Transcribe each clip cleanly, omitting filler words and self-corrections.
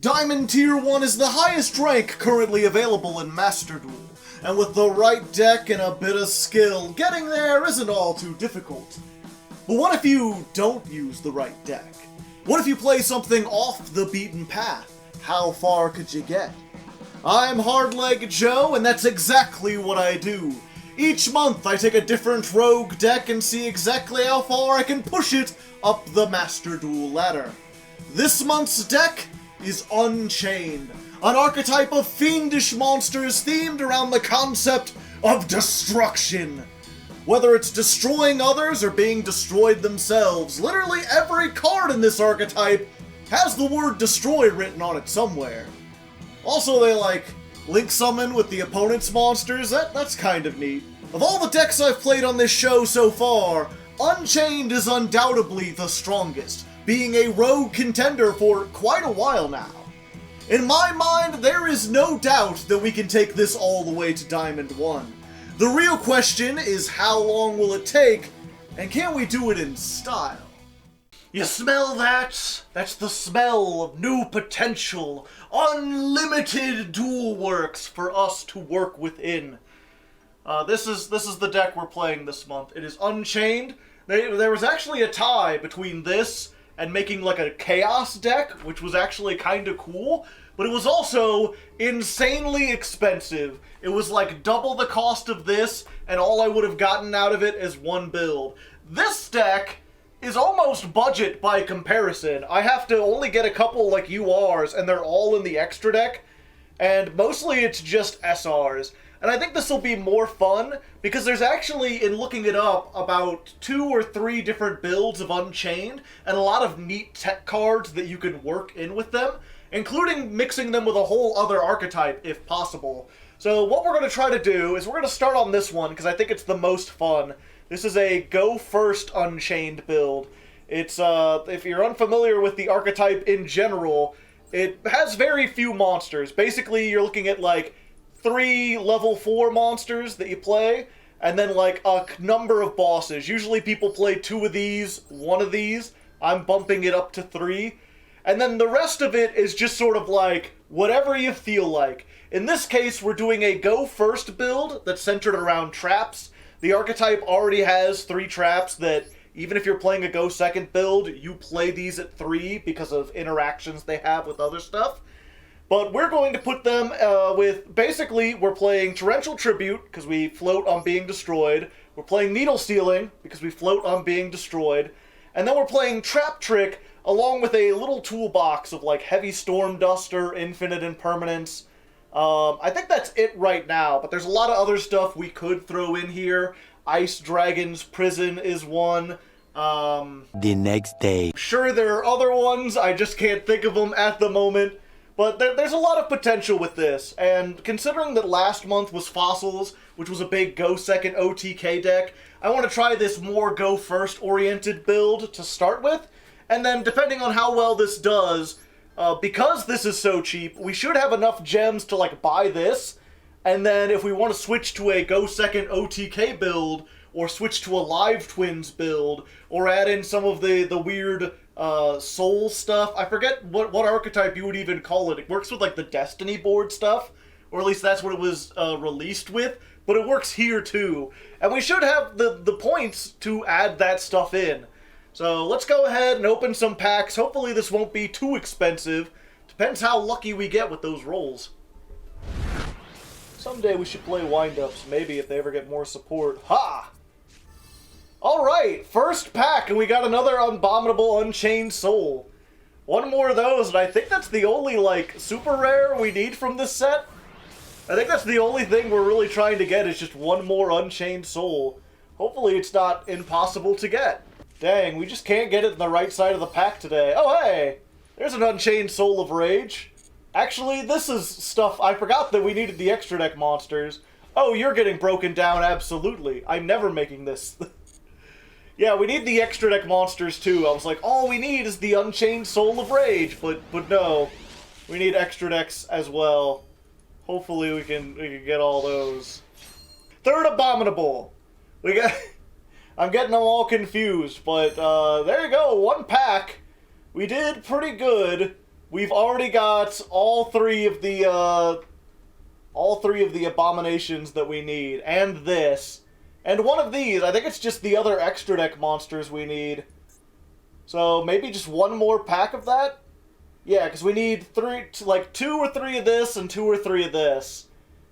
Diamond Tier 1 is the highest rank currently available in Master Duel, and with the right deck and a bit of skill, getting there isn't all too difficult. But what if you don't use the right deck? What if you play something off the beaten path? How far could you get? I'm Hardleg Joe, and that's exactly what I do. Each month I take a different rogue deck and see exactly how far I can push it up the Master Duel ladder. This month's deck is Unchained, an archetype of fiendish monsters themed around the concept of destruction. Whether it's destroying others or being destroyed themselves, literally every card in this archetype has the word destroy written on it somewhere. Also, they link summon with the opponent's monsters. That's kind of neat. Of all the decks I've played on this show so far, Unchained is undoubtedly the strongest, being a rogue contender for quite a while now. In my mind, there is no doubt that we can take this all the way to Diamond 1. The real question is how long will it take, and can we do it in style? You smell that? That's the smell of new potential, unlimited duel works for us to work within. This is the deck we're playing this month. It is Unchained. There was actually a tie between this and making like a chaos deck, which was actually kind of cool, but it was also insanely expensive. It was like double the cost of this, and all I would have gotten out of it is one build. This deck is almost budget by comparison. I have to only get a couple like URs, and they're all in the extra deck, and mostly it's just SRs. And I think this will be more fun, because there's actually, in looking it up, about 2 or 3 different builds of Unchained, and a lot of neat tech cards that you can work in with them, including mixing them with a whole other archetype, if possible. So what we're going to try to do is we're going to start on this one, because I think it's the most fun. This is a Go First Unchained build. It's, if you're unfamiliar with the archetype in general, it has very few monsters. Basically, you're looking at, 3 level 4 monsters that you play, and then a number of bosses. Usually people play 2 of these, 1 of these. I'm bumping it up to 3. And then the rest of it is just sort of whatever you feel like. In this case, we're doing a Go First build that's centered around traps. The archetype already has 3 traps that, even if you're playing a Go Second build, you play these at 3 because of interactions they have with other stuff. But we're going to put them with, basically, we're playing Torrential Tribute, because we float on being destroyed. We're playing Needle Stealing, because we float on being destroyed. And then we're playing Trap Trick, along with a little toolbox of, Heavy Storm Duster, Infinite Impermanence. I think that's it right now, but there's a lot of other stuff we could throw in here. Ice Dragon's Prison is one. The next day. Sure, there are other ones, I just can't think of them at the moment. But there's a lot of potential with this, and considering that last month was Fossils, which was a big Go Second OTK deck, I want to try this more Go First oriented build to start with, and then depending on how well this does, because this is so cheap, we should have enough gems to buy this, and then if we want to switch to a Go Second OTK build, or switch to a Live Twins build, or add in some of the weird soul stuff. I forget what archetype you would even call it. It works with the Destiny board stuff, or at least that's what it was released with, but it works here too. And we should have the points to add that stuff in. So let's go ahead and open some packs. Hopefully this won't be too expensive. Depends how lucky we get with those rolls. Someday we should play wind-ups, maybe if they ever get more support. Ha! Alright, first pack, and we got another Abominable Unchained Soul. One more of those, and I think that's the only, super rare we need from this set. I think that's the only thing we're really trying to get, is just one more Unchained Soul. Hopefully it's not impossible to get. Dang, we just can't get it in the right side of the pack today. Oh, hey! There's an Unchained Soul of Rage. Actually, this is stuff, I forgot that we needed the extra deck monsters. Oh, you're getting broken down, absolutely. I'm never making this. Yeah, we need the extra deck monsters too. I was like, all we need is the Unchained Soul of Rage, but no. We need extra decks as well. Hopefully we can get all those. Third Abominable. I'm getting them all confused, but there you go, 1 pack. We did pretty good. we've already got all three of the abominations that we need, and this. And one of these, I think it's just the other extra deck monsters we need. So maybe just one more pack of that? Yeah, because we need two or three of this and 2 or 3 of this.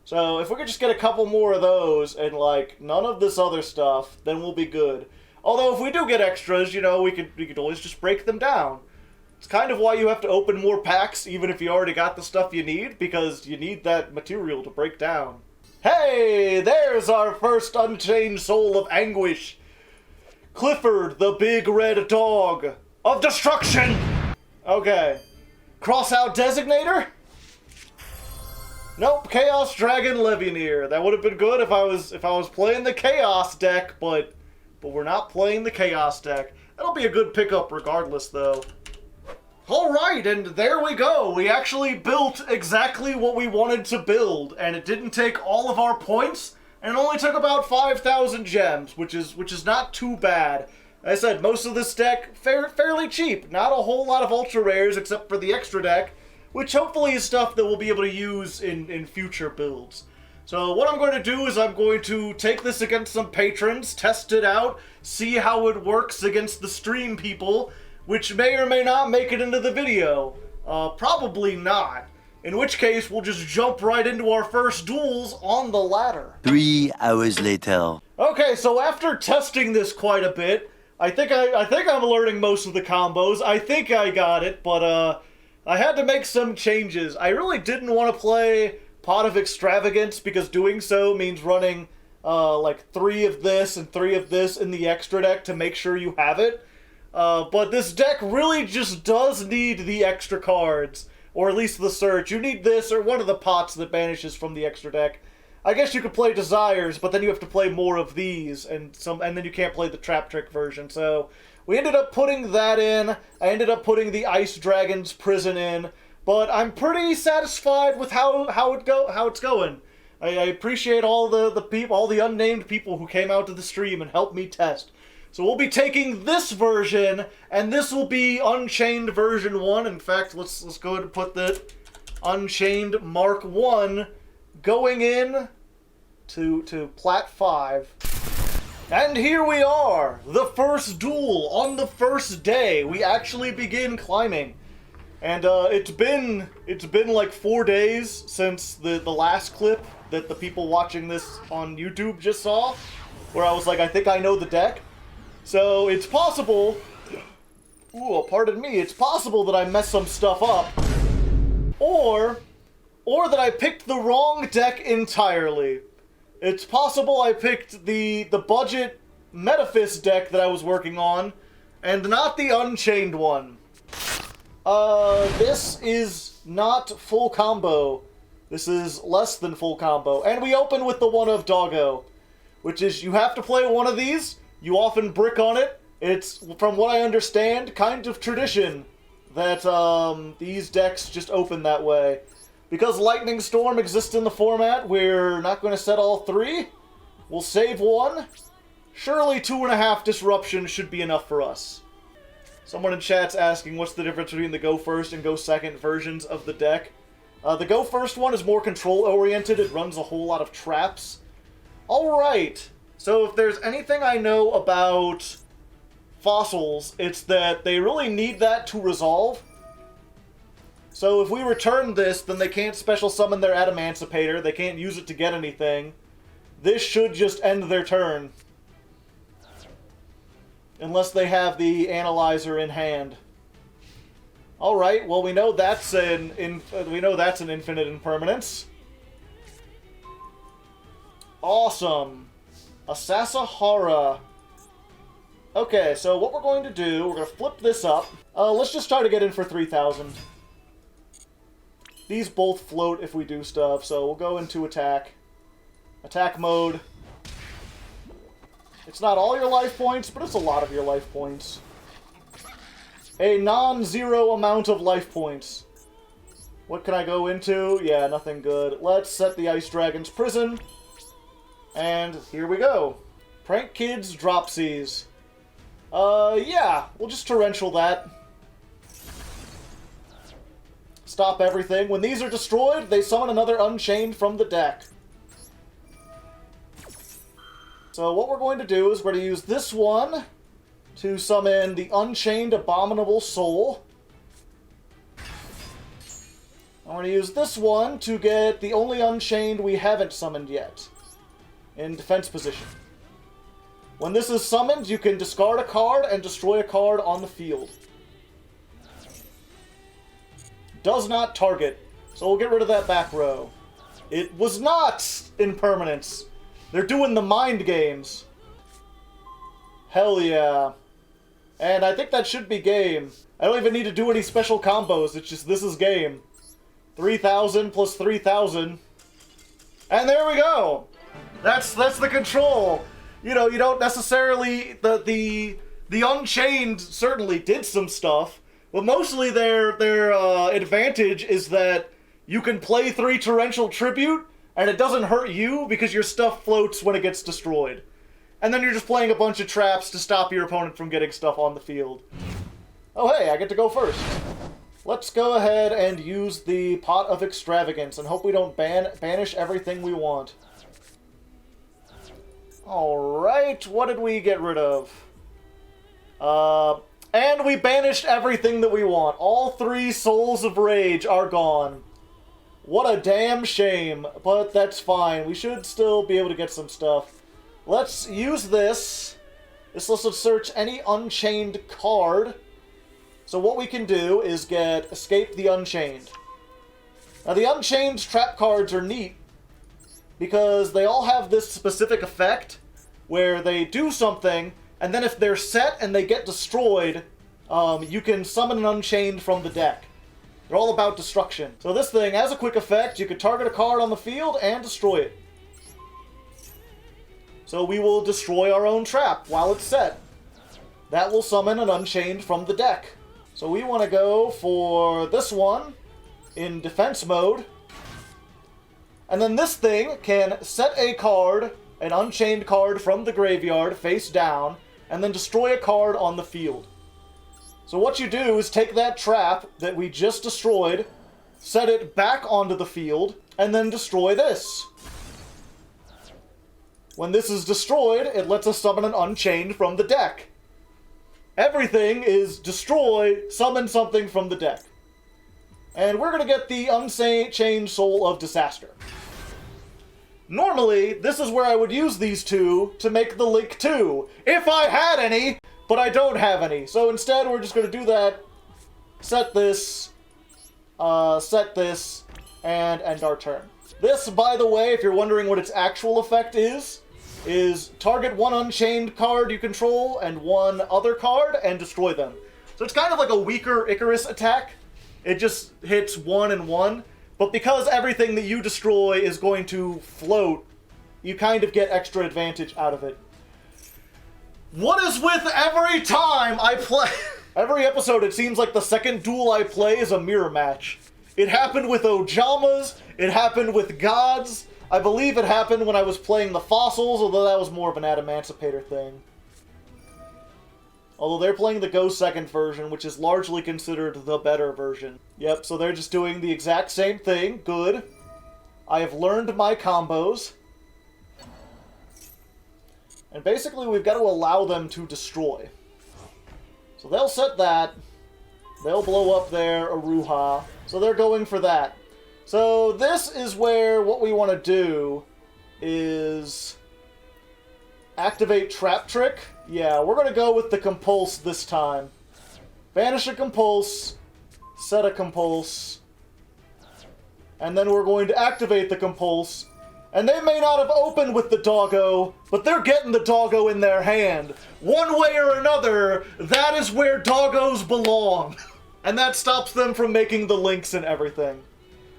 So if we could just get a couple more of those and like none of this other stuff, then we'll be good. Although if we do get extras, you know, we could always just break them down. It's kind of why you have to open more packs even if you already got the stuff you need, because you need that material to break down. Hey, there's our first Unchained Soul of Anguish. Clifford, the big red dog of destruction. Okay. Cross out Designator? Nope, Chaos Dragon Levineer. That would have been good if I was playing the Chaos deck, but we're not playing the Chaos deck. That'll be a good pickup regardless, though. Alright, and there we go. We actually built exactly what we wanted to build, and it didn't take all of our points, and it only took about 5,000 gems, which is not too bad. As I said, most of this deck, fairly cheap. Not a whole lot of ultra rares except for the extra deck, which hopefully is stuff that we'll be able to use in future builds. So what I'm going to do is I'm going to take this against some patrons, test it out, see how it works against the stream people, which may or may not make it into the video. Probably not. In which case, we'll just jump right into our first duels on the ladder. 3 hours later. Okay, so after testing this quite a bit, I think I'm learning most of the combos. I think I got it, but I had to make some changes. I really didn't want to play Pot of Extravagance because doing so means running like 3 of this and 3 of this in the extra deck to make sure you have it. But this deck really just does need the extra cards, or at least the search. You need this or one of the pots that banishes from the extra deck. I guess you could play Desires, but then you have to play more of these, and then you can't play the Trap Trick version. So we ended up putting that in. I ended up putting the Ice Dragon's Prison in, but I'm pretty satisfied with how it's going. I appreciate all the people, all the unnamed people who came out to the stream and helped me test. So we'll be taking this version, and this will be Unchained version 1. In fact, let's go ahead and put the Unchained Mark 1 going in to Plat 5. And here we are, the first duel on the first day. We actually begin climbing. And it's been like 4 days since the last clip that the people watching this on YouTube just saw, where I was like, I think I know the deck. So it's possible, pardon me, it's possible that I messed some stuff up, or that I picked the wrong deck entirely. It's possible I picked the budget Metaphys deck that I was working on, and not the Unchained one. This is not full combo. This is less than full combo. And we open with the one of Doggo, which is you have to play one of these. You often brick on it. It's, from what I understand, kind of tradition that these decks just open that way. Because Lightning Storm exists in the format, we're not going to set all 3. We'll save 1. Surely 2.5 Disruption should be enough for us. Someone in chat's asking what's the difference between the Go First and Go Second versions of the deck. The Go First one is more control-oriented. It runs a whole lot of traps. Alright. So if there's anything I know about fossils, it's that they really need that to resolve. So if we return this, then they can't special summon their Adamancipator, they can't use it to get anything. This should just end their turn. Unless they have the Analyzer in hand. Alright, well we know that's an infinite impermanence. Awesome. Asasahara. Okay, so what we're going to do, we're going to flip this up. Let's just try to get in for 3,000. These both float if we do stuff, so we'll go into attack. Attack mode. It's not all your life points, but it's a lot of your life points. A non-zero amount of life points. What can I go into? Yeah, nothing good. Let's set the Ice Dragon's Prison. And here we go. Prank Kids Dropsies. Yeah, we'll just torrential that. stop everything. When these are destroyed, they summon another Unchained from the deck. So what we're going to do is we're going to use this one to summon the Unchained Abominable Soul. I'm going to use this one to get the only Unchained we haven't summoned yet in defense position. When this is summoned, you can discard a card and destroy a card on the field. Does not target, so we'll get rid of that back row. It was not impermanence. They're doing the mind games. Hell yeah. And I think that should be game. I don't even need to do any special combos, it's just this is game. 3,000 plus 3,000. And there we go! That's the control. You know, you don't necessarily... The Unchained certainly did some stuff, but mostly their advantage is that you can play 3 Torrential Tribute, and it doesn't hurt you because your stuff floats when it gets destroyed. And then you're just playing a bunch of traps to stop your opponent from getting stuff on the field. Oh hey, I get to go first. Let's go ahead and use the Pot of Extravagance and hope we don't banish everything we want. Alright, what did we get rid of? And we banished everything that we want. All 3 Souls of Rage are gone. What a damn shame, but that's fine. We should still be able to get some stuff. Let's use this. This lets us search any Unchained card. So what we can do is get Escape the Unchained. Now the Unchained trap cards are neat because they all have this specific effect where they do something, and then if they're set and they get destroyed, you can summon an Unchained from the deck. They're all about destruction. So this thing has a quick effect. You can target a card on the field and destroy it. So we will destroy our own trap while it's set. That will summon an Unchained from the deck. So we want to go for this one in defense mode. And then this thing can set a card, an Unchained card from the graveyard face down, and then destroy a card on the field. So what you do is take that trap that we just destroyed, set it back onto the field, and then destroy this. When this is destroyed, it lets us summon an Unchained from the deck. Everything is destroy, summon something from the deck. And we're going to get the Unchained Soul of Disaster. Normally, this is where I would use these two to make the Link 2, if I had any, but I don't have any. So instead, we're just going to do that, set this, and end our turn. This, by the way, if you're wondering what its actual effect is target one Unchained card you control and one other card and destroy them. So it's kind of like a weaker Icarus attack. It just hits 1 and 1. But because everything that you destroy is going to float, you kind of get extra advantage out of it. What is with every time I play... Every episode, it seems like the second duel I play is a mirror match. It happened with Ojamas, it happened with Gods, I believe it happened when I was playing the Fossils, although that was more of an Adamancipator thing. Although they're playing the Go Second version, which is largely considered the better version. Yep, so they're just doing the exact same thing. Good. I have learned my combos. And basically we've got to allow them to destroy. So they'll set that. They'll blow up their Aruha. So they're going for that. So this is where what we want to do is activate Trap Trick. Yeah, we're going to go with the Compulse this time. Banish a Compulse, set a Compulse, and then we're going to activate the Compulse. And they may not have opened with the doggo, but they're getting the doggo in their hand. One way or another, that is where doggos belong. And that stops them from making the links and everything.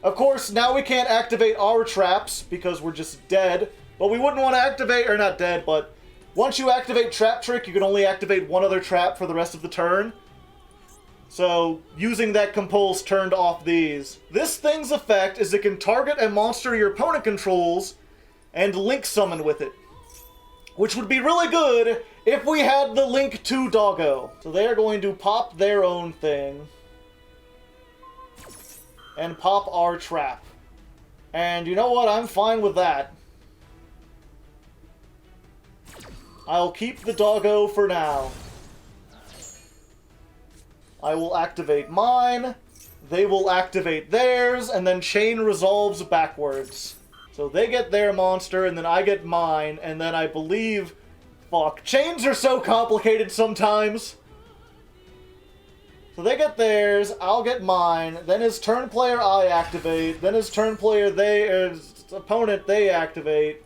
Of course, now we can't activate our traps because we're just dead. But we wouldn't want to activate, or not dead, but once you activate Trap Trick, you can only activate one other trap for the rest of the turn. So, using that Compulse turned off these. This thing's effect is it can target a monster your opponent controls and Link Summon with it. Which would be really good if we had the Link 2 doggo. So they are going to pop their own thing. and pop our trap. And you know what? I'm fine with that. I'll keep the doggo for now. I will activate mine, they will activate theirs, and then chain resolves backwards. So they get their monster, and then I get mine, and then I believe... Fuck. Chains are so complicated sometimes. So they get theirs, I'll get mine, then his turn player I activate, then his turn player his opponent they activate.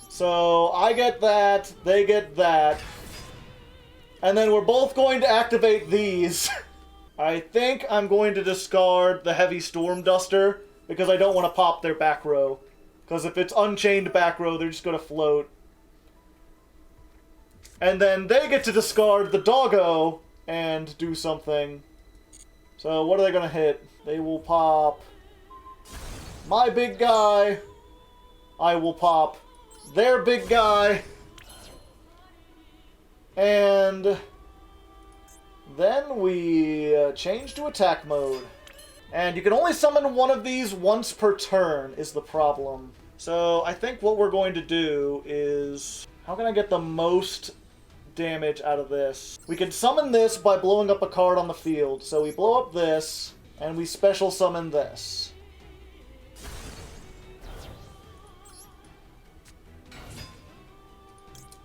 So I get that, they get that. And then we're both going to activate these. I think I'm going to discard the Heavy Storm Duster, because I don't want to pop their back row. Because if it's Unchained back row, they're just going to float. And then they get to discard the doggo and do something. So what are they going to hit? They will pop my big guy. I will pop their big guy. And then we change to attack mode. And you can only summon one of these once per turn is the problem. So I think what we're going to do is... How can I get the most damage out of this? We can summon this by blowing up a card on the field. So we blow up this, and we special summon this.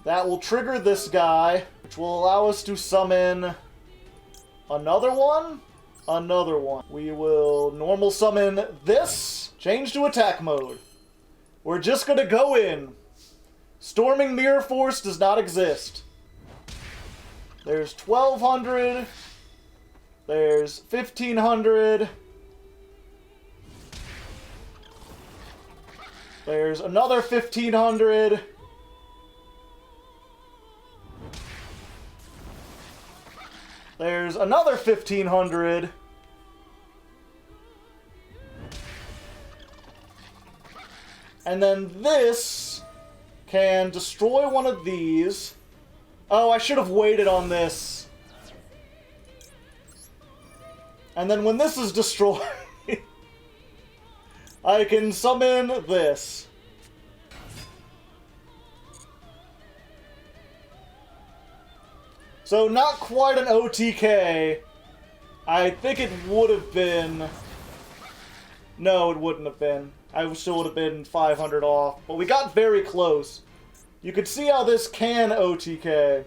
That will trigger this guy, which will allow us to summon another one. Another one. We will normal summon this, change to attack mode. We're just gonna go in. Storming Mirror Force does not exist. There's 1200. There's 1500. There's another 1500. There's another 1500. And then this can destroy one of these. Oh, I should have waited on this. And then when this is destroyed, I can summon this. So not quite an OTK. I think it would have been... No, it wouldn't have been. I still would have been 500 off. But we got very close. You can see how this can OTK.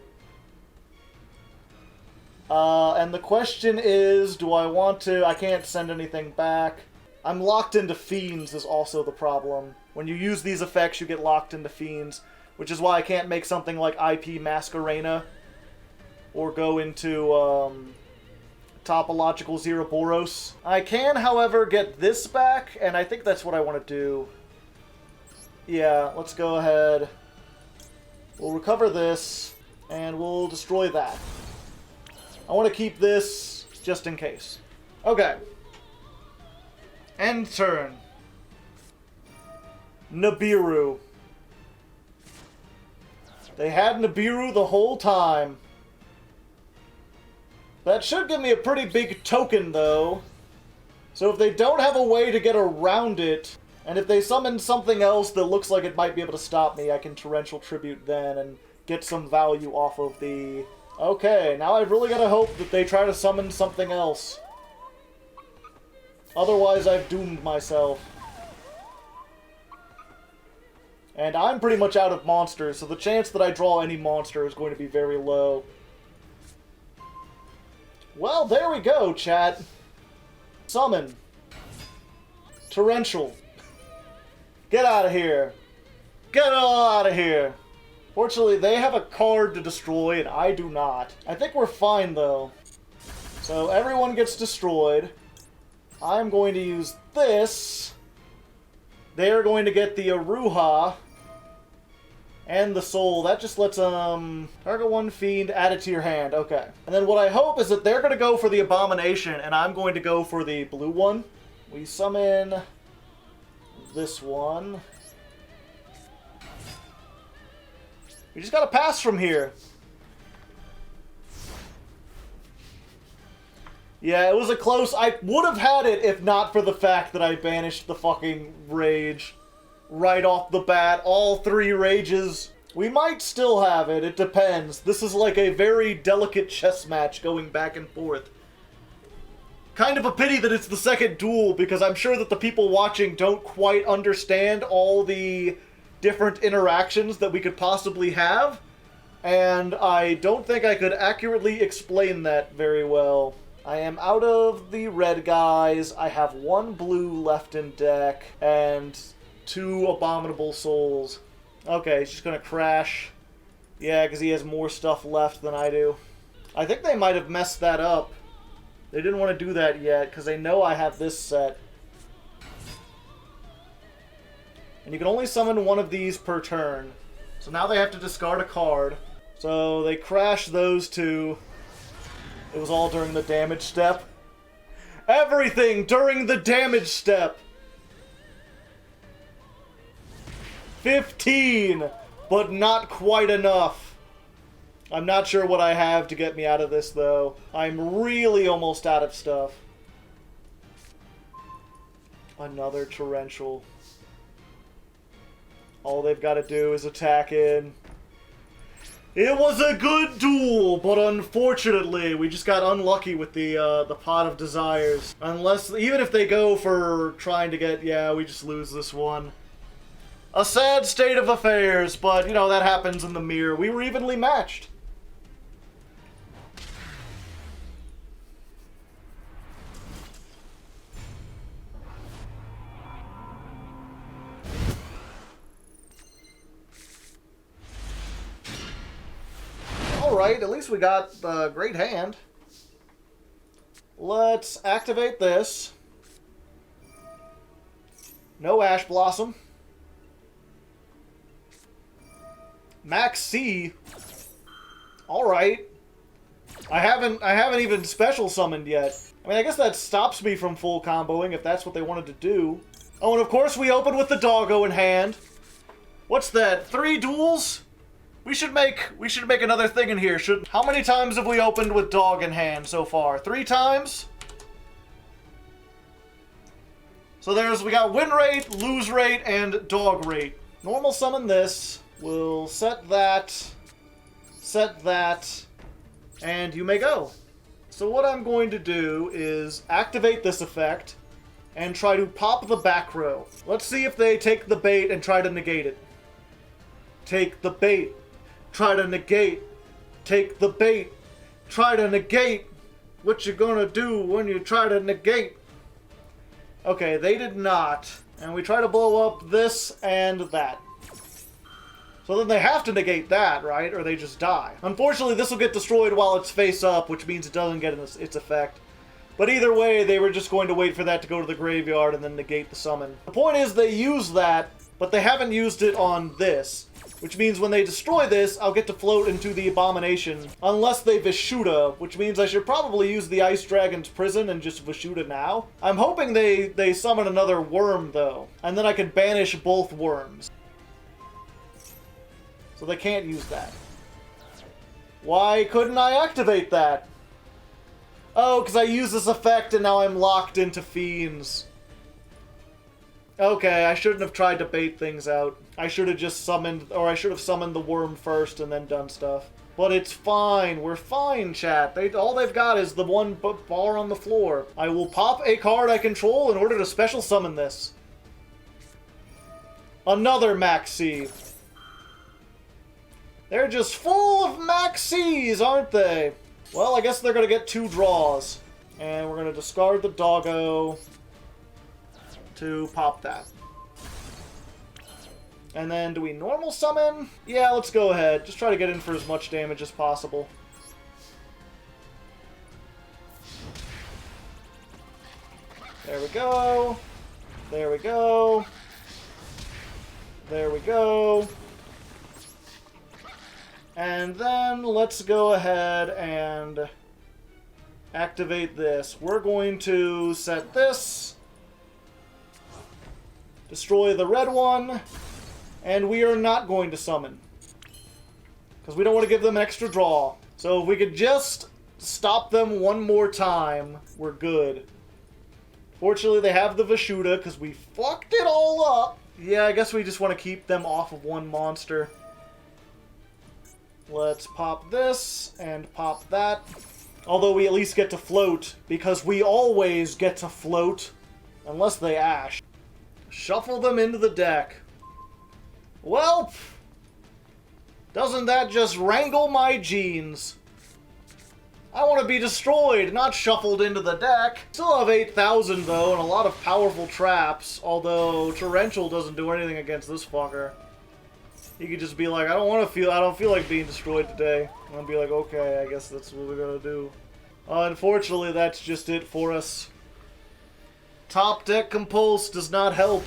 And the question is, do I want to... I can't send anything back. I'm locked into Fiends is also the problem. When you use these effects, you get locked into Fiends. Which is why I can't make something like IP Masquerena. Or go into Topological Zeroboros. I can, however, get this back, and I think that's what I want to do. Yeah, let's go ahead. We'll recover this, and we'll destroy that. I want to keep this just in case. Okay. End turn. Nibiru. They had Nibiru the whole time. That should give me a pretty big token, though. So if they don't have a way to get around it, and if they summon something else that looks like it might be able to stop me, I can Torrential Tribute then and get some value off of the... Okay, now I've really got to hope that they try to summon something else. Otherwise, I've doomed myself. And I'm pretty much out of monsters, so the chance that I draw any monster is going to be very low. Well, there we go, chat. Summon. Torrential. Get out of here. Get all out of here. Fortunately, they have a card to destroy, and I do not. I think we're fine, though. So everyone gets destroyed. I'm going to use this. They're going to get the Aruha. And the soul. That just lets, target one fiend, add it to your hand. Okay. And then what I hope is that they're going to go for the Abomination, and I'm going to go for the blue one. We summon this one. We just got to pass from here. Yeah, it was a close... I would have had it if not for the fact that I banished the fucking rage right off the bat. All 3 rages. We might still have it. It depends. This is like a very delicate chess match going back and forth. Kind of a pity that it's the second duel, because I'm sure that the people watching don't quite understand all the different interactions that we could possibly have, and I don't think I could accurately explain that very well. I am out of the red guys, I have 1 blue left in deck, and 2 abominable souls. Okay, he's just gonna crash. Yeah, because he has more stuff left than I do. I think they might have messed that up. They didn't want to do that yet, because they know I have this set. And you can only summon 1 of these per turn. So now they have to discard a card. So they crash those 2. It was all during the damage step. Everything during the damage step! 15! But not quite enough. I'm not sure what I have to get me out of this, though. I'm really almost out of stuff. Another torrential. All they've got to do is attack in. It was a good duel, but unfortunately, we just got unlucky with the Pot of Desires. Unless, even if they go for trying to get, yeah, we just lose this one. A sad state of affairs, but, you know, that happens in the mirror. We were evenly matched. Alright, at least we got a great hand. Let's activate this. No Ash Blossom. Max C. Alright. I haven't even special summoned yet. I mean, I guess that stops me from full comboing if that's what they wanted to do. Oh, and of course we open with the doggo in hand. What's that? 3 duels? We should make another thing in here. How many times have we opened with dog in hand so far? 3 times? So we got win rate, lose rate, and dog rate. Normal summon this. We'll set that, and you may go. So what I'm going to do is activate this effect and try to pop the back row. Let's see if they take the bait and try to negate it. Take the bait. Try to negate. Take the bait. Try to negate. What you gonna do when you try to negate? Okay, they did not. And we try to blow up this and that. So then they have to negate that, right? Or they just die. Unfortunately, this will get destroyed while it's face up, which means it doesn't get its effect. But either way, they were just going to wait for that to go to the graveyard and then negate the summon. The point is they use that, but they haven't used it on this. Which means when they destroy this, I'll get to float into the Abomination. Unless they Vishuda, which means I should probably use the Ice Dragon's Prison and just Vishuda now. I'm hoping they summon another worm, though. And then I can banish both worms. So they can't use that. Why couldn't I activate that? Oh, because I use this effect and now I'm locked into Fiends. Okay, I shouldn't have tried to bait things out. I should have just summoned, or I should have summoned the worm first and then done stuff. But it's fine. We're fine, chat. All they've got is the one bar on the floor. I will pop a card I control in order to special summon this. Another Max C. They're just full of Max Cs, aren't they? Well, I guess they're going to get 2 draws. And we're going to discard the doggo to pop that. And then, do we normal summon? Yeah, let's go ahead. Just try to get in for as much damage as possible. There we go. There we go. There we go. And then, let's go ahead and activate this. We're going to set this. Destroy the red one. And we are not going to summon. Because we don't want to give them an extra draw. So if we could just stop them one more time, we're good. Fortunately, they have the Vashuda, because we fucked it all up. Yeah, I guess we just want to keep them off of one monster. Let's pop this, and pop that. Although we at least get to float, because we always get to float, unless they ash. Shuffle them into the deck. Well, doesn't that just wrangle my genes? I want to be destroyed, not shuffled into the deck. Still have 8,000 though, and a lot of powerful traps, although Torrential doesn't do anything against this fucker. He could just be like, I don't feel like being destroyed today. And I'll be like, okay, I guess that's what we're gonna do. Unfortunately, that's just it for us. Top deck Compulse does not help.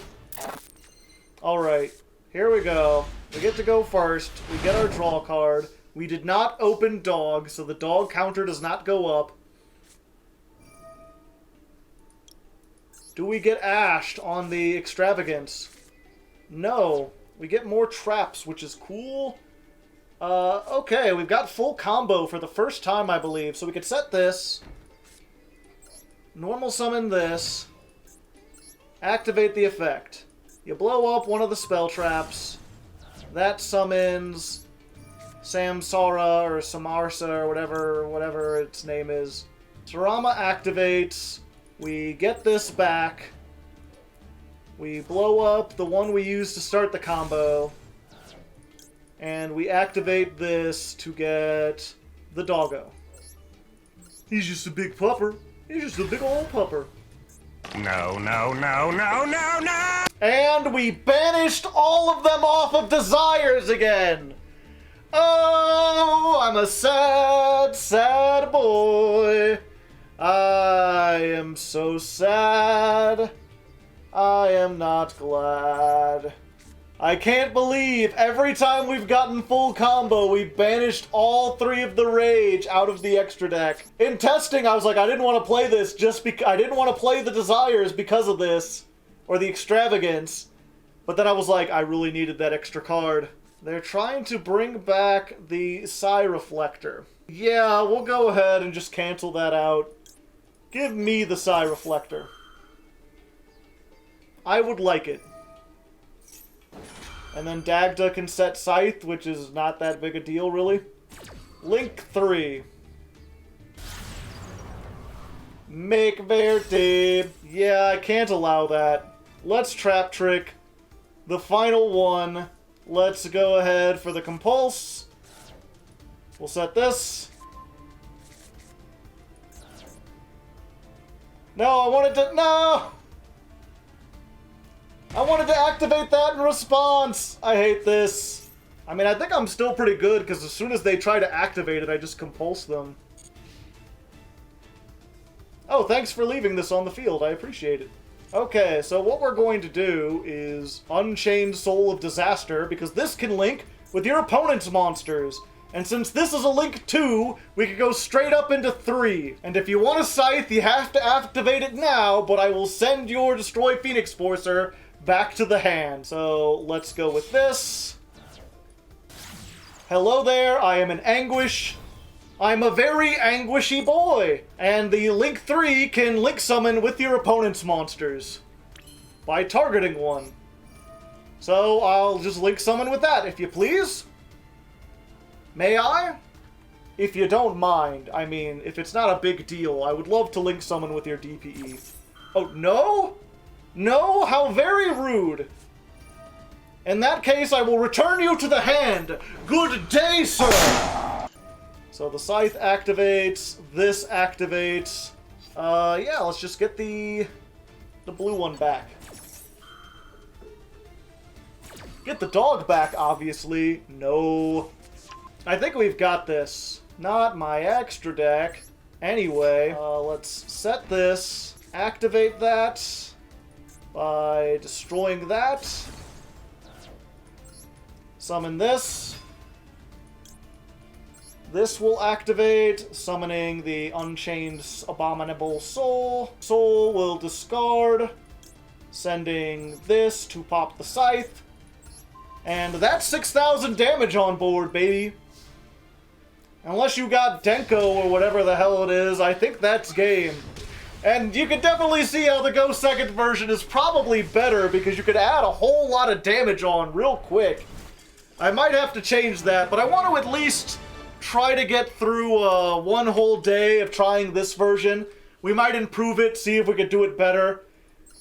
Alright, here we go. We get to go first. We get our draw card. We did not open dog, so the dog counter does not go up. Do we get ashed on the extravagance? No. We get more traps, which is cool. Okay, we've got full combo for the first time, I believe. So we could set this. Normal summon this. Activate the effect. You blow up one of the spell traps. That summons Samsara or Samarsa or whatever its name is. Sarama activates. We get this back. We blow up the one we used to start the combo. And we activate this to get the doggo. He's just a big pupper. He's just a big old pupper. No, no, no, no, no, no! And we banished all of them off of Desires again! Oh, I'm a sad, sad boy. I am so sad. I am not glad. I can't believe every time we've gotten full combo, we've banished all 3 of the rage out of the extra deck. In testing, I was like, I didn't want to play this just because I didn't want to play the Desires because of this, or the extravagance. But then I was like, I really needed that extra card. They're trying to bring back the Psy Reflector. Yeah, we'll go ahead and just cancel that out. Give me the Psy Reflector. I would like it. And then Dagda can set Scythe, which is not that big a deal, really. Link 3. Make Verde. Yeah, I can't allow that. Let's Trap Trick. The final one. Let's go ahead for the Compulse. We'll set this. No, I wanted to... No! I wanted to activate that in response! I hate this. I mean, I think I'm still pretty good, because as soon as they try to activate it, I just compulse them. Oh, thanks for leaving this on the field. I appreciate it. Okay, so what we're going to do is Unchained Soul of Disaster, because this can link with your opponent's monsters. And since this is a link 2, we could go straight up into 3. And if you want a Scythe, you have to activate it now, but I will send your Destroy Phoenix Forcer back to the hand. So let's go with this. Hello there, I am in anguish. I'm a very anguishy boy. And the Link 3 can Link Summon with your opponent's monsters by targeting one. So I'll just Link Summon with that, if you please. May I? If you don't mind. I mean, if it's not a big deal, I would love to Link Summon with your DPE. Oh, no? No? How very rude. In that case, I will return you to the hand. Good day, sir! So the Scythe activates, this activates. Yeah, let's just get the blue one back. Get the dog back, obviously. No. I think we've got this. Not my extra deck. Anyway, let's set this. Activate that by destroying that. Summon this. This will activate, summoning the Unchained Abominable Soul. Soul will discard, sending this to pop the Scythe. And that's 6,000 damage on board, baby. Unless you got Denko or whatever the hell it is, I think that's game. And you can definitely see how the Go Second version is probably better because you could add a whole lot of damage on real quick. I might have to change that, but I want to at least try to get through one whole day of trying this version. We might improve it, see if we could do it better.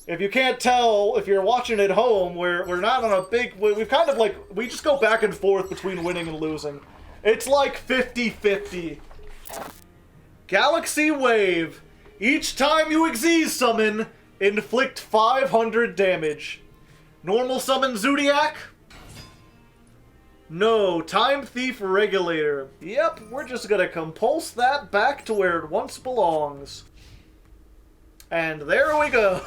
If you can't tell, if you're watching at home, we're not on a big... We've kind of like... We just go back and forth between winning and losing. It's like 50-50. Galaxy Wave. Each time you Xyz summon, inflict 500 damage. Normal summon Zodiac? No, Time Thief Regulator. Yep, we're just gonna compulse that back to where it once belongs. And there we go.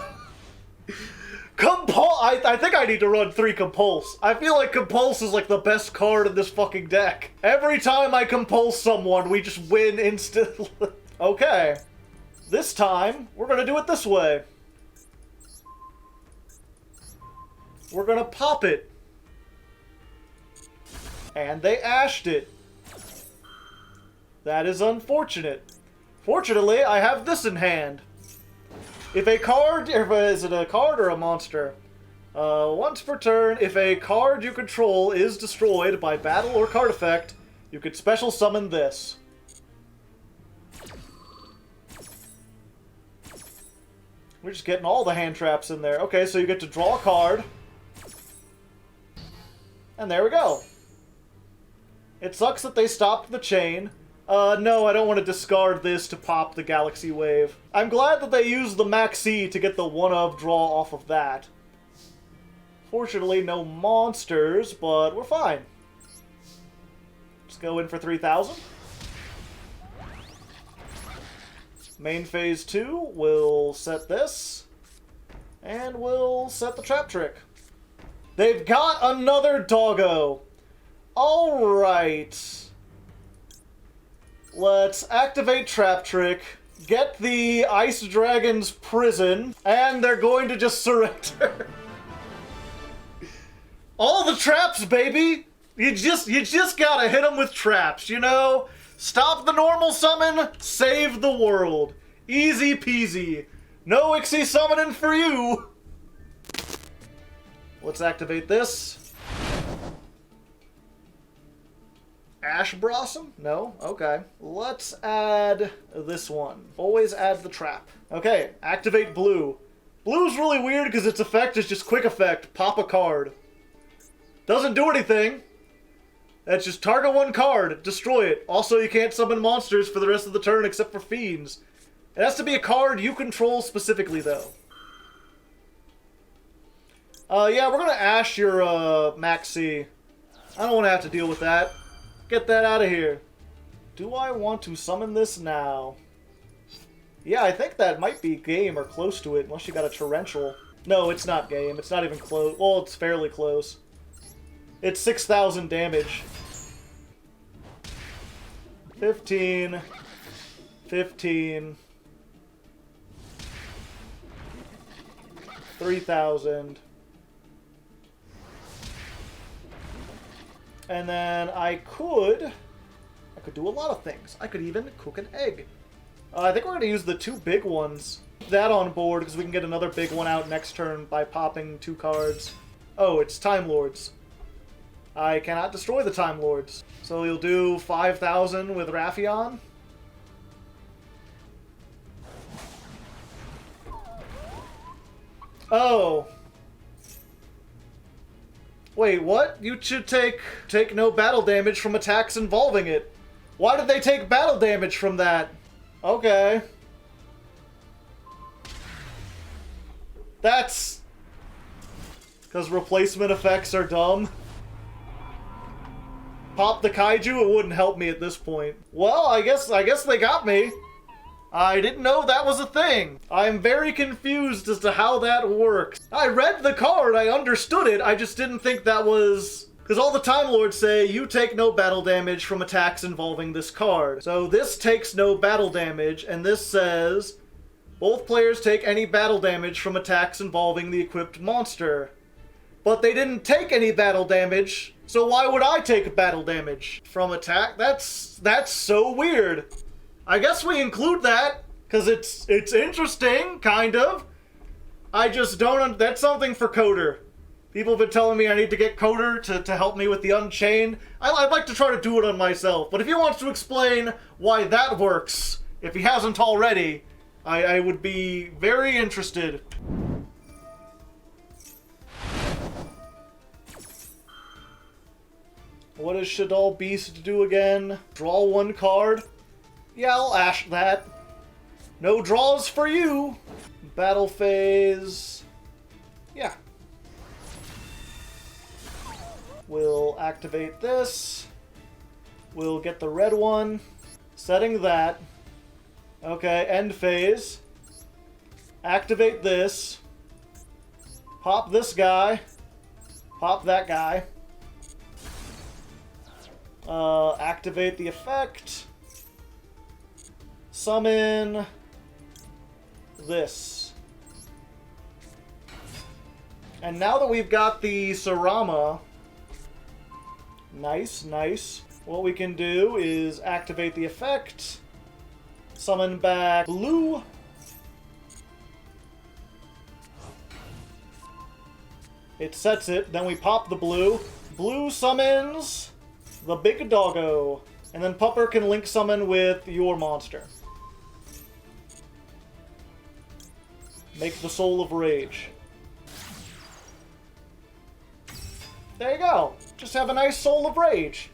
I think I need to run 3 Compulse. I feel like Compulse is like the best card in this fucking deck. Every time I Compulse someone, we just win instantly. Okay. This time, we're gonna do it this way. We're gonna pop it. And they ashed it. That is unfortunate. Fortunately, I have this in hand. If a card, is it a card or a monster? Once per turn, if a card you control is destroyed by battle or card effect, you could special summon this. We're just getting all the hand traps in there. Okay, so you get to draw a card. And there we go. It sucks that they stopped the chain. No, I don't want to discard this to pop the Galaxy Wave. I'm glad that they used the Maxi to get the one-of draw off of that. Fortunately, no monsters, but we're fine. Just go in for 3,000. Main phase 2, we'll set this. And we'll set the trap trick. They've got another doggo. Alright. Let's activate Trap Trick, get the Ice Dragon's prison, and they're going to just surrender. All the traps, baby! You just gotta hit them with traps, you know? Stop the normal summon, save the world. Easy peasy. No Ixie summoning for you! Let's activate this. Ash Blossom? No? Okay. Let's add this one. Always add the trap. Okay, activate Blue. Blue's really weird because its effect is just quick effect, pop a card. Doesn't do anything. That's just target one card, destroy it. Also, you can't summon monsters for the rest of the turn except for fiends. It has to be a card you control specifically, though. Yeah, we're gonna Ash your, Maxi. I don't want to have to deal with that. Get that out of here. Do I want to summon this now? Yeah, I think that might be game or close to it, unless you got a torrential. No, it's not game. It's not even close. Well, it's fairly close. It's 6,000 damage. 15. 15. 3,000. And then I could do a lot of things. I could even cook an egg. I think we're going to use the 2 big ones. That on board, because we can get another big one out next turn by popping 2 cards. Oh, it's Timelords. I cannot destroy the Timelords. So you'll do 5,000 with Raffion. Oh. Wait, what? You should take no battle damage from attacks involving it. Why did they take battle damage from that? Okay. That's... because replacement effects are dumb. Pop the Kaiju, it wouldn't help me at this point. Well, I guess they got me. I didn't know that was a thing. I'm very confused as to how that works. I read the card, I understood it, I just didn't think that was... because all the Time Lords say, you take no battle damage from attacks involving this card. So this takes no battle damage, and this says, both players take any battle damage from attacks involving the equipped monster. But they didn't take any battle damage So why would I take battle damage from attack? That's so weird. I guess we include that, because it's interesting, kind of. I just don't... That's something for Coder. People have been telling me I need to get Coder to help me with the Unchained. I'd like to try to do it on myself, but if he wants to explain why that works, if he hasn't already, I would be very interested. What does Shaddoll Beast do again? Draw one card? Yeah, I'll ash that. No draws for you! Battle phase... Yeah. We'll activate this. We'll get the red one. Setting that. Okay, end phase. Activate this. Pop this guy. Pop that guy. Activate the effect. Summon this. And now that we've got the Sarama, nice, nice. What we can do is activate the effect, summon back Blue, it sets it, then we pop the blue. Blue summons the big doggo, and then Pupper can link summon with your monster. Make the Soul of Rage. There you go. Just have a nice Soul of Rage.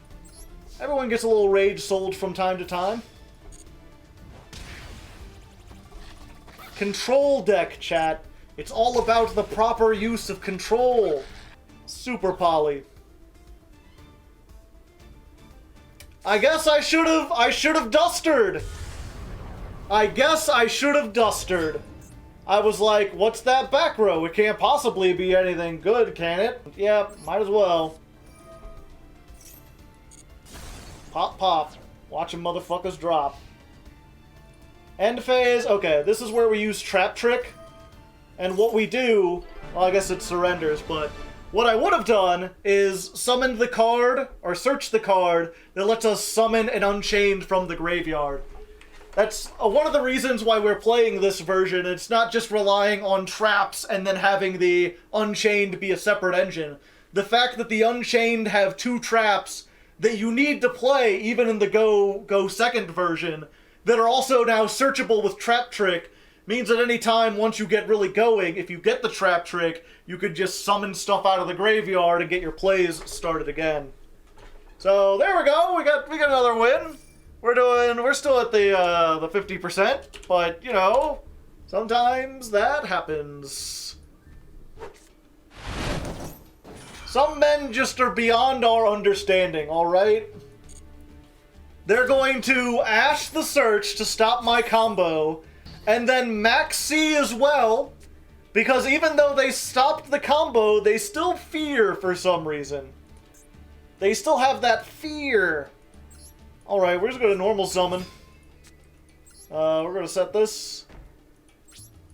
Everyone gets a little rage sold from time to time. Control deck, chat. It's all about the proper use of control. Super Poly. I guess I should have dustered. I guess I should have dustered. I was like, what's that back row? It can't possibly be anything good, can it? Yeah, might as well. Pop, pop. Watch them motherfuckers drop. End phase. Okay, this is where we use Trap Trick. And what we do... Well, I guess it surrenders, but... What I would have done is summoned the card, or search the card, that lets us summon an Unchained from the graveyard. That's one of the reasons why we're playing this version. It's not just relying on traps and then having the Unchained be a separate engine. The fact that the Unchained have 2 traps that you need to play, even in the Go Second version, that are also now searchable with Trap Trick, means that any time, once you get really going, if you get the Trap Trick, you could just summon stuff out of the graveyard and get your plays started again. So, there we go, we got another win. We're still at the 50%, but, you know, sometimes that happens. Some men just are beyond our understanding, alright? They're going to Ash the Search to stop my combo, and then Max C as well, because even though they stopped the combo, they still fear for some reason. They still have that fear. Alright, we're just going to normal summon. We're going to set this.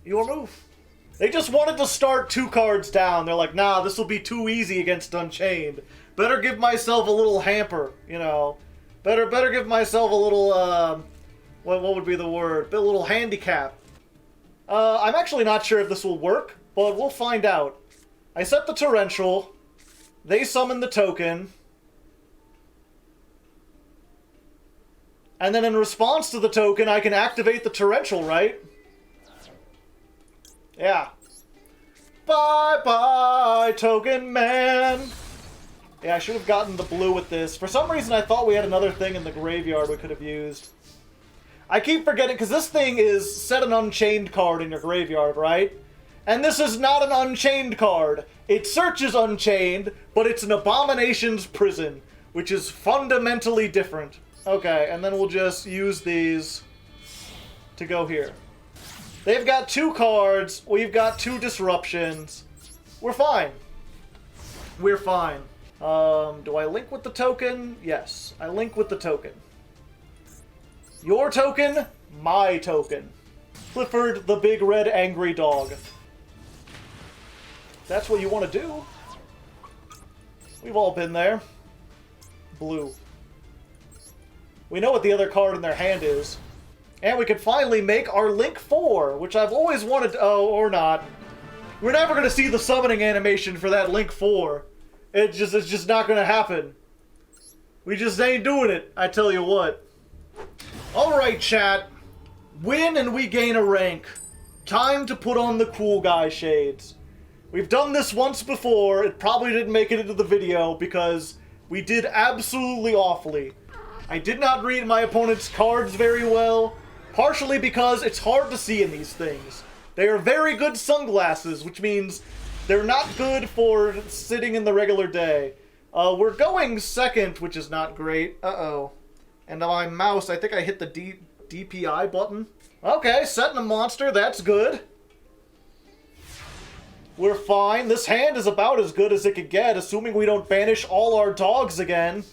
Your move. They just wanted to start 2 cards down. They're like, nah, this will be too easy against Unchained. Better give myself a little hamper, you know. Better give myself a little, what would be the word? A little handicap. I'm actually not sure if this will work, but we'll find out. I set the Torrential. They summon the token. And then in response to the token, I can activate the Torrential, right? Yeah. Bye-bye, Token Man! Yeah, I should have gotten the blue with this. For some reason, I thought we had another thing in the graveyard we could have used. I keep forgetting, because this thing is set an Unchained card in your graveyard, right? And this is not an Unchained card. It searches Unchained, but it's an Abomination's Prison, which is fundamentally different. Okay, and then we'll just use these to go here. They've got 2 cards, we've got 2 disruptions. We're fine. We're fine. Do I link with the token? Yes, I link with the token. Your token, my token. Clifford the big red angry dog. That's what you want to do. We've all been there. Blue. We know what the other card in their hand is. And we can finally make our Link 4, which I've always wanted to... Oh, or not. We're never going to see the summoning animation for that Link 4. It's just not going to happen. We just ain't doing it, I tell you what. Alright, chat. Win and we gain a rank. Time to put on the cool guy shades. We've done this once before. It probably didn't make it into the video because we did absolutely awfully. I did not read my opponent's cards very well, partially because it's hard to see in these things. They are very good sunglasses, which means they're not good for sitting in the regular day. We're going second, which is not great. Uh-oh. And my mouse, I think I hit the DPI button. Okay, setting a monster, that's good. We're fine. This hand is about as good as it could get, assuming we don't banish all our dogs again.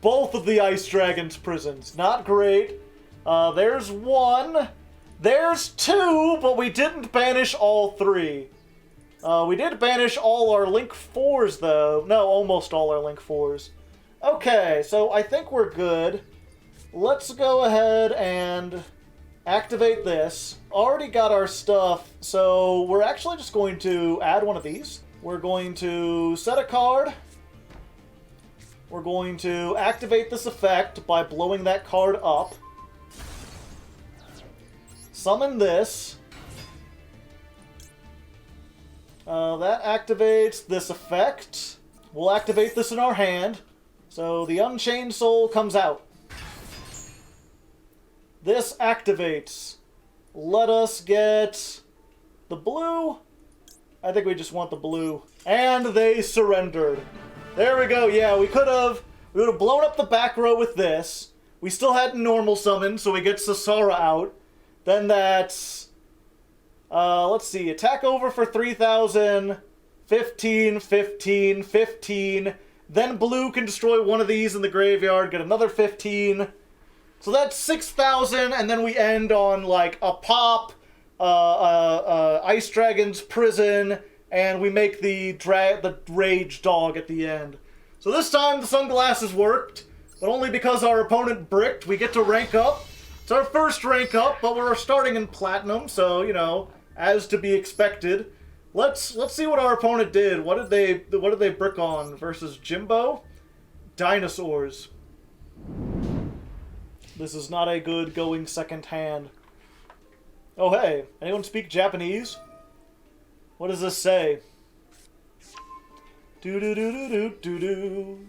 Both of the Ice Dragon's prisons. Not great. There's one. There's two, but we didn't banish all three. We did banish all our Link 4s, though. No, almost all our Link 4s. Okay, so I think we're good. Let's go ahead and activate this. Already got our stuff, so we're actually just going to add one of these. We're going to set a card. We're going to activate this effect by blowing that card up. Summon this. That activates this effect. We'll activate this in our hand. So the Unchained Soul comes out. This activates. Let us get the blue. I think we just want the blue. And they surrendered. There we go. Yeah, we would have blown up the back row with this. We still had normal summon, so we get Sasara out. Then that's... let's see. Attack over for 3,000. 15, 15, 15. Then blue can destroy one of these in the graveyard. Get another 15. So that's 6,000, and then we end on, like, a pop, Ice Dragon's prison, and we make the Rage Dog at the end. So this time the sunglasses worked, but only because our opponent bricked. We get to rank up. It's our first rank up, but we're starting in Platinum, so, you know, as to be expected. Let's see what our opponent did. What did they brick on versus Jimbo? Dinosaurs. This is not a good going second hand. Oh, hey. Anyone speak Japanese? What does this say? Do-do-do-do-do-do-do.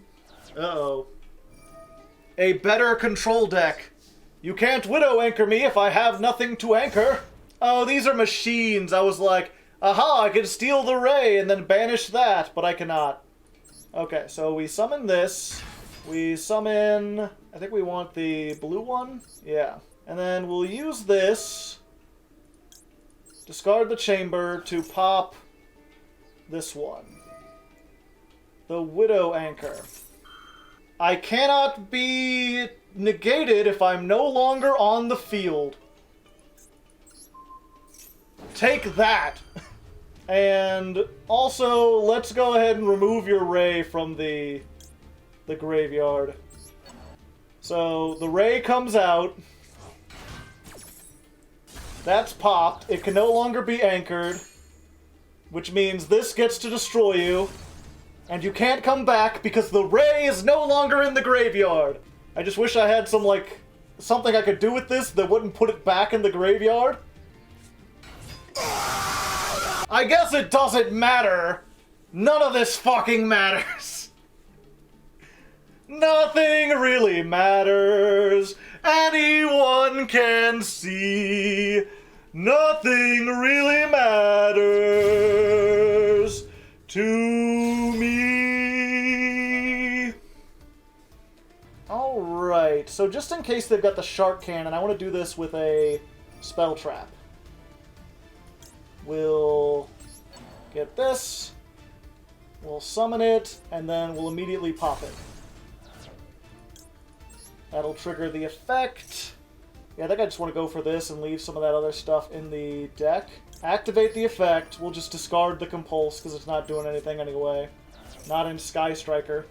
Uh-oh. A better control deck. You can't widow anchor me if I have nothing to anchor. Oh, these are machines. I was like, aha, I can steal the ray and then banish that, but I cannot. Okay, so we summon this. We summon... I think we want the blue one. Yeah. And then we'll use this. Discard the chamber to pop this one. The Widow Anchor. I cannot be negated if I'm no longer on the field. Take that. And also, let's go ahead and remove your ray from the graveyard. So, the ray comes out. That's popped. It can no longer be anchored. Which means this gets to destroy you. And you can't come back because the ray is no longer in the graveyard. I just wish I had some, like, something I could do with this that wouldn't put it back in the graveyard. I guess it doesn't matter. None of this fucking matters. Nothing really matters. Anyone can see. Nothing really matters to me. Alright, so just in case they've got the Shark Cannon, I want to do this with a Spell Trap. We'll get this. We'll summon it, and then we'll immediately pop it. That'll trigger the effect. Yeah, I think I just want to go for this and leave some of that other stuff in the deck. Activate the effect. We'll just discard the Compulse because it's not doing anything anyway. Not in Sky Striker.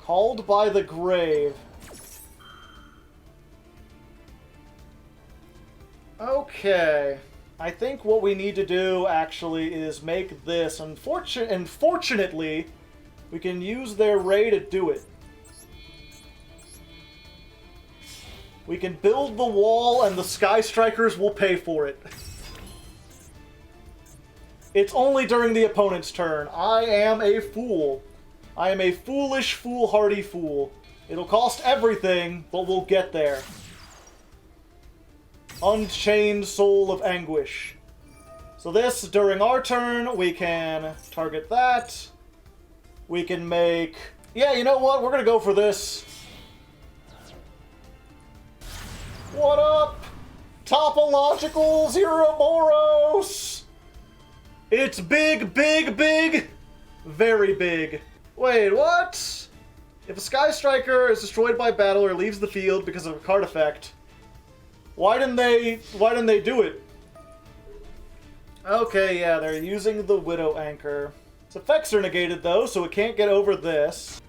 Called by the Grave. Okay. I think what we need to do, actually, is make this. Unfortunately, we can use their Ray to do it. We can build the wall, and the Sky Strikers will pay for it. It's only during the opponent's turn. I am a fool. I am a foolish, foolhardy fool. It'll cost everything, but we'll get there. Unchained Soul of Anguish. So this, during our turn, we can target that. We can make... Yeah, you know what? We're gonna go for this. What up? Topological Zeroboros! It's big, big, big! Very big. Wait, what? If a Sky Striker is destroyed by battle or leaves the field because of a card effect, why didn't they do it? Okay, yeah, they're using the Widow Anchor. Its effects are negated though, so it can't get over this.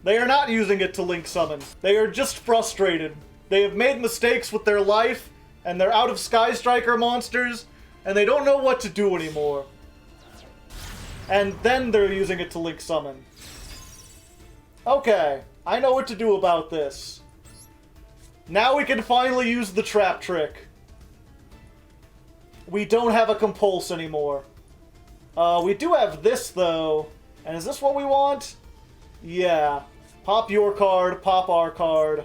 They are not using it to link summon. They are just frustrated. They have made mistakes with their life, and they're out of Sky Striker monsters, and they don't know what to do anymore. And then they're using it to link summon. Okay, I know what to do about this. Now we can finally use the trap trick. We don't have a compulse anymore. We do have this, though. And is this what we want? Yeah. Pop your card, pop our card.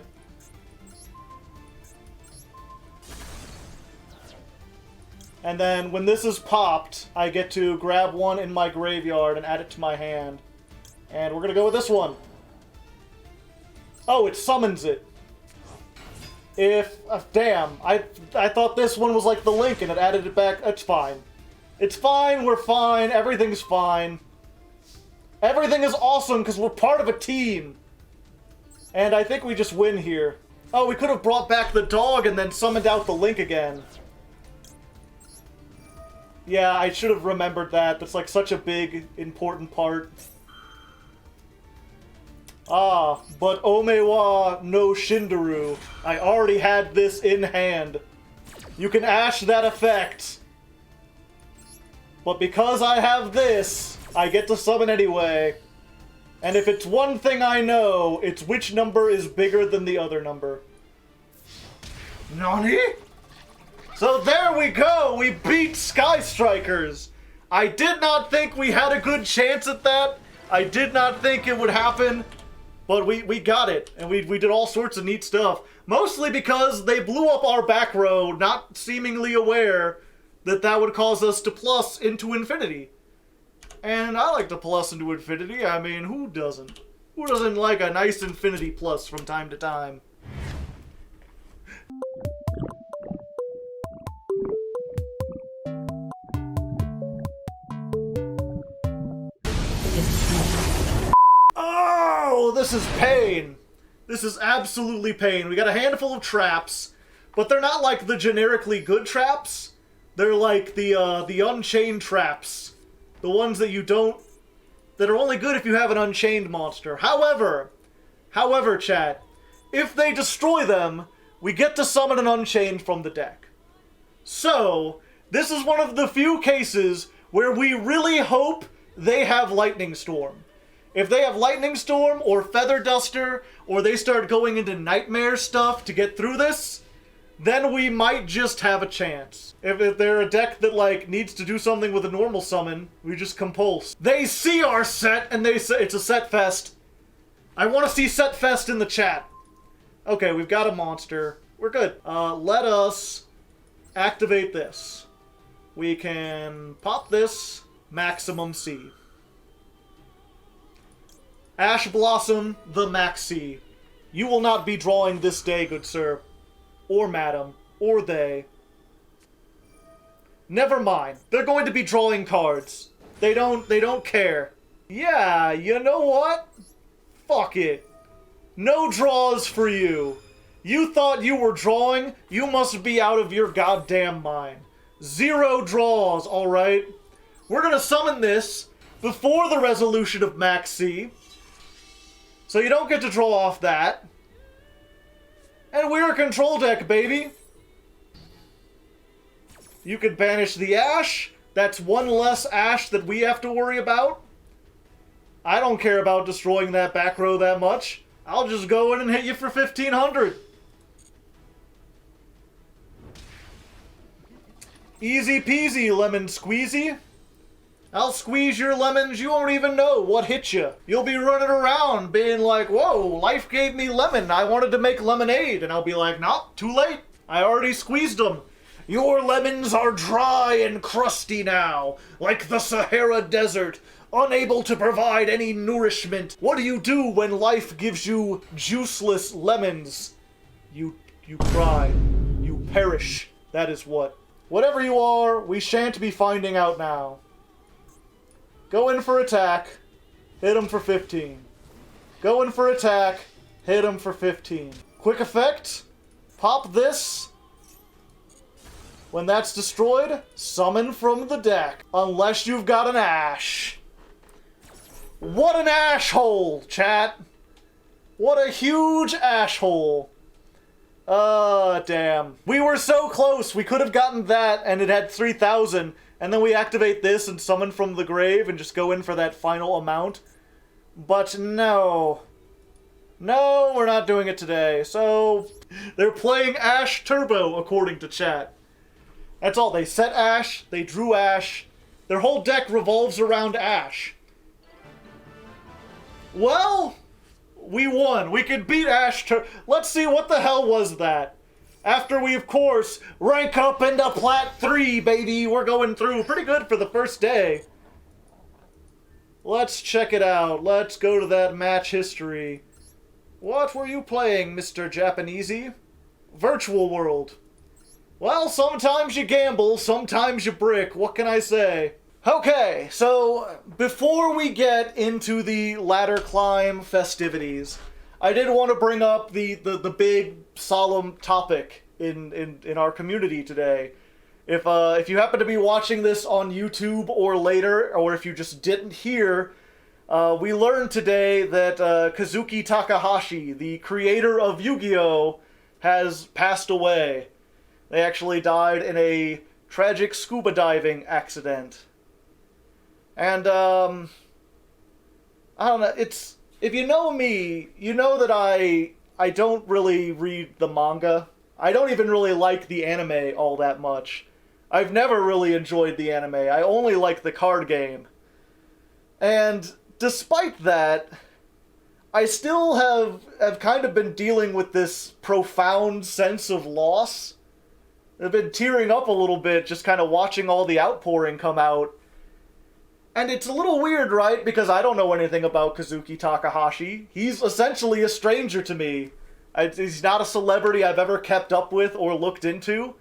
And then, when this is popped, I get to grab one in my graveyard and add it to my hand. And we're gonna go with this one. Oh, it summons it. Damn, I thought this one was like the link and it added it back. It's fine. It's fine, we're fine, everything's fine. Everything is awesome because we're part of a team. And I think we just win here. Oh, we could have brought back the dog and then summoned out the link again. Yeah, I should have remembered that. That's like such a big, important part. Ah, but Omewa no Shindaru. I already had this in hand. You can ash that effect. But because I have this, I get to summon anyway. And if it's one thing I know, it's which number is bigger than the other number. Nani? So there we go! We beat Sky Strikers! I did not think we had a good chance at that. I did not think it would happen. But we got it, and we did all sorts of neat stuff. Mostly because they blew up our back row, not seemingly aware that that would cause us to plus into infinity. And I like to plus into infinity. I mean, who doesn't? Who doesn't like a nice infinity plus from time to time? Oh, this is pain. This is absolutely pain. We got a handful of traps, but they're not like the generically good traps. They're like the Unchained traps. The ones that you don't... that are only good if you have an Unchained monster. However, chat, if they destroy them, we get to summon an Unchained from the deck. So, this is one of the few cases where we really hope they have Lightning Storm. If they have Lightning Storm or Feather Duster, or they start going into Nightmare stuff to get through this, then we might just have a chance. If they're a deck that, like, needs to do something with a normal summon, we just compulse. They see our set, and they say it's a set fest. I want to see set fest in the chat. Okay, we've got a monster. We're good. Let us activate this. We can pop this, Maximum C. Ash Blossom, the Maxi. You will not be drawing this day, good sir. Or madam. Or they. Never mind. They're going to be drawing cards. They don't care. Yeah, you know what? Fuck it. No draws for you. You thought you were drawing? You must be out of your goddamn mind. 0 draws, alright? We're gonna summon this before the resolution of Max C. So you don't get to draw off that. And we're a control deck, baby. You could banish the Ash. That's one less Ash that we have to worry about. I don't care about destroying that back row that much. I'll just go in and hit you for 1,500. Easy peasy, lemon squeezy. I'll squeeze your lemons, you won't even know what hit you. You'll be running around being like, whoa, life gave me lemon, I wanted to make lemonade. And I'll be like, nope, too late. I already squeezed them. Your lemons are dry and crusty now, like the Sahara Desert, unable to provide any nourishment. What do you do when life gives you juiceless lemons? You cry. You perish. That is what. Whatever you are, we shan't be finding out now. Go in for attack, hit him for 15. Go in for attack, hit him for 15. Quick effect, pop this. When that's destroyed, summon from the deck. Unless you've got an Ash. What an ash hole, chat. What a huge ash hole. Damn. We were so close. We could have gotten that and it had 3,000. And then we activate this and summon from the grave and just go in for that final amount. But no. No, we're not doing it today. So, they're playing Ash Turbo, according to chat. That's all. They set Ash, they drew Ash. Their whole deck revolves around Ash. Well, we won. We could beat Ash Turbo. Let's see, what the hell was that? After we, of course, rank up into Plat 3, baby. We're going through pretty good for the first day. Let's check it out. Let's go to that match history. What were you playing, Mr. Japanesey? Virtual World. Well, sometimes you gamble, sometimes you brick. What can I say? Okay, so before we get into the ladder climb festivities, I did want to bring up the big solemn topic in our community today. If you happen to be watching this on YouTube or later, or if you just didn't hear, we learned today that Kazuki Takahashi, the creator of Yu-Gi-Oh!, has passed away. They actually died in a tragic scuba diving accident. And, I don't know, it's... If you know me, you know that I don't really read the manga. I don't even really like the anime all that much. I've never really enjoyed the anime. I only like the card game. And despite that, I still have kind of been dealing with this profound sense of loss. I've been tearing up a little bit just kind of watching all the outpouring come out. And it's a little weird, right? Because I don't know anything about Kazuki Takahashi. He's essentially a stranger to me. He's not a celebrity I've ever kept up with or looked into.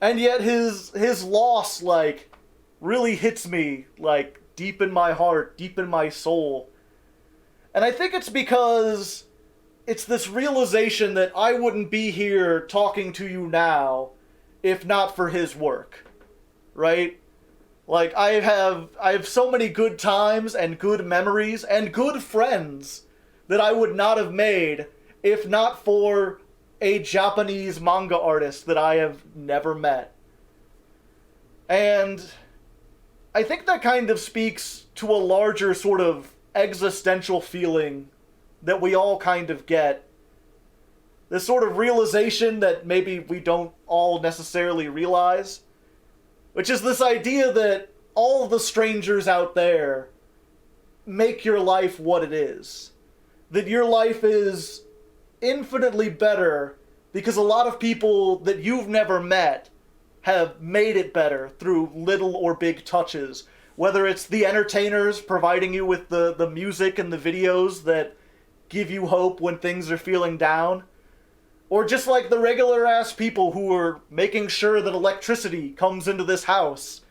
And yet his loss, like, really hits me, like, deep in my heart, deep in my soul. And I think it's because it's this realization that I wouldn't be here talking to you now if not for his work, right? Like, I have so many good times and good memories and good friends that I would not have made if not for a Japanese manga artist that I have never met. And I think that kind of speaks to a larger sort of existential feeling that we all kind of get. This sort of realization that maybe we don't all necessarily realize. Which is this idea that all the strangers out there make your life what it is. That your life is infinitely better because a lot of people that you've never met have made it better through little or big touches. Whether it's the entertainers providing you with the music and the videos that give you hope when things are feeling down. Or just like the regular-ass people who are making sure that electricity comes into this house.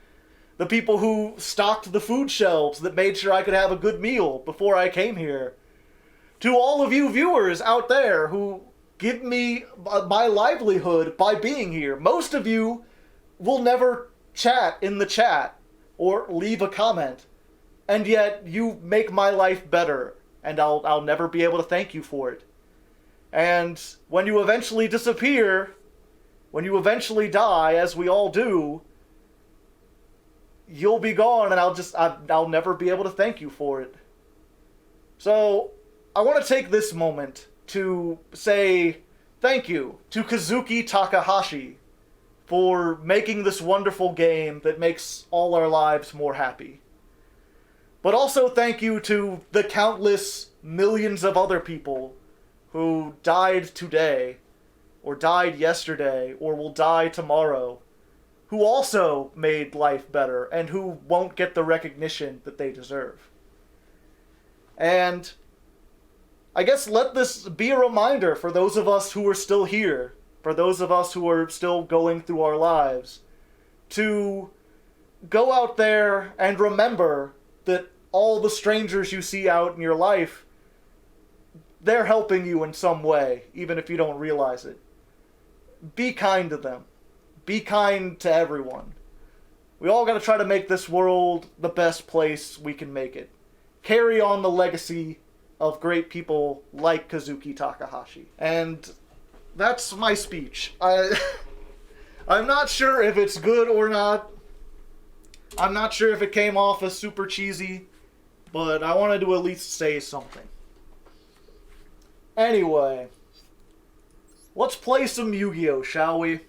The people who stocked the food shelves that made sure I could have a good meal before I came here. To all of you viewers out there who give me my livelihood by being here. Most of you will never chat in the chat. or leave a comment. And yet, you make my life better, and I'll never be able to thank you for it. And when you eventually disappear, when you eventually die, as we all do, you'll be gone, and I'll never be able to thank you for it. So, I want to take this moment to say thank you to Kazuki Takahashi for making this wonderful game that makes all our lives more happy. But also thank you to the countless millions of other people who died today, or died yesterday, or will die tomorrow, who also made life better, and who won't get the recognition that they deserve. And I guess let this be a reminder for those of us who are still here, for those of us who are still going through our lives, to go out there and remember that all the strangers you see out in your life, they're helping you in some way, even if you don't realize it. Be kind to them. Be kind to everyone. We all gotta try to make this world the best place we can make it. Carry on the legacy of great people like Kazuki Takahashi. And that's my speech. I'm not sure if it's good or not. I'm not sure if it came off as super cheesy, but I wanted to at least say something. Anyway, let's play some Yu-Gi-Oh, shall we?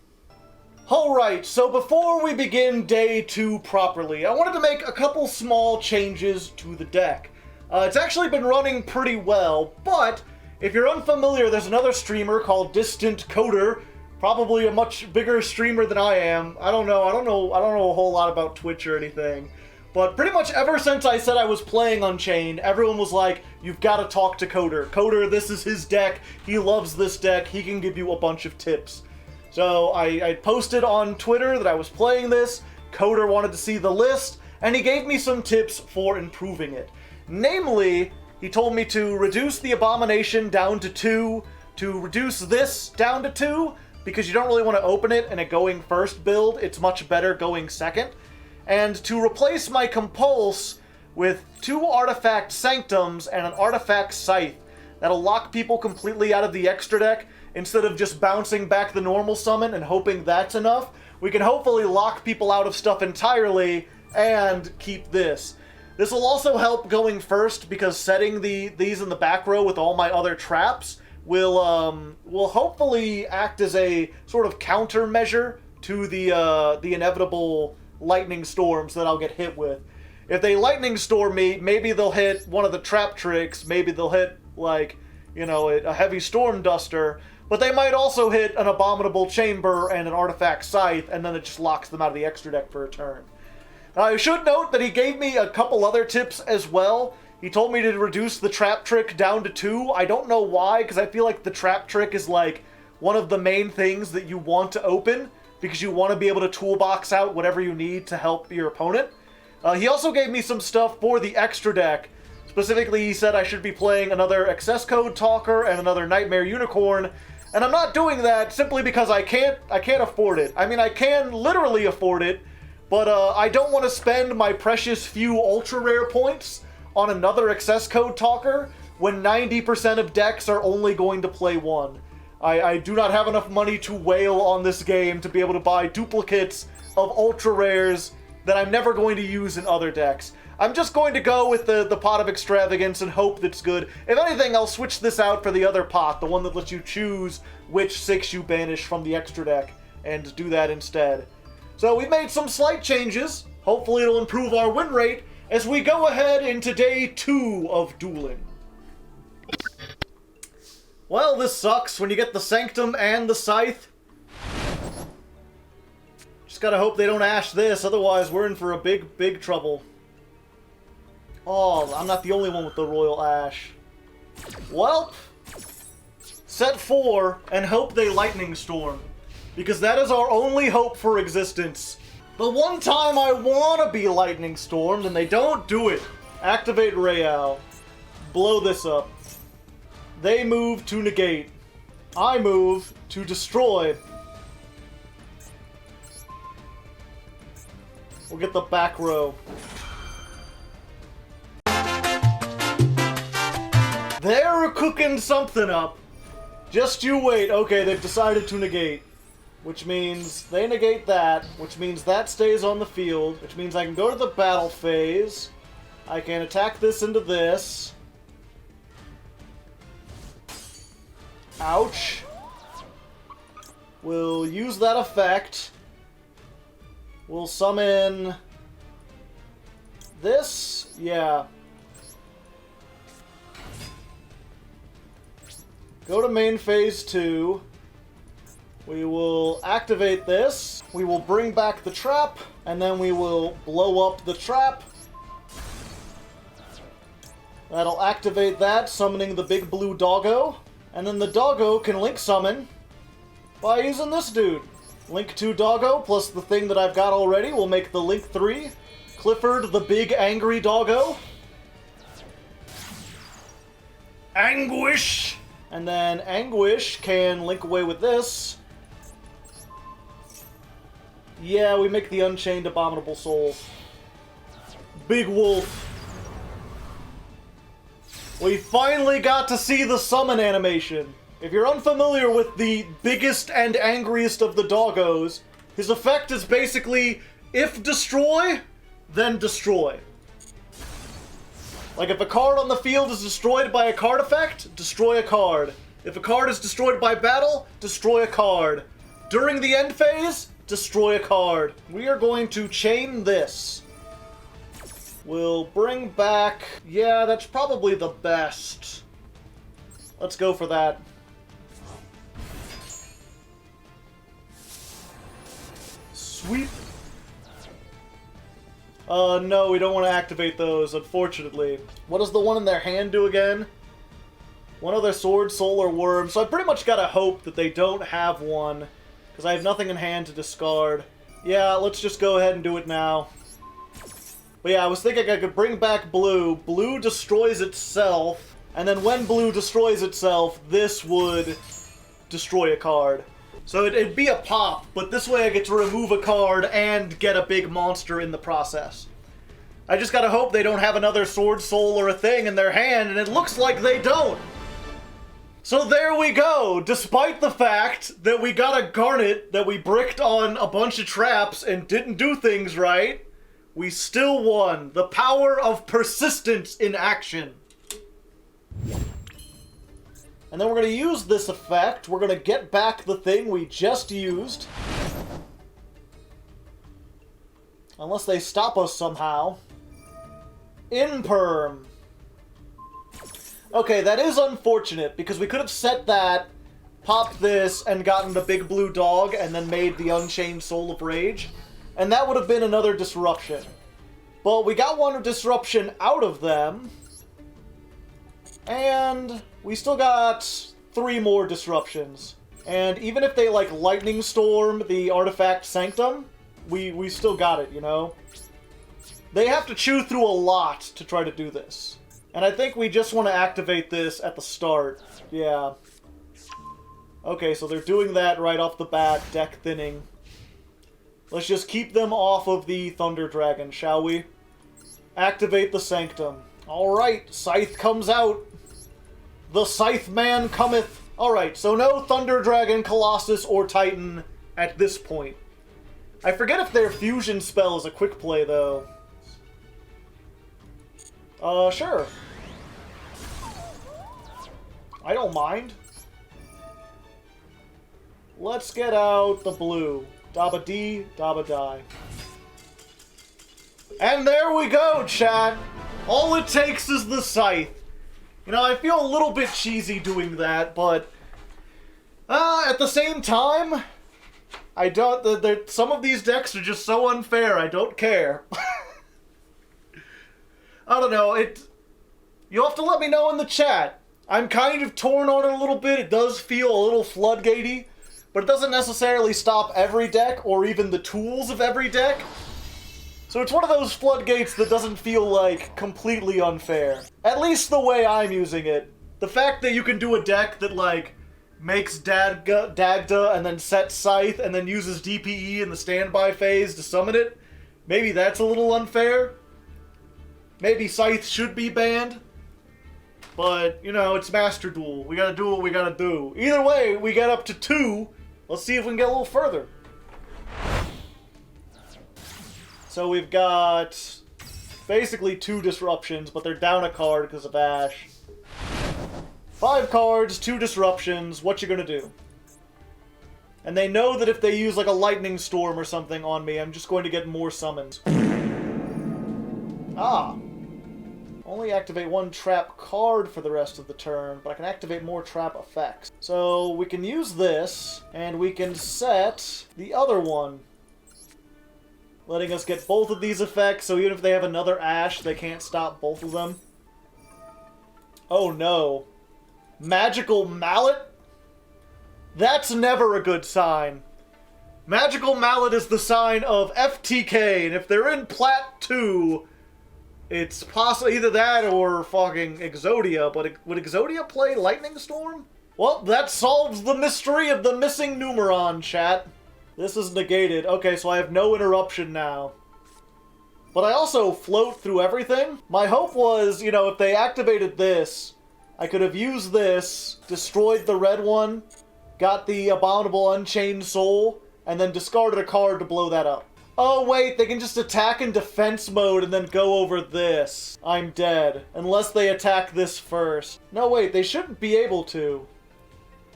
Alright, so before we begin day 2 properly, I wanted to make a couple small changes to the deck. It's actually been running pretty well, but if you're unfamiliar, there's another streamer called Distant Coder, probably a much bigger streamer than I am. I don't know a whole lot about Twitch or anything. But pretty much ever since I said I was playing Unchained, everyone was like, you've got to talk to Coder. Coder, this is his deck. He loves this deck. He can give you a bunch of tips. So I posted on Twitter that I was playing this. Coder wanted to see the list, and he gave me some tips for improving it. Namely, he told me to reduce the Abomination down to 2, to reduce this down to 2, because you don't really want to open it in a going first build. It's much better going second. And to replace my Compulse with 2 Artifact Sanctums and an Artifact Scythe. That'll lock people completely out of the extra deck. Instead of just bouncing back the normal summon and hoping that's enough, we can hopefully lock people out of stuff entirely and keep this. This will also help going first, because setting these in the back row with all my other traps will hopefully act as a sort of countermeasure to the inevitable lightning storms that I'll get hit with. If they lightning storm me, maybe they'll hit one of the trap tricks, maybe they'll hit, like, you know, a heavy storm duster, but they might also hit an abominable chamber and an artifact scythe, and then it just locks them out of the extra deck for a turn. I should note that he gave me a couple other tips as well. He told me to reduce the trap trick down to 2. I don't know why, because I feel like the trap trick is like one of the main things that you want to open, because you want to be able to toolbox out whatever you need to help your opponent. He also gave me some stuff for the extra deck. Specifically, he said I should be playing another Access Code Talker and another Nightmare Unicorn, and I'm not doing that simply because I can't afford it. I mean, I can literally afford it, but I don't want to spend my precious few ultra rare points on another Access Code Talker when 90% of decks are only going to play 1. I do not have enough money to wail on this game to be able to buy duplicates of ultra rares that I'm never going to use in other decks. I'm just going to go with the Pot of Extravagance and hope that's good. If anything, I'll switch this out for the other pot, the one that lets you choose which 6 you banish from the extra deck, and do that instead. So we've made some slight changes. Hopefully it'll improve our win rate as we go ahead into day 2 of dueling. Well, this sucks when you get the Sanctum and the Scythe. Just gotta hope they don't ash this, otherwise we're in for a big trouble. Oh, I'm not the only one with the Royal Ash. Well, set 4 and hope they Lightning Storm, because that is our only hope for existence. The one time I want to be Lightning Stormed and they don't do it. Activate Rayao. Blow this up. They move to negate. I move to destroy. We'll get the back row. They're cooking something up. Just you wait. Okay, they've decided to negate. Which means they negate that. Which means that stays on the field. Which means I can go to the battle phase. I can attack this into this. Ouch. We'll use that effect. We'll summon this. Yeah. Go to main phase 2. We will activate this. We will bring back the trap. And then we will blow up the trap. That'll activate that, summoning the big blue doggo. And then the doggo can link summon by using this dude. Link 2 doggo plus the thing that I've got already will make the link 3. Clifford the big angry doggo. Anguish! And then Anguish can link away with this. Yeah, we make the Unchained Abominable Soul. Big Wolf. We finally got to see the summon animation. If you're unfamiliar with the biggest and angriest of the doggos, his effect is basically, if destroy, then destroy. Like if a card on the field is destroyed by a card effect, destroy a card. If a card is destroyed by battle, destroy a card. During the end phase, destroy a card. We are going to chain this. We'll bring back... Yeah, that's probably the best. Let's go for that. Sweep. No, we don't want to activate those, unfortunately. What does the one in their hand do again? One other SwordSoul or Worm. So I pretty much gotta hope that they don't have one, because I have nothing in hand to discard. Yeah, let's just go ahead and do it now. But yeah, I was thinking I could bring back Blue. Blue destroys itself, and then when Blue destroys itself, this would destroy a card. So it'd be a pop, but this way I get to remove a card and get a big monster in the process. I just gotta hope they don't have another SwordSoul or a thing in their hand, and it looks like they don't. So there we go. Despite the fact that we got a Garnet that we bricked on a bunch of traps and didn't do things right, we still won. The power of persistence in action. And then we're going to use this effect. We're going to get back the thing we just used. Unless they stop us somehow. Imperm. Okay, that is unfortunate, because we could have set that, popped this, and gotten the big blue dog, and then made the Unchained Soul of Rage. And that would have been another disruption. But we got one disruption out of them. And we still got 3 more disruptions. And even if they, like, Lightning Storm the Artifact Sanctum, we still got it, you know? They have to chew through a lot to try to do this. And I think we just want to activate this at the start. Yeah. Okay, so they're doing that right off the bat, deck thinning. Let's just keep them off of the Thunder Dragon, shall we? Activate the Sanctum. Alright, Scythe comes out. The Scythe Man cometh. Alright, so no Thunder Dragon, Colossus, or Titan at this point. I forget if their fusion spell is a quick play, though. Sure. I don't mind. Let's get out the blue. Dabba dee, dabba die. And there we go, chat! All it takes is the Scythe. You know, I feel a little bit cheesy doing that, but... at the same time... I don't... some of these decks are just so unfair, I don't care. I don't know, you'll have to let me know in the chat. I'm kind of torn on it a little bit. It does feel a little floodgatey, but it doesn't necessarily stop every deck or even the tools of every deck. So it's one of those floodgates that doesn't feel, like, completely unfair. At least the way I'm using it. The fact that you can do a deck that, like, makes Dagda and then sets Scythe and then uses DPE in the standby phase to summon it Maybe that's a little unfair. Maybe Scythe should be banned. But, you know, it's Master Duel. We gotta do what we gotta do. Either way, we get up to 2. Let's see if we can get a little further. So we've got basically 2 disruptions, but they're down a card because of Ash. 5 cards, 2 disruptions. What you gonna do? And they know that if they use like a lightning storm or something on me, I'm just going to get more summons. Ah. Only activate 1 trap card for the rest of the turn, but I can activate more trap effects. So we can use this, and we can set the other one, letting us get both of these effects, so even if they have another Ash, they can't stop both of them. Oh no. Magical Mallet? That's never a good sign. Magical Mallet is the sign of FTK, and if they're in Plat 2, it's possible either that or fucking Exodia, but would Exodia play Lightning Storm? Well, that solves the mystery of the missing Numeron, chat. This is negated. Okay, so I have no interruption now. But I also float through everything. My hope was, you know, if they activated this, I could have used this, destroyed the red one, got the abominable Unchained Soul, and then discarded a card to blow that up. Oh wait, they can just attack in defense mode and then go over this. I'm dead. Unless they attack this first. No wait, they shouldn't be able to.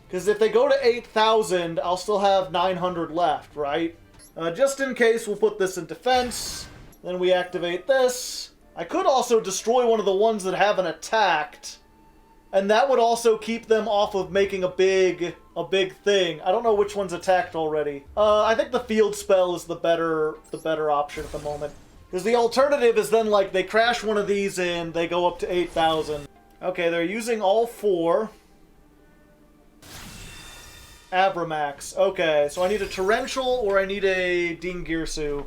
Because if they go to 8,000, I'll still have 900 left, right? Just in case, we'll put this in defense. Then we activate this. I could also destroy one of the ones that haven't attacked. And that would also keep them off of making a big thing. I don't know which one's attacked already. I think the field spell is the better option at the moment. Because the alternative is then, like, they crash one of these in, they go up to 8,000. Okay, they're using all 4. Abramax. Okay, so I need a Torrential or I need a Dingirsu.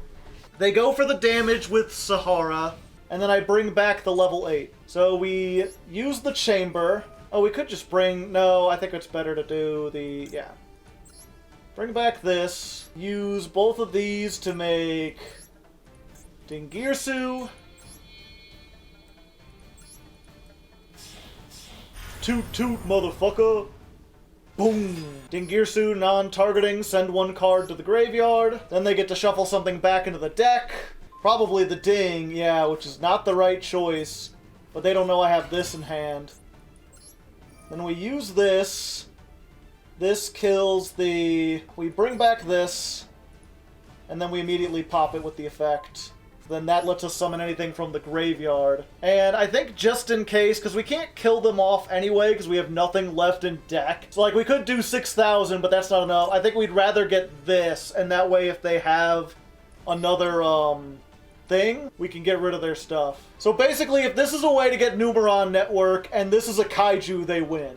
They go for the damage with Sahara, and then I bring back the level 8. So we use the chamber. Oh, we could just bring... No, I think it's better to do the... Yeah. Bring back this. Use both of these to make... Dingirsu. Toot toot, motherfucker. Boom! Dingirsu, non-targeting, send 1 card to the graveyard. Then they get to shuffle something back into the deck. Probably the Ding, yeah, which is not the right choice. But they don't know I have this in hand. Then we use this. This kills the... We bring back this. And then we immediately pop it with the effect. Then that lets us summon anything from the graveyard. And I think just in case, because we can't kill them off anyway, because we have nothing left in deck. So, like, we could do 6,000, but that's not enough. I think we'd rather get this, and that way if they have another, thing, we can get rid of their stuff. So basically, if this is a way to get Numeron Network, and this is a Kaiju, they win.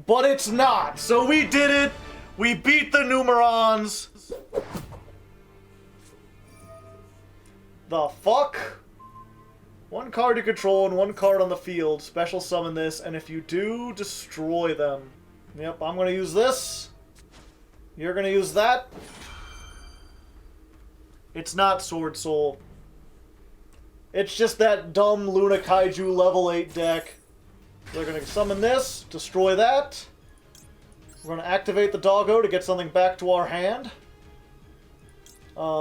But it's not! So we did it! We beat the Numerons! The fuck? 1 card you control and 1 card on the field. Special summon this, and if you do, destroy them. Yep, I'm gonna use this. You're gonna use that. It's not SwordSoul. It's just that dumb Luna Kaiju level 8 deck. They're gonna summon this, destroy that. We're gonna activate the doggo to get something back to our hand.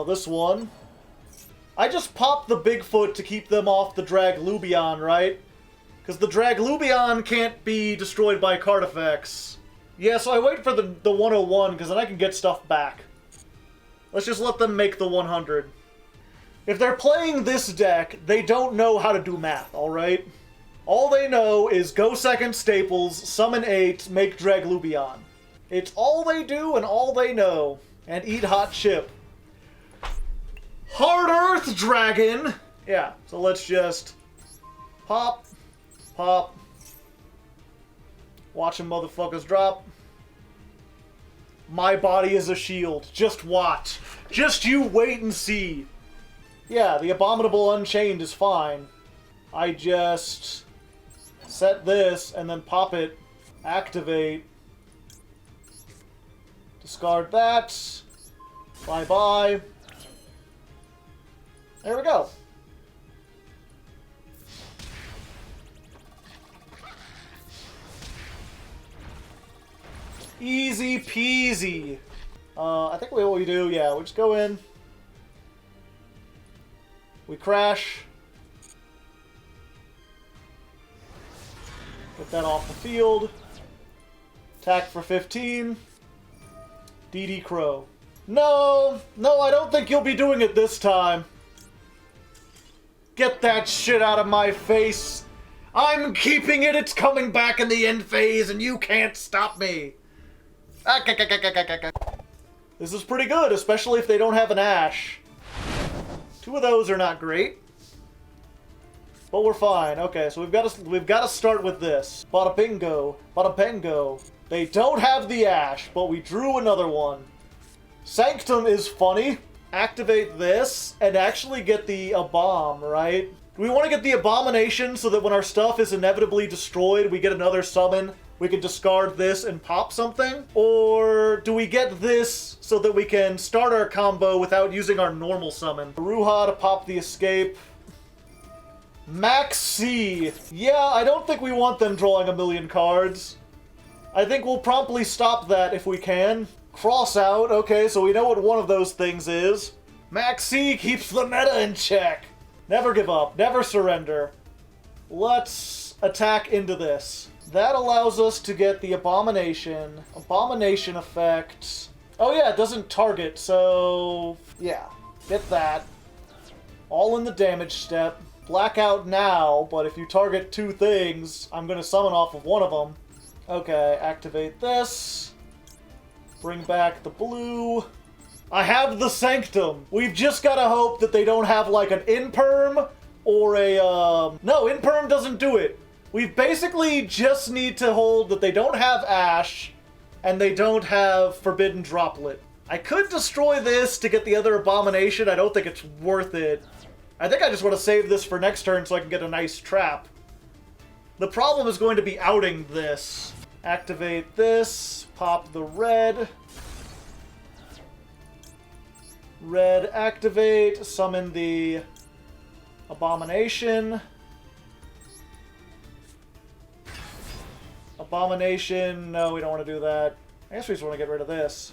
This one. I just popped the Bigfoot to keep them off the Draglubion, right? Because the Draglubion can't be destroyed by card effects. Yeah, so I wait for the 101, because then I can get stuff back. Let's just let them make the 100. If they're playing this deck, they don't know how to do math, alright? All they know is go second staples, summon 8, make Draglubion. It's all they do and all they know. And eat hot chip. Hard Earth Dragon! Yeah, so let's just pop, pop. Watch them motherfuckers drop. My body is a shield. Just watch. Just you wait and see. Yeah, the Abominable Unchained is fine. I just set this and then pop it, activate, discard that, Bye-bye. There we go. Easy peasy. I think what we do, yeah, we just go in. We crash. Get that off the field. Attack for 15. DD Crow. No! No, I don't think you'll be doing it this time. Get that shit out of my face. I'm keeping it. It's coming back in the end phase, and you can't stop me. This is pretty good, especially if they don't have an Ash. 2 of those are not great. But we're fine. Okay, so we've got to start with this. Bada bingo. Bada bingo. They don't have the Ash, but we drew another one. Sanctum is funny. Activate this and actually get the Abom, right? Do we want to get the Abomination so that when our stuff is inevitably destroyed, we get another summon? We can discard this and pop something? Or do we get this so that we can start our combo without using our normal summon? Ruha to pop the escape. Max C. Yeah, I don't think we want them drawing a million cards. I think we'll promptly stop that if we can. Cross out. Okay, so we know what one of those things is. Max C keeps the meta in check. Never give up. Never surrender. Let's attack into this. That allows us to get the Abomination. Abomination effect. Oh yeah, it doesn't target, so... yeah, get that. All in the damage step. Blackout now, but if you target 2 things, I'm going to summon off of one of them. Okay, activate this. Bring back the blue. I have the Sanctum. We've just got to hope that they don't have like an Imperm or a... No, Imperm doesn't do it. We basically just need to hold that they don't have Ash and they don't have Forbidden Droplet. I could destroy this to get the other Abomination. I don't think it's worth it. I think I just want to save this for next turn so I can get a nice trap. The problem is going to be outing this. Activate this. Pop the red. Red activate. Summon the Abomination. Abomination. No, we don't want to do that. I guess we just want to get rid of this.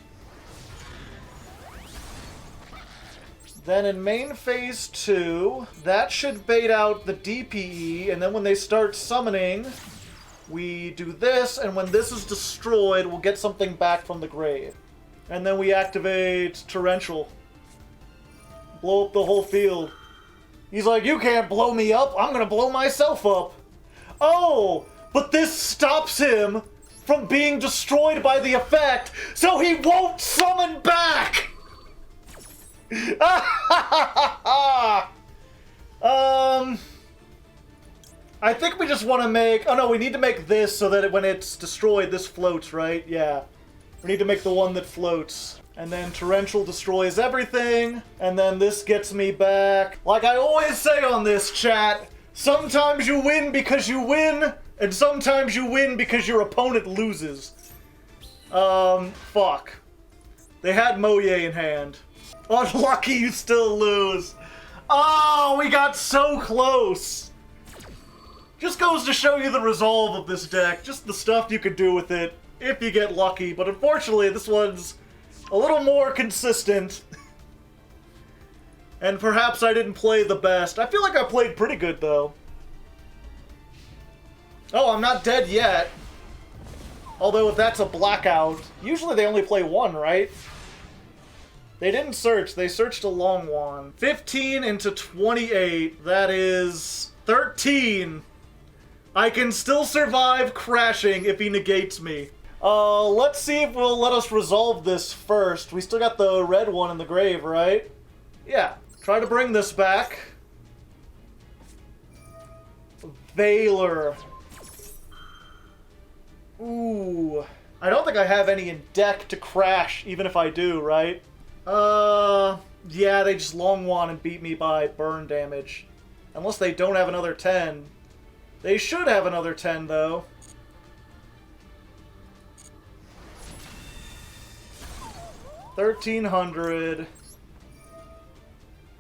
Then in main phase 2, that should bait out the DPE, and then when they start summoning, we do this, and when this is destroyed, we'll get something back from the grave. And then we activate Torrential. Blow up the whole field. He's like, you can't blow me up, I'm gonna blow myself up. Oh, but this stops him from being destroyed by the effect, so he won't summon back! I think we just want to make... oh no, we need to make this so that when it's destroyed, this floats, right? Yeah. We need to make the one that floats. And then Torrential destroys everything, and then this gets me back. Like I always say on this chat, sometimes you win because you win, and sometimes you win because your opponent loses. Fuck. They had Moye in hand. Unlucky you still lose. Oh, we got so close. Just goes to show you the resolve of this deck. Just the stuff you could do with it if you get lucky. But unfortunately, this one's a little more consistent. And perhaps I didn't play the best. I feel like I played pretty good, though. Oh, I'm not dead yet. Although if that's a blackout, usually they only play 1, right? They didn't search, they searched a long one. 15 into 28, that is 13. I can still survive crashing if he negates me. Let's see if we'll let us resolve this first. We still got the red one in the grave, right? Yeah, try to bring this back. Veiler. Ooh. I don't think I have any in deck to crash, even if I do, right? Yeah, they just long wand and beat me by burn damage. Unless they don't have another 10. They should have another 10, though. 1300.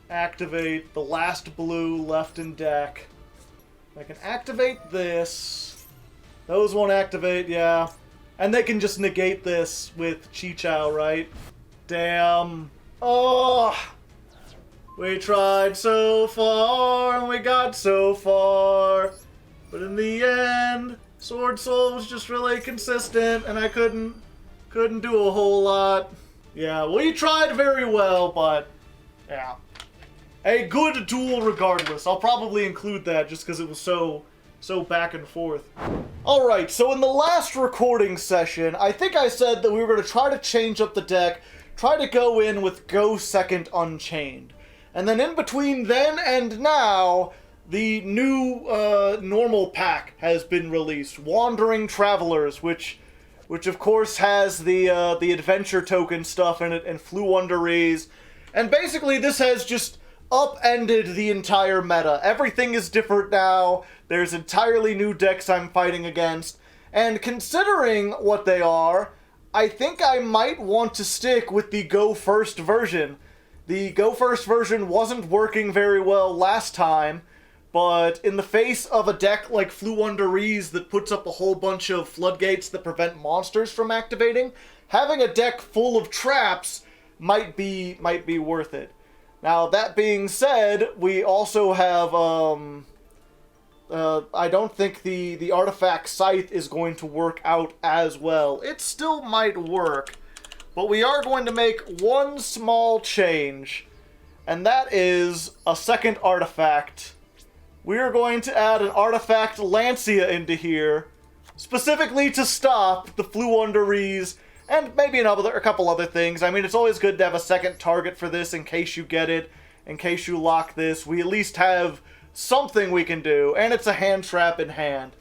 Activate the last blue left in deck. I can activate this. Those won't activate, yeah. And they can just negate this with Chi-Chow, right? Damn. Oh! We tried so far, and we got so far. But in the end, SwordSoul was just really consistent, and I couldn't do a whole lot. Yeah, we tried very well, but yeah. A good duel regardless. I'll probably include that just because it was so back and forth. Alright, so in the last recording session, I think I said that we were going to try to change up the deck, try to go in with Go Second Unchained. And then in between then and now, the new normal pack has been released, Wandering Travelers, which of course has the adventure token stuff in it and Floowundereeze. And basically this has just upended the entire meta. Everything is different now. There's entirely new decks I'm fighting against. And considering what they are, I think I might want to stick with the Go First version. The Go First version wasn't working very well last time, but in the face of a deck like Floowundereeze that puts up a whole bunch of floodgates that prevent monsters from activating, having a deck full of traps might be worth it. Now, that being said, we also have, I don't think the Artifact Scythe is going to work out as well. It still might work, but we are going to make one small change, and that is a second artifact. We are going to add an Artifact Lancia into here, specifically to stop the Floowundereeze, and maybe a couple other things. I mean, it's always good to have a second target for this in case you get it, in case you lock this. We at least have something we can do, and it's a hand trap in hand.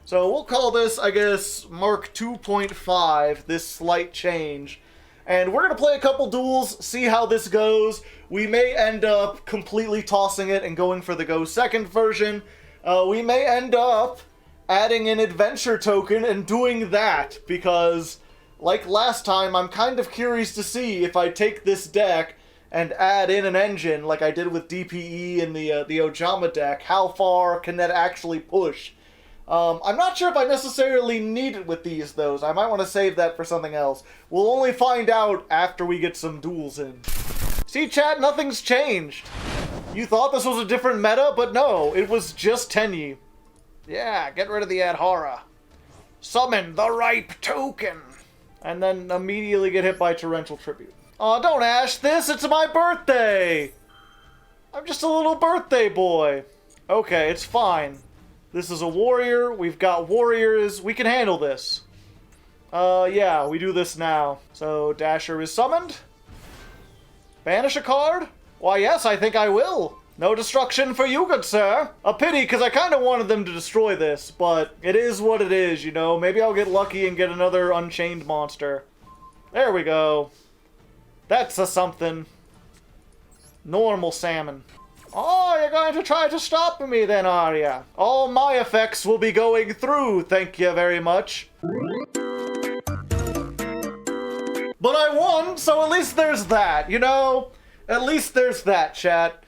So we'll call this, I guess, Mark 2.5, this slight change. And we're going to play a couple duels, see how this goes. We may end up completely tossing it and going for the Go Second version. We may end up adding an adventure token and doing that, because, like last time, I'm kind of curious to see if I take this deck and add in an engine, like I did with DPE and the Ojama deck, how far can that actually push? I'm not sure if I necessarily need it with these, though. I might want to save that for something else. We'll only find out after we get some duels in. See, chat, nothing's changed. You thought this was a different meta, but no, it was just Tenyi. Yeah, get rid of the Adhara. Summon the Ripe Token. And then immediately get hit by Torrential Tribute. Aw, don't ash this, it's my birthday! I'm just a little birthday boy. Okay, it's fine. This is a warrior, we've got warriors, we can handle this. Yeah, we do this now. So, Dasher is summoned. Banish a card? Why, yes, I think I will. No destruction for you, good sir. A pity, because I kind of wanted them to destroy this, but it is what it is, you know. Maybe I'll get lucky and get another Unchained monster. There we go. That's a something. Normal salmon. Oh, you're going to try to stop me then, are ya? All my effects will be going through, thank you very much. But I won, so at least there's that, you know? At least there's that, chat.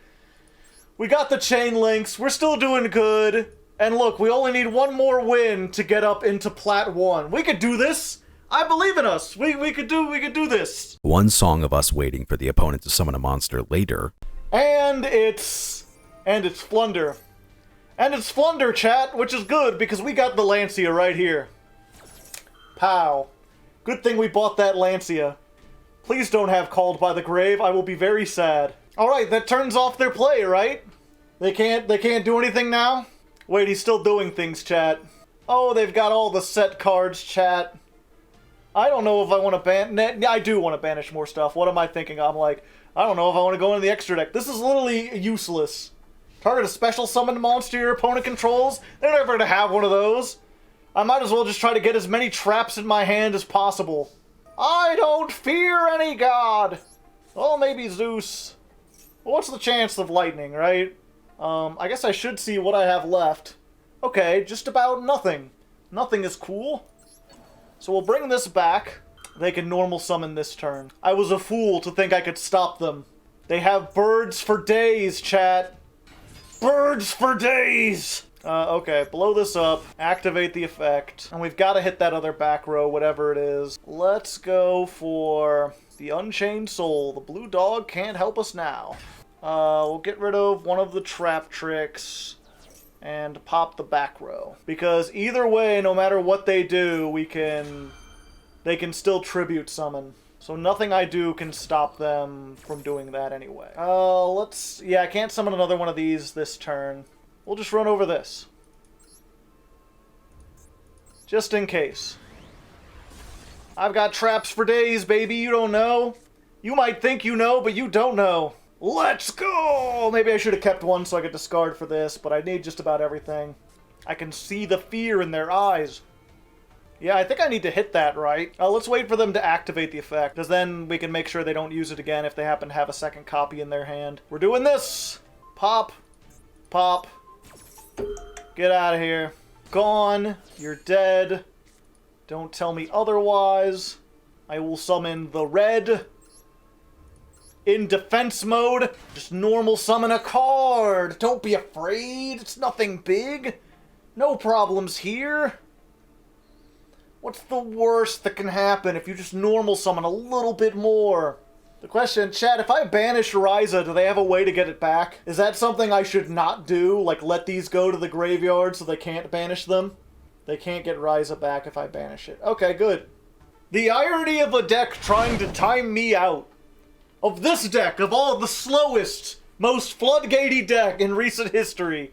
We got the chain links, we're still doing good. And look, we only need one more win to get up into Plat 1. We could do this! I believe in us! We could do this! One song of us waiting for the opponent to summon a monster later. And it's Flunder. And it's Flunder, chat, which is good because we got the Lancia right here. Pow. Good thing we bought that Lancia. Please don't have Called by the Grave, I will be very sad. Alright, that turns off their play, right? They can't do anything now? Wait, he's still doing things, chat. Oh, they've got all the set cards, chat. I don't know if I want to I do want to banish more stuff. What am I thinking? I'm like, I don't know if I want to go into the extra deck. This is literally useless. Target a special summoned monster your opponent controls? They're never going to have one of those. I might as well just try to get as many traps in my hand as possible. I don't fear any god! Well, maybe Zeus. Well, what's the chance of lightning, right? I guess I should see what I have left. Okay, just about nothing. Nothing is cool. So we'll bring this back. They can normal summon this turn. I was a fool to think I could stop them. They have birds for days, chat. Birds for days! Okay, blow this up, activate the effect, and we've got to hit that other back row, whatever it is. Let's go for the Unchained Soul. The blue dog can't help us now. We'll get rid of one of the trap tricks and pop the back row. Because either way, no matter what they do, they can still tribute summon. So nothing I do can stop them from doing that anyway. Yeah, I can't summon another one of these this turn. We'll just run over this. Just in case. I've got traps for days, baby, you don't know. You might think you know, but you don't know. Let's go! Maybe I should have kept one so I could discard for this, but I need just about everything. I can see the fear in their eyes. Yeah, I think I need to hit that, right? Let's wait for them to activate the effect, because then we can make sure they don't use it again if they happen to have a second copy in their hand. We're doing this! Pop. Pop. Get out of here. Gone. You're dead. Don't tell me otherwise. I will summon the red. In defense mode. Just normal summon a card. Don't be afraid. It's nothing big. No problems here. What's the worst that can happen if you just normal summon a little bit more? The question, chat, if I banish Ryza, do they have a way to get it back? Is that something I should not do? Like, let these go to the graveyard so they can't banish them? They can't get Ryza back if I banish it. Okay, good. The irony of a deck trying to time me out. Of this deck, of all the slowest, most floodgatey deck in recent history.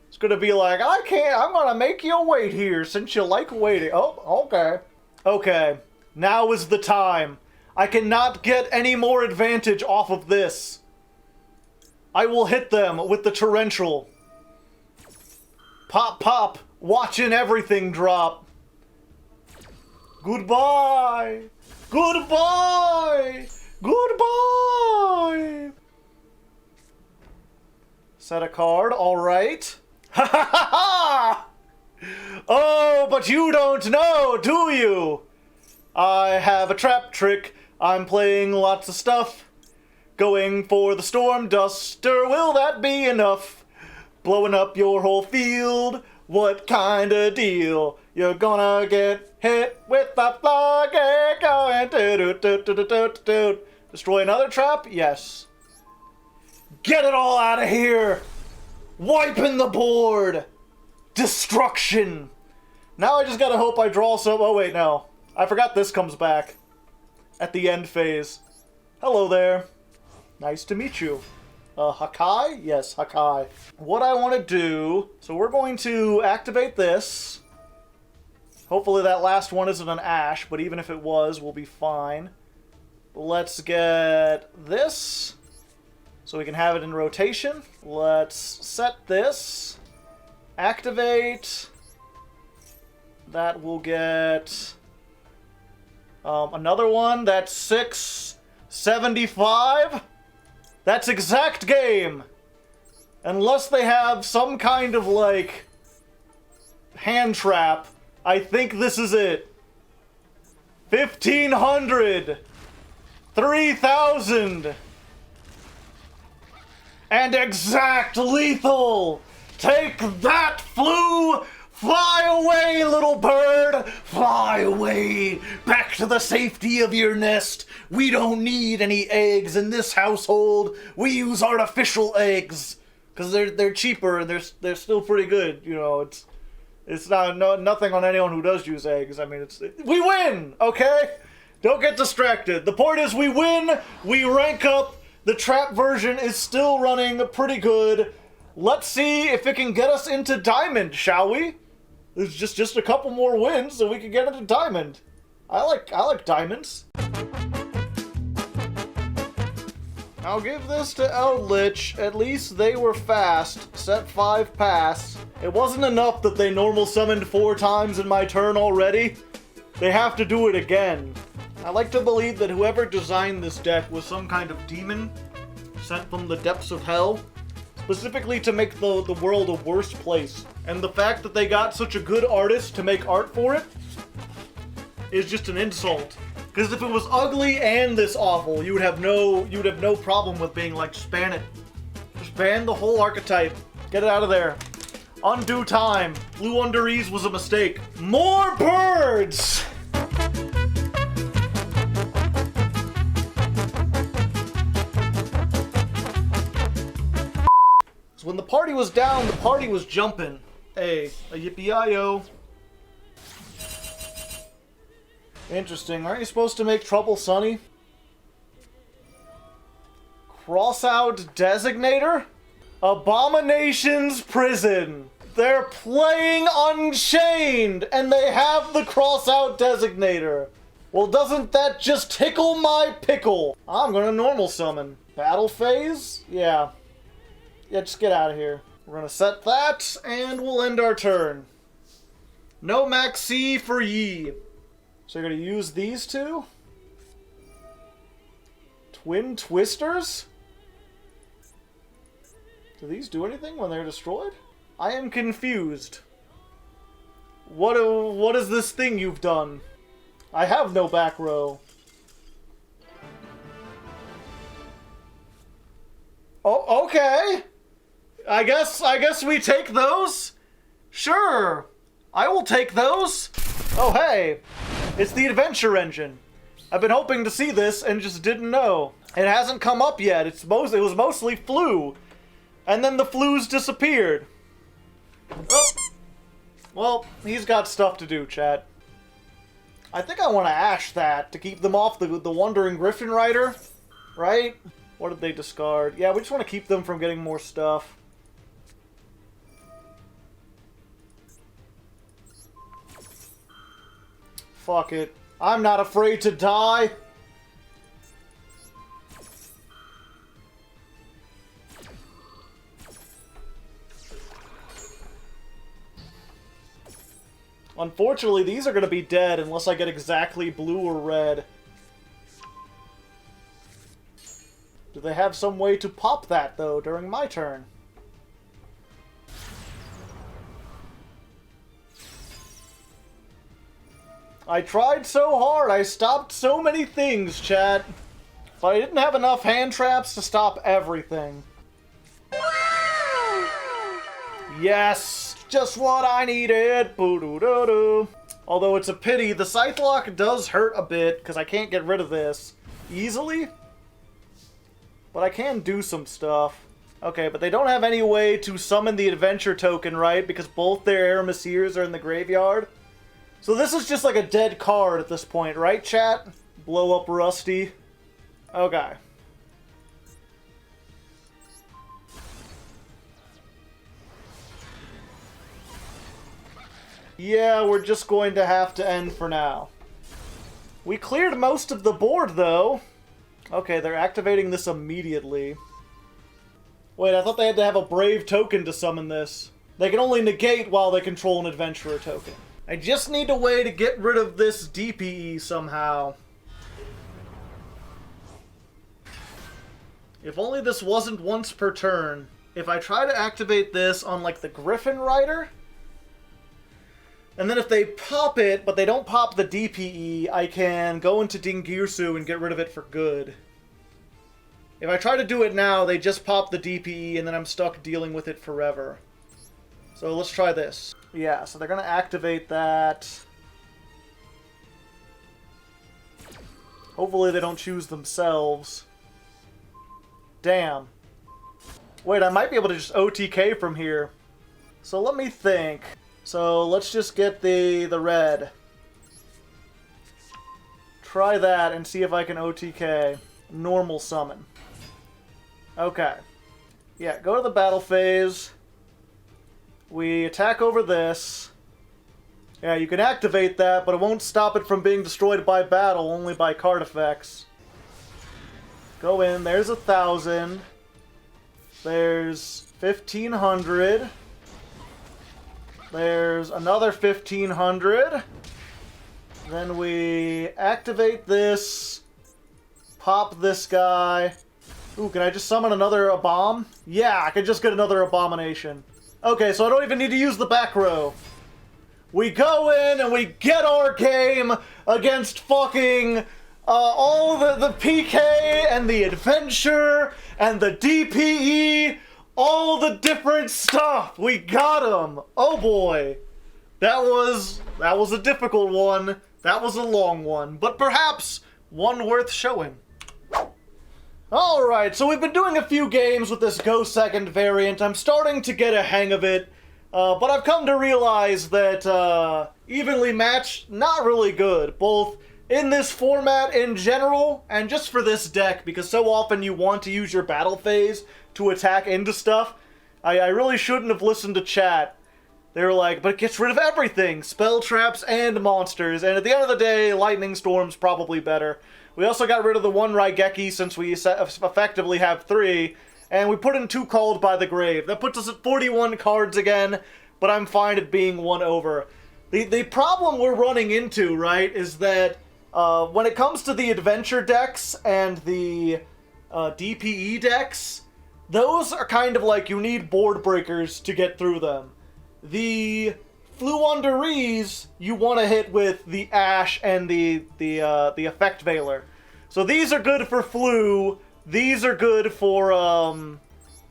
It's gonna be like, I'm gonna make you wait here since you like waiting. Oh, okay. Okay, now is the time. I cannot get any more advantage off of this. I will hit them with the torrential. Pop, pop, watching everything drop. Goodbye. Goodbye. Goodbye. Set a card, alright. Ha ha ha ha! Oh, but you don't know, do you? I have a trap trick. I'm playing lots of stuff. Going for the Storm Duster, will that be enough? Blowing up your whole field, what kind of deal? You're gonna get hit with the floodgate going do-do-do-do-do-do-do. Destroy another trap? Yes. Get it all out of here! Wiping the board! Destruction! Now I just gotta hope I draw some... Oh wait, no. I forgot this comes back. At the end phase. Hello there. Nice to meet you. Hakai? Yes, Hakai. What I want to do... So we're going to activate this. Hopefully that last one isn't an Ash, but even if it was, we'll be fine. Let's get this. So we can have it in rotation. Let's set this. Activate. That will get... another one. That's 675. That's exact game. Unless they have some kind of, like, hand trap, I think this is it. 1,500. 3,000. And exact lethal. Take that, Floo! Fly away, little bird! Fly away! Back to the safety of your nest! We don't need any eggs in this household! We use artificial eggs! Because they're cheaper and they're still pretty good, you know, it's nothing on anyone who does use eggs. I mean, we win! Okay? Don't get distracted. The point is we win, we rank up, the trap version is still running pretty good. Let's see if it can get us into Diamond, shall we? There's just a couple more wins so we can get into Diamond. I like diamonds. I'll give this to Eldlitch. At least they were fast. Set 5 pass. It wasn't enough that they normal summoned 4 times in my turn already. They have to do it again. I like to believe that whoever designed this deck was some kind of demon sent from the depths of hell, specifically to make the world a worse place. And the fact that they got such a good artist to make art for it is just an insult. Because if it was ugly and this awful, you would have no problem with being like, just ban it. Just ban the whole archetype. Get it out of there. Undue time. Floowundereeze was a mistake. More birds! So when the party was down, the party was jumping. Hey, a yippee-yi-yo. Interesting. Aren't you supposed to make trouble, Sonny? Cross-out designator? Abomination's prison. They're playing Unchained, and they have the cross-out designator. Well, doesn't that just tickle my pickle? I'm gonna normal summon. Battle phase? Yeah. Yeah, just get out of here. We're gonna set that, and we'll end our turn. No maxi for ye. So you're gonna use these two? Twin Twisters? Do these do anything when they're destroyed? I am confused. What is this thing you've done? I have no back row. Oh, okay. I guess we take those? Sure. I will take those. Oh, hey. It's the adventure engine. I've been hoping to see this and just didn't know. It hasn't come up yet. It was mostly Floo. And then the Floos disappeared. Oh. Well, he's got stuff to do, chat. I think I want to ash that to keep them off the Wandering Griffin Rider. Right? What did they discard? Yeah, we just want to keep them from getting more stuff. Fuck it. I'm not afraid to die. Unfortunately, these are going to be dead unless I get exactly blue or red. Do they have some way to pop that, though, during my turn? I tried so hard. I stopped so many things, chat. But I didn't have enough hand traps to stop everything. Yes! Just what I needed! Boo-doo-doo-doo. Although it's a pity, the Scythe Lock does hurt a bit, because I can't get rid of this easily. But I can do some stuff. Okay, but they don't have any way to summon the adventure token, right? Because both their Aramisirs are in the graveyard. So this is just like a dead card at this point, right, chat? Blow up Rusty. Okay. Yeah, we're just going to have to end for now. We cleared most of the board, though. Okay, they're activating this immediately. Wait, I thought they had to have a Brave token to summon this. They can only negate while they control an Adventurer token. I just need a way to get rid of this DPE somehow. If only this wasn't once per turn. If I try to activate this on, like, the Griffin Rider, and then if they pop it, but they don't pop the DPE, I can go into Dingirsu and get rid of it for good. If I try to do it now, they just pop the DPE, and then I'm stuck dealing with it forever. So let's try this. Yeah, so they're going to activate that. Hopefully they don't choose themselves. Damn. Wait, I might be able to just OTK from here. So let me think. So let's just get the red. Try that and see if I can OTK. Normal summon. Okay. Yeah, go to the battle phase. We attack over this. Yeah, you can activate that, but it won't stop it from being destroyed by battle, only by card effects. Go in, there's 1,000. There's 1,500. There's another 1,500. Then we activate this. Pop this guy. Ooh, can I just summon another bomb? Yeah, I can just get another abomination. Okay, so I don't even need to use the back row. we go in and we get our game against fucking all the PK and the adventure and the DPE, all the different stuff. We got them. Oh boy. That was a difficult one. That was a long one, but perhaps one worth showing. Alright, so we've been doing a few games with this Go Second variant. I'm starting to get a hang of it, but I've come to realize that evenly matched, not really good, both in this format in general, and just for this deck, because so often you want to use your battle phase to attack into stuff. I really shouldn't have listened to chat. They were like, but it gets rid of everything, spell traps and monsters, and at the end of the day, Lightning Storm's probably better. We also got rid of the one Raigeki since we effectively have 3, and we put in 2 Called by the Grave. That puts us at 41 cards again, but I'm fine at being 1 over. The problem we're running into, right, is that when it comes to the adventure decks and the DPE decks, those are kind of like you need board breakers to get through them. The Floowundereeze you want to hit with the Ash and the Effect Veiler. So these are good for Floo, these are good for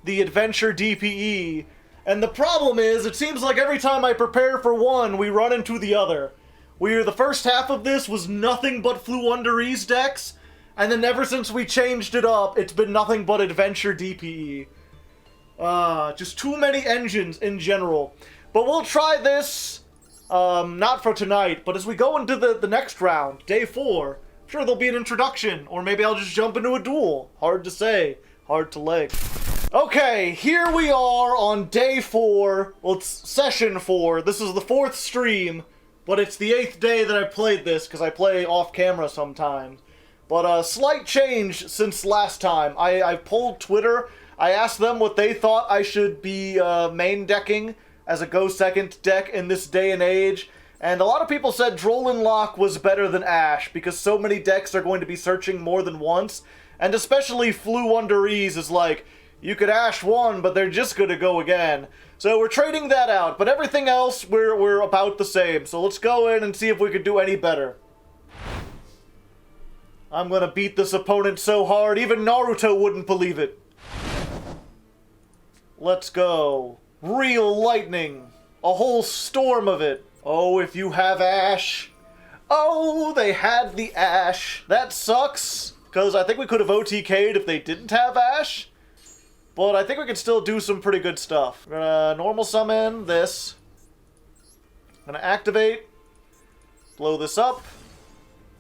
the Adventure DPE, and the problem is, it seems like every time I prepare for one, we run into the other. The first half of this was nothing but Floowundereeze decks, and then ever since we changed it up, it's been nothing but Adventure DPE. Just too many engines in general. But we'll try this, not for tonight, but as we go into the next round, day 4, I'm sure there'll be an introduction, or maybe I'll just jump into a duel. Hard to say, hard to leg. Okay, here we are on day 4, well, it's session 4, this is the 4th stream, but it's the 8th day that I played this, because I play off camera sometimes. But slight change since last time. I pulled Twitter, I asked them what they thought I should be main decking as a Go Second deck in this day and age, and a lot of people said Droll Lock was better than Ash, because so many decks are going to be searching more than once, and especially Floowundereeze is like, you could Ash one, but they're just gonna go again. So we're trading that out, but everything else, we're about the same, so let's go in and see if we could do any better. I'm gonna beat this opponent so hard, even Naruto wouldn't believe it. Let's go. Real lightning. A whole storm of it. Oh, if you have Ash. Oh, they had the Ash. That sucks, because I think we could have OTK'd if they didn't have Ash. But I think we can still do some pretty good stuff. We're gonna normal summon this. I'm gonna activate. Blow this up.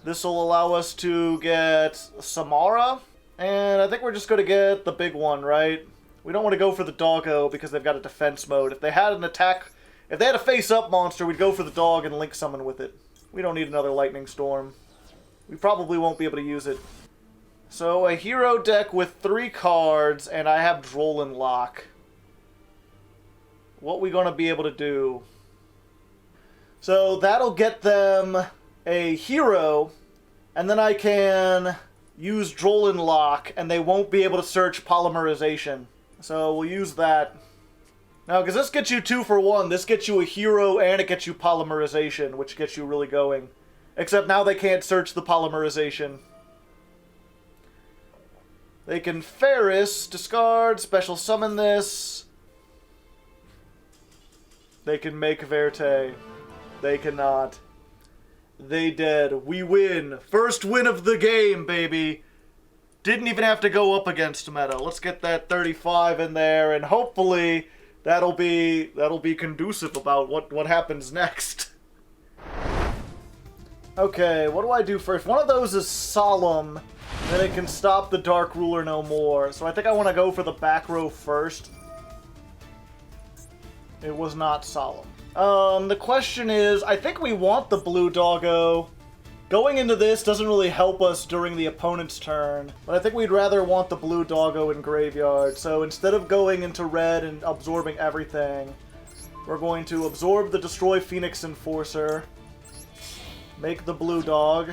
This will allow us to get Samara. And I think we're just gonna get the big one, right? We don't want to go for the doggo because they've got a defense mode. If they had an attack, if they had a face-up monster, we'd go for the dog and link summon with it. We don't need another lightning storm. We probably won't be able to use it. So a hero deck with 3 cards, and I have Droll Lock. What we gonna be able to do? So that'll get them a hero, and then I can use Droll Lock, and they won't be able to search Polymerization. So we'll use that. Now, because this gets you 2 for 1, this gets you a hero and it gets you Polymerization, which gets you really going. Except now they can't search the Polymerization. They can Ferris, discard, special summon this. They can make Verte. They cannot. They dead. We win. First win of the game, baby. Didn't even have to go up against meta. Let's get that 35 in there, and hopefully that'll be conducive about what happens next. Okay, what do I do first? One of those is Solemn, then it can stop the Dark Ruler no more. So I think I want to go for the back row first. It was not Solemn. The question is, I think we want the blue doggo. Going into this doesn't really help us during the opponent's turn, but I think we'd rather want the blue doggo in graveyard. So instead of going into red and absorbing everything, we're going to absorb the Destroy Phoenix Enforcer, make the blue dog,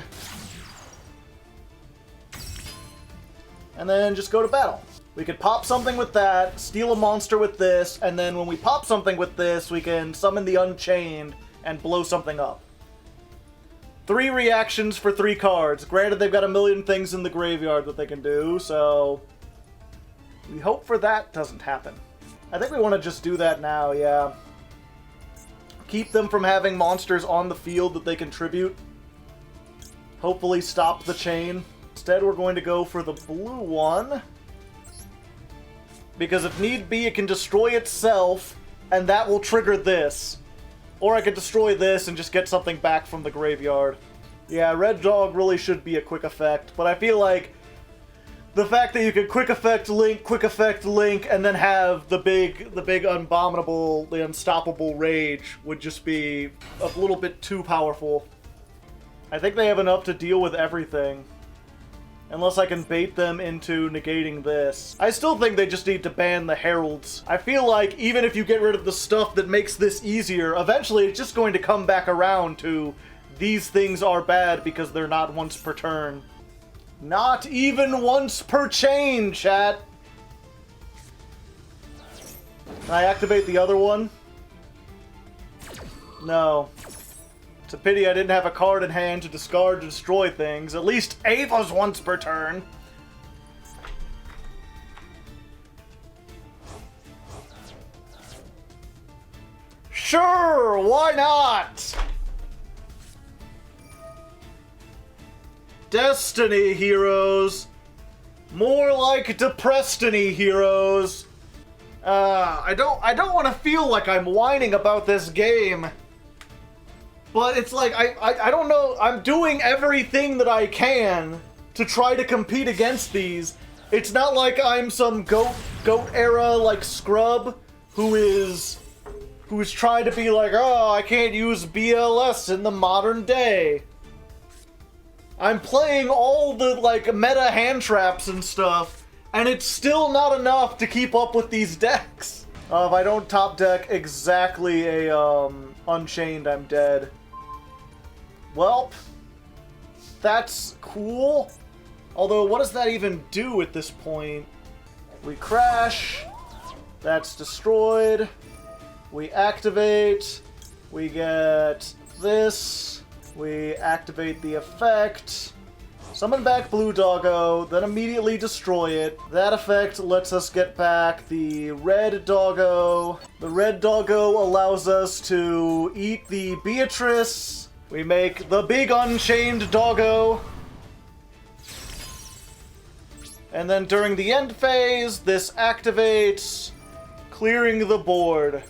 and then just go to battle. We could pop something with that, steal a monster with this, and then when we pop something with this, we can summon the Unchained and blow something up. 3 reactions for 3 cards. Granted, they've got a million things in the graveyard that they can do, so we hope for that doesn't happen. I think we want to just do that now, yeah. Keep them from having monsters on the field that they contribute. Hopefully stop the chain. Instead, we're going to go for the blue one. Because if need be, it can destroy itself, and that will trigger this. Or I could destroy this and just get something back from the graveyard. Yeah, Red Dog really should be a quick effect, but I feel like the fact that you can quick effect Link, and then have the big unbominable, the unstoppable rage would just be a little bit too powerful. I think they have enough to deal with everything. Unless I can bait them into negating this. I still think they just need to ban the heralds. I feel like even if you get rid of the stuff that makes this easier, eventually it's just going to come back around to these things are bad because they're not once per turn. Not even once per chain, chat! Can I activate the other one? No. It's a pity I didn't have a card in hand to discard to destroy things. At least Ava's once per turn. Sure, why not? Destiny heroes. More like Deprestiny heroes. I don't want to feel like I'm whining about this game. But it's like, I don't know, I'm doing everything that I can to try to compete against these. It's not like I'm some goat era, like, scrub who is trying to be like, oh, I can't use BLS in the modern day. I'm playing all the, like, meta hand traps and stuff, and it's still not enough to keep up with these decks. If I don't top deck exactly a, Unchained, I'm dead. Well, that's cool. Although, what does that even do at this point? We crash. That's destroyed. We activate. We get this. We activate the effect. Summon back Blue Doggo, then immediately destroy it. That effect lets us get back the Red Doggo. The Red Doggo allows us to eat the Beatrice. We make the big Unchained Doggo. And then during the end phase, this activates, clearing the board.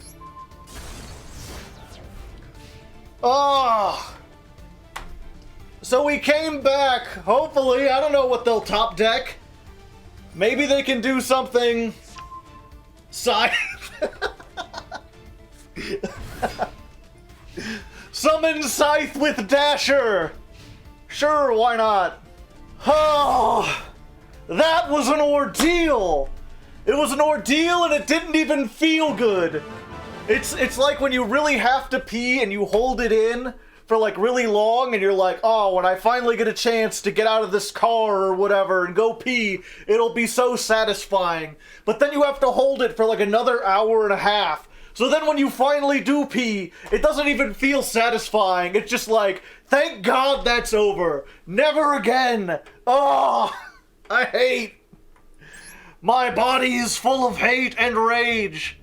Ah! So we came back. Hopefully, I don't know what they'll top deck. Maybe they can do something. Scythe. Summon Scythe with Dasher. Sure, why not? Oh, that was an ordeal. It was an ordeal, and it didn't even feel good. It's like when you really have to pee and you hold it in for like really long, and you're like, oh, when I finally get a chance to get out of this car or whatever and go pee, it'll be so satisfying. But then you have to hold it for like another hour and a half. So then when you finally do pee, it doesn't even feel satisfying. It's just like, thank God that's over. Never again. Oh, I hate. My body is full of hate and rage.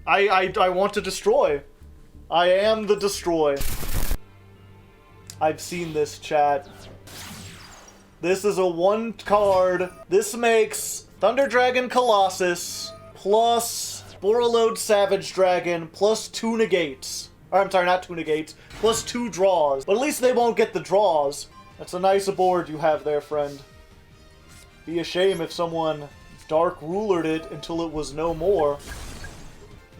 I want to destroy. I am the destroy. I've seen this, chat. This is a 1 card. This makes Thunder Dragon Colossus plus Borreload Savage Dragon plus 2 negates. Or, I'm sorry, not 2 negates. Plus 2 draws. But at least they won't get the draws. That's a nice board you have there, friend. Be a shame if someone Dark Rulered it until it was no more.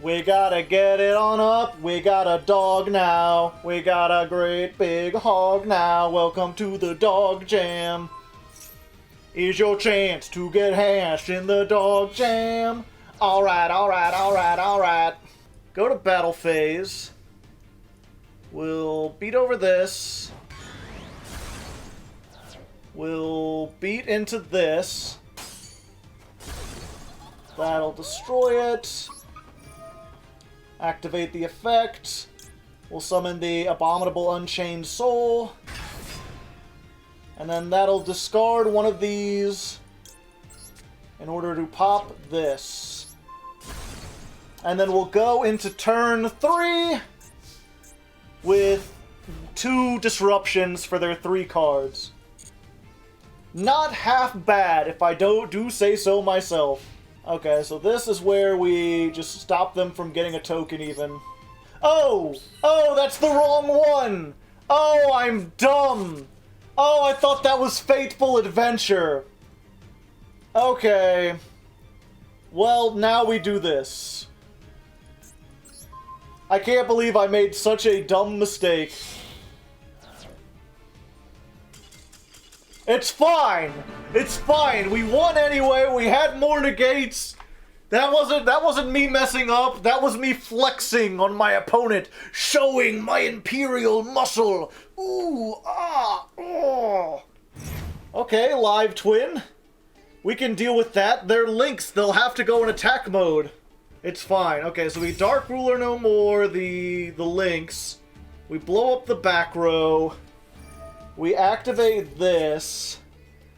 We gotta get it on up. We got a dog now. We got a great big hog now. Welcome to the Dog Jam. Is your chance to get hashed in the Dog Jam. Alright, alright, alright, alright. Go to battle phase. We'll beat over this. We'll beat into this. That'll destroy it. Activate the effect. We'll summon the Abominable Unchained Soul. And then that'll discard one of these in order to pop this. And then we'll go into turn 3 with 2 disruptions for their 3 cards. Not half bad, if I do say so myself. Okay, so this is where we just stop them from getting a token even. Oh! Oh, that's the wrong one! Oh, I'm dumb! Oh, I thought that was Fateful Adventure. Okay. Well, now we do this. I can't believe I made such a dumb mistake. It's fine! It's fine! We won anyway, we had more negates! That wasn't me messing up, that was me flexing on my opponent, showing my imperial muscle! Ooh, ah, oh! Okay, live twin. We can deal with that. They're links, they'll have to go in attack mode. It's fine. Okay, so we Dark Ruler no more, the links. We blow up the back row. We activate this.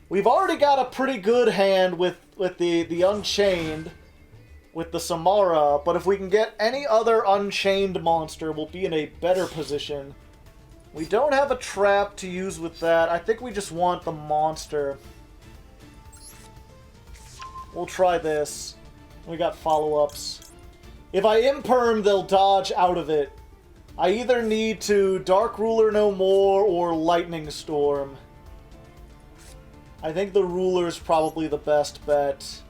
We've already got a pretty good hand with the Unchained, with the Samara, but if we can get any other Unchained monster, we'll be in a better position. We don't have a trap to use with that. I think we just want the monster. We'll try this. We got follow-ups. If I imperm, they'll dodge out of it. I either need to Dark Ruler no more or Lightning Storm. I think the Ruler's probably the best bet.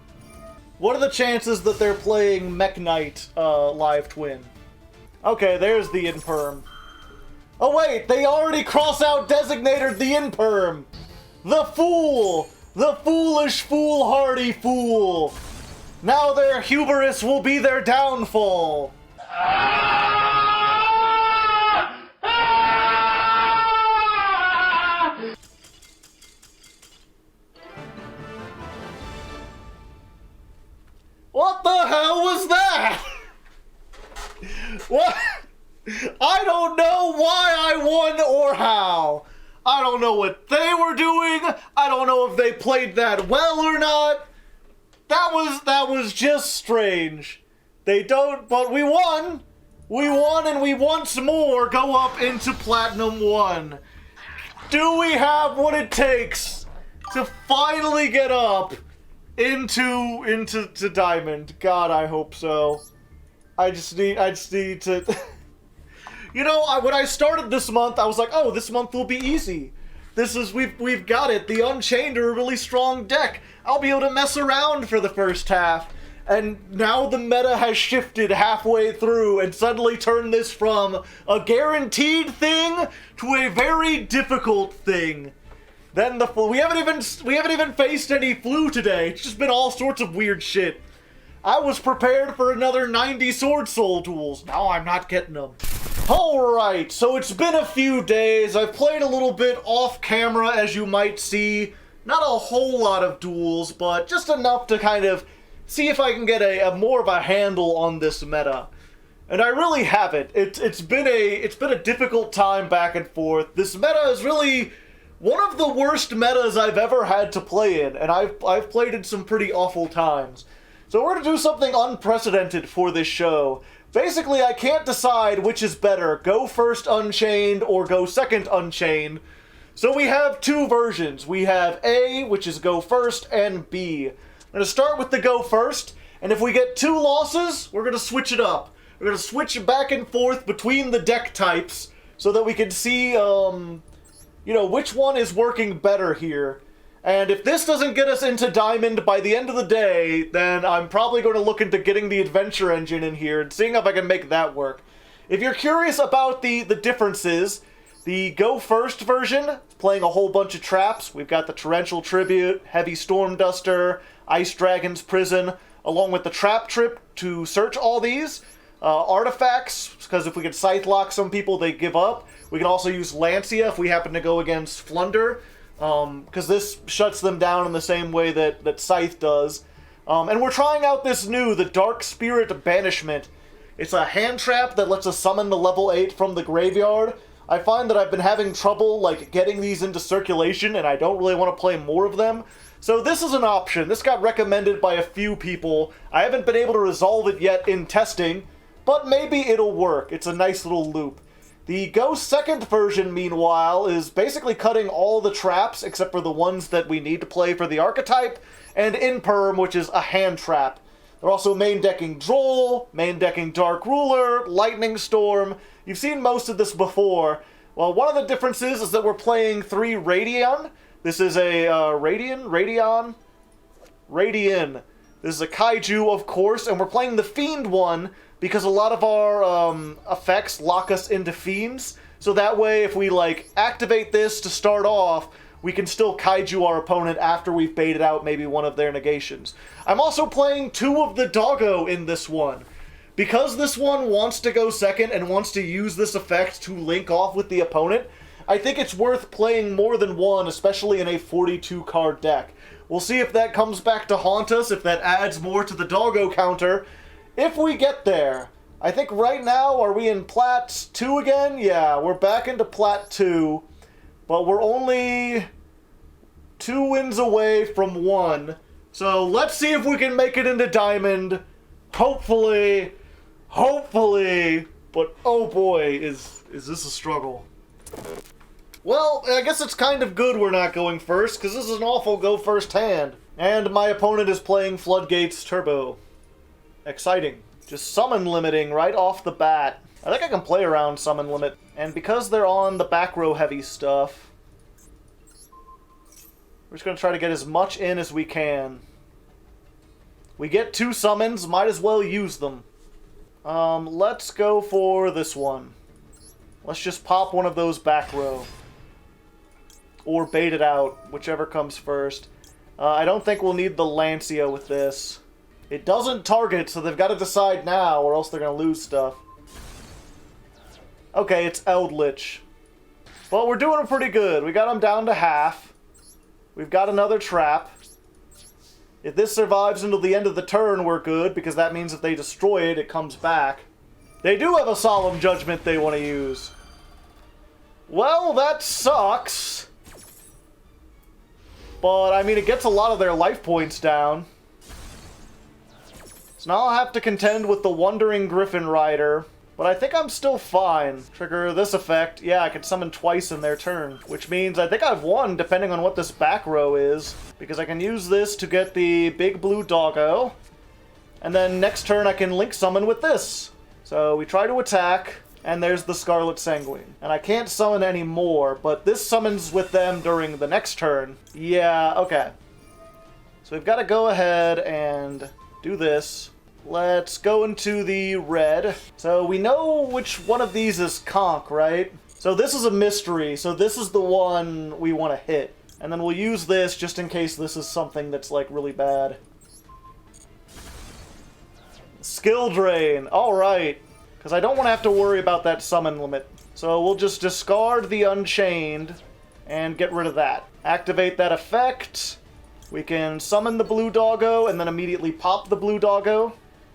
What are the chances that they're playing Mech Knight live twin? Okay, there's the imperm. Oh wait, they already cross-out designated the imperm! The fool! The foolish, foolhardy fool! Now their hubris will be their downfall! What the hell was that? What? I don't know why I won or how. I don't know what they were doing. I don't know if they played that well or not. That was just strange. They don't, but we won. We won, and we once more go up into Platinum 1. Do we have what it takes to finally get up into Diamond? God, I hope so. I just need to... You know, when I started this month, I was like, oh, this month will be easy. We've got it. The Unchained are a really strong deck. I'll be able to mess around for the first half. And now the meta has shifted halfway through and suddenly turned this from a guaranteed thing to a very difficult thing. Then the Floo. We haven't even faced any Floo today. It's just been all sorts of weird shit. I was prepared for another 90 SwordSoul duels. Now I'm not getting them. Alright, so it's been a few days. I've played a little bit off camera, as you might see. Not a whole lot of duels, but just enough to kind of see if I can get a more of a handle on this meta. And I really haven't. It's been a difficult time back and forth. This meta is really one of the worst metas I've ever had to play in, and I've played in some pretty awful times. So we're gonna do something unprecedented for this show. Basically, I can't decide which is better, go first Unchained or go second Unchained. So we have 2 versions. We have A, which is go first, and B. I'm gonna start with the go first, and if we get 2 losses, we're gonna switch it up. We're gonna switch back and forth between the deck types so that we can see, you know, which one is working better here. And if this doesn't get us into Diamond by the end of the day, then I'm probably going to look into getting the Adventure Engine in here and seeing if I can make that work. If you're curious about the differences, the Go First version, playing a whole bunch of traps. We've got the Torrential Tribute, Heavy Storm Duster, Ice Dragon's Prison, along with the Trap Trip to search all these. Artifacts, because if we can Scythe Lock some people, they give up. We can also use Lancia if we happen to go against Flunder. Because this shuts them down in the same way that Scythe does. And we're trying out this new, the Dark Spirit Banishment. It's a hand trap that lets us summon the level 8 from the graveyard. I find that I've been having trouble, like, getting these into circulation, and I don't really want to play more of them. So this is an option. This got recommended by a few people. I haven't been able to resolve it yet in testing, but maybe it'll work. It's a nice little loop. The Go Second version, meanwhile, is basically cutting all the traps except for the ones that we need to play for the archetype, and Imperm, which is a hand trap. They're also main decking Droll, main decking Dark Ruler, Lightning Storm. You've seen most of this before. Well, one of the differences is that we're playing 3 Radion. This is a Radion. This is a Kaiju, of course, and we're playing the Fiend one because a lot of our effects lock us into Fiends. So that way, if we, like, activate this to start off, we can still Kaiju our opponent after we've baited out maybe one of their negations. I'm also playing 2 of the Doggo in this one. Because this one wants to go second and wants to use this effect to link off with the opponent, I think it's worth playing more than one, especially in a 42-card deck. We'll see if that comes back to haunt us, if that adds more to the Doggo counter, if we get there. I think right now, are we in Plat 2 again? Yeah, we're back into Plat 2, but we're only 2 wins away from 1. So let's see if we can make it into Diamond. Hopefully, but oh boy, is this a struggle. Well, I guess it's kind of good we're not going first, because this is an awful go first hand. And my opponent is playing Floodgates Turbo. Exciting. Just summon limiting right off the bat. I think I can play around summon limit. And because they're on the back row heavy stuff, we're just going to try to get as much in as we can. We get 2 summons, might as well use them. Let's go for this one. Let's just pop one of those back row. Or bait it out, whichever comes first. I don't think we'll need the Lancia with this. It doesn't target, so they've got to decide now, or else they're going to lose stuff. Okay, it's Eldlitch. Well, we're doing pretty good. We got them down to half. We've got another trap. If this survives until the end of the turn, we're good, because that means if they destroy it, it comes back. They do have a Solemn Judgment they want to use. Well, that sucks. But, I mean, it gets a lot of their life points down. So now I'll have to contend with the Wandering Griffin Rider. But I think I'm still fine. Trigger this effect. Yeah, I can summon twice in their turn. Which means I think I've won, depending on what this back row is. Because I can use this to get the big blue Doggo. And then next turn I can link summon with this. So we try to attack, and there's the Scarlet Sanguine. And I can't summon any more, but this summons with them during the next turn. Yeah, okay. So we've got to go ahead and do this. Let's go into the red. So we know which one of these is Conk, right? So this is a mystery, so this is the one we want to hit. And then we'll use this just in case this is something that's, like, really bad. Skill Drain, alright. Because I don't want to have to worry about that summon limit. So we'll just discard the Unchained and get rid of that. Activate that effect. We can summon the blue Doggo and then immediately pop the blue Doggo.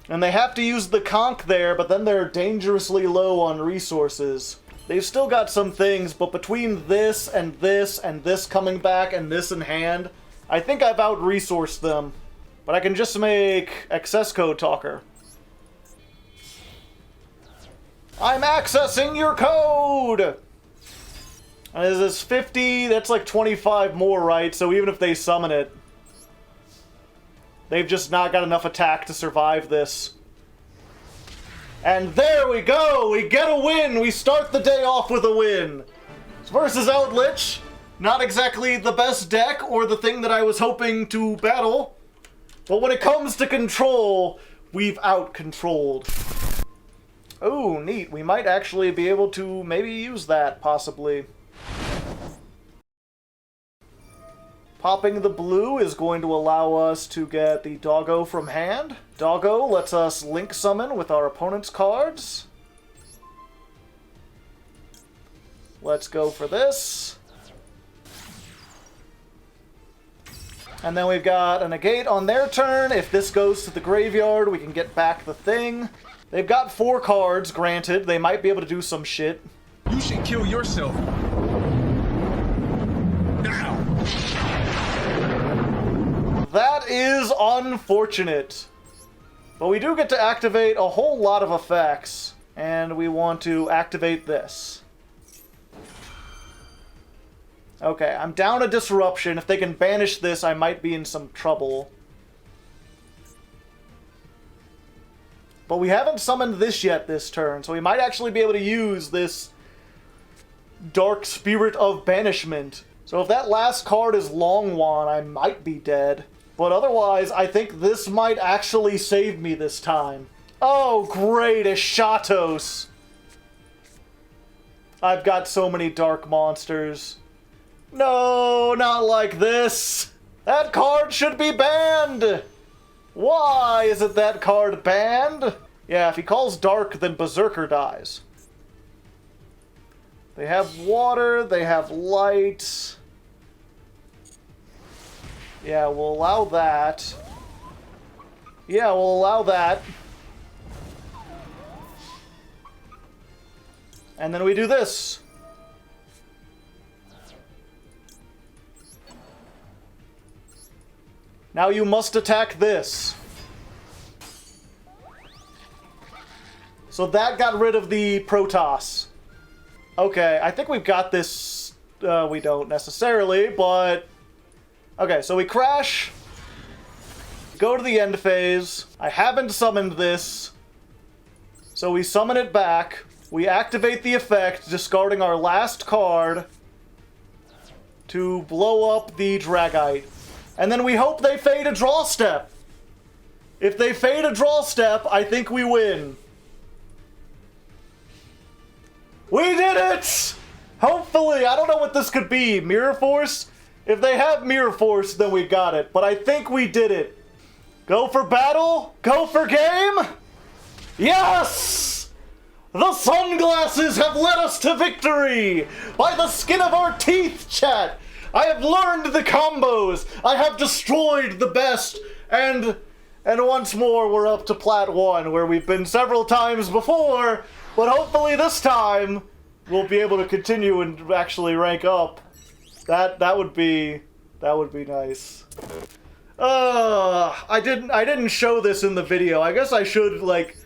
And they have to use the Conk there, but then they're dangerously low on resources. They've still got some things, but between this and this coming back and this in hand, I think I've out-resourced them. But I can just make Access Code Talker. I'm accessing your code! And is this 50? That's like 25 more, right? So even if they summon it, they've just not got enough attack to survive this. And there we go! We get a win! We start the day off with a win! Versus Eldlitch. Not exactly the best deck or the thing that I was hoping to battle. But when it comes to control, we've out-controlled. Oh, neat. We might actually be able to maybe use that, possibly. Popping the blue is going to allow us to get the Doggo from hand. Doggo lets us link summon with our opponent's cards. Let's go for this. And then we've got a negate on their turn. If this goes to the graveyard, we can get back the thing. They've got 4 cards, granted. They might be able to do some shit. You should kill yourself. Now. That is unfortunate. But we do get to activate a whole lot of effects. And we want to activate this. Okay, I'm down a disruption. If they can banish this, I might be in some trouble. But we haven't summoned this yet this turn, so we might actually be able to use this Dark Spirit of Banishment. So if that last card is Longwan, I might be dead. But otherwise, I think this might actually save me this time. Oh, great, a Shatos. I've got so many dark monsters. No, not like this. That card should be banned. Why isn't that card banned? Yeah, if he calls dark, then Berserker dies. They have water, they have light. Yeah, we'll allow that. Yeah, we'll allow that. And then we do this. Now you must attack this. So that got rid of the Protoss. Okay, I think we've got this. We don't necessarily, but... Okay, so we crash. Go to the end phase. I haven't summoned this. So we summon it back. We activate the effect, discarding our last card to blow up the Dragite. And then we hope they fade a draw step. If they fade a draw step, I think we win. We did it! Hopefully, I don't know what this could be. Mirror Force? If they have Mirror Force, then we got it. But I think we did it. Go for battle? Go for game? Yes! The sunglasses have led us to victory! By the skin of our teeth, chat! I have learned the combos! I have destroyed the best! And once more, we're up to Plat 1, where we've been several times before, but hopefully this time, we'll be able to continue and actually rank up. That would be nice. I didn't show this in the video. I guess I should, like,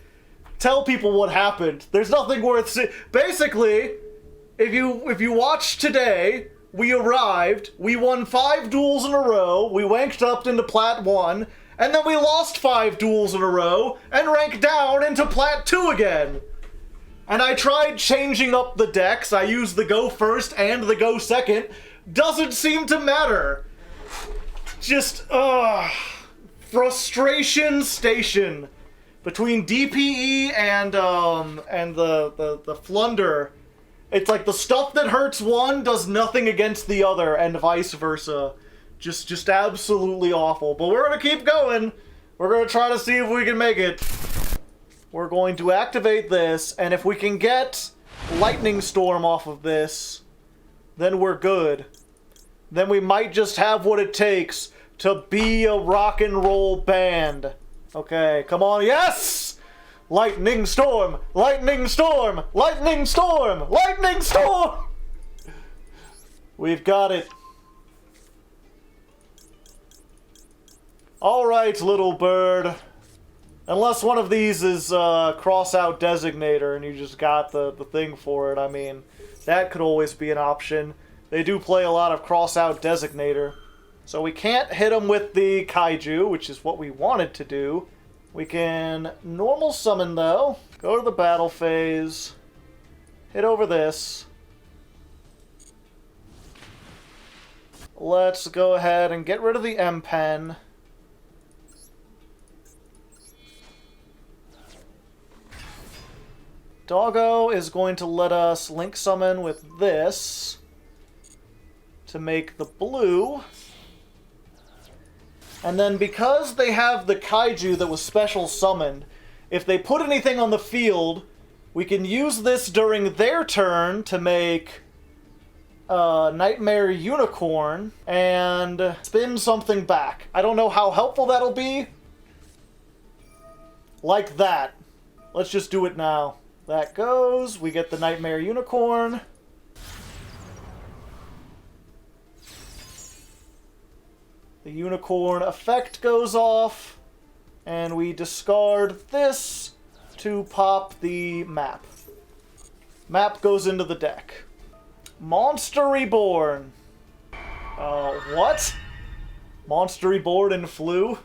tell people what happened. There's nothing worth seeing. Basically, if you watch today, we arrived, we won 5 duels in a row, we ranked up into Plat 1, and then we lost 5 duels in a row, and ranked down into Plat 2 again. And I tried changing up the decks. I used the go first and the go second. Doesn't seem to matter. Just, frustration station between DPE and the Flunder. It's like the stuff that hurts one does nothing against the other, and vice versa. Just absolutely awful. But we're gonna keep going. We're gonna try to see if we can make it. We're going to activate this, and if we can get Lightning Storm off of this, then we're good. Then we might just have what it takes to be a rock and roll band. Okay, come on, yes! Lightning Storm! Lightning Storm! Lightning Storm! Lightning Storm! We've got it. Alright, little bird. Unless one of these is cross-out designator and you just got the thing for it, I mean, that could always be an option. They do play a lot of cross-out designator. So we can't hit them with the kaiju, which is what we wanted to do. We can normal summon, though. Go to the battle phase. Hit over this. Let's go ahead and get rid of the M-Pen. Doggo is going to let us link summon with this to make the blue. And then because they have the kaiju that was special summoned, if they put anything on the field, we can use this during their turn to make Nightmare Unicorn and spin something back. I don't know how helpful that'll be. Like that. Let's just do it now. That goes. We get the Nightmare Unicorn. The Unicorn effect goes off. And we discard this to pop the map. Map goes into the deck. Monster Reborn. What? Monster Reborn in Floo?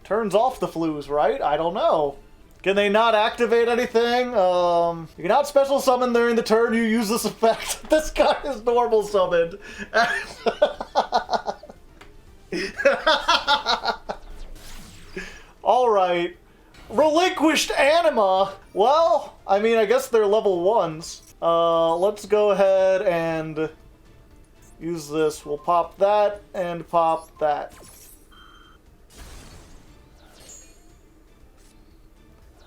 Turns off the Floos, right? I don't know. Can they not activate anything? You cannot special summon during the turn you use this effect. This guy is normal summoned. Alright. Relinquished Anima! Well, I mean, I guess they're level 1s. Let's go ahead and use this. We'll pop that and pop that.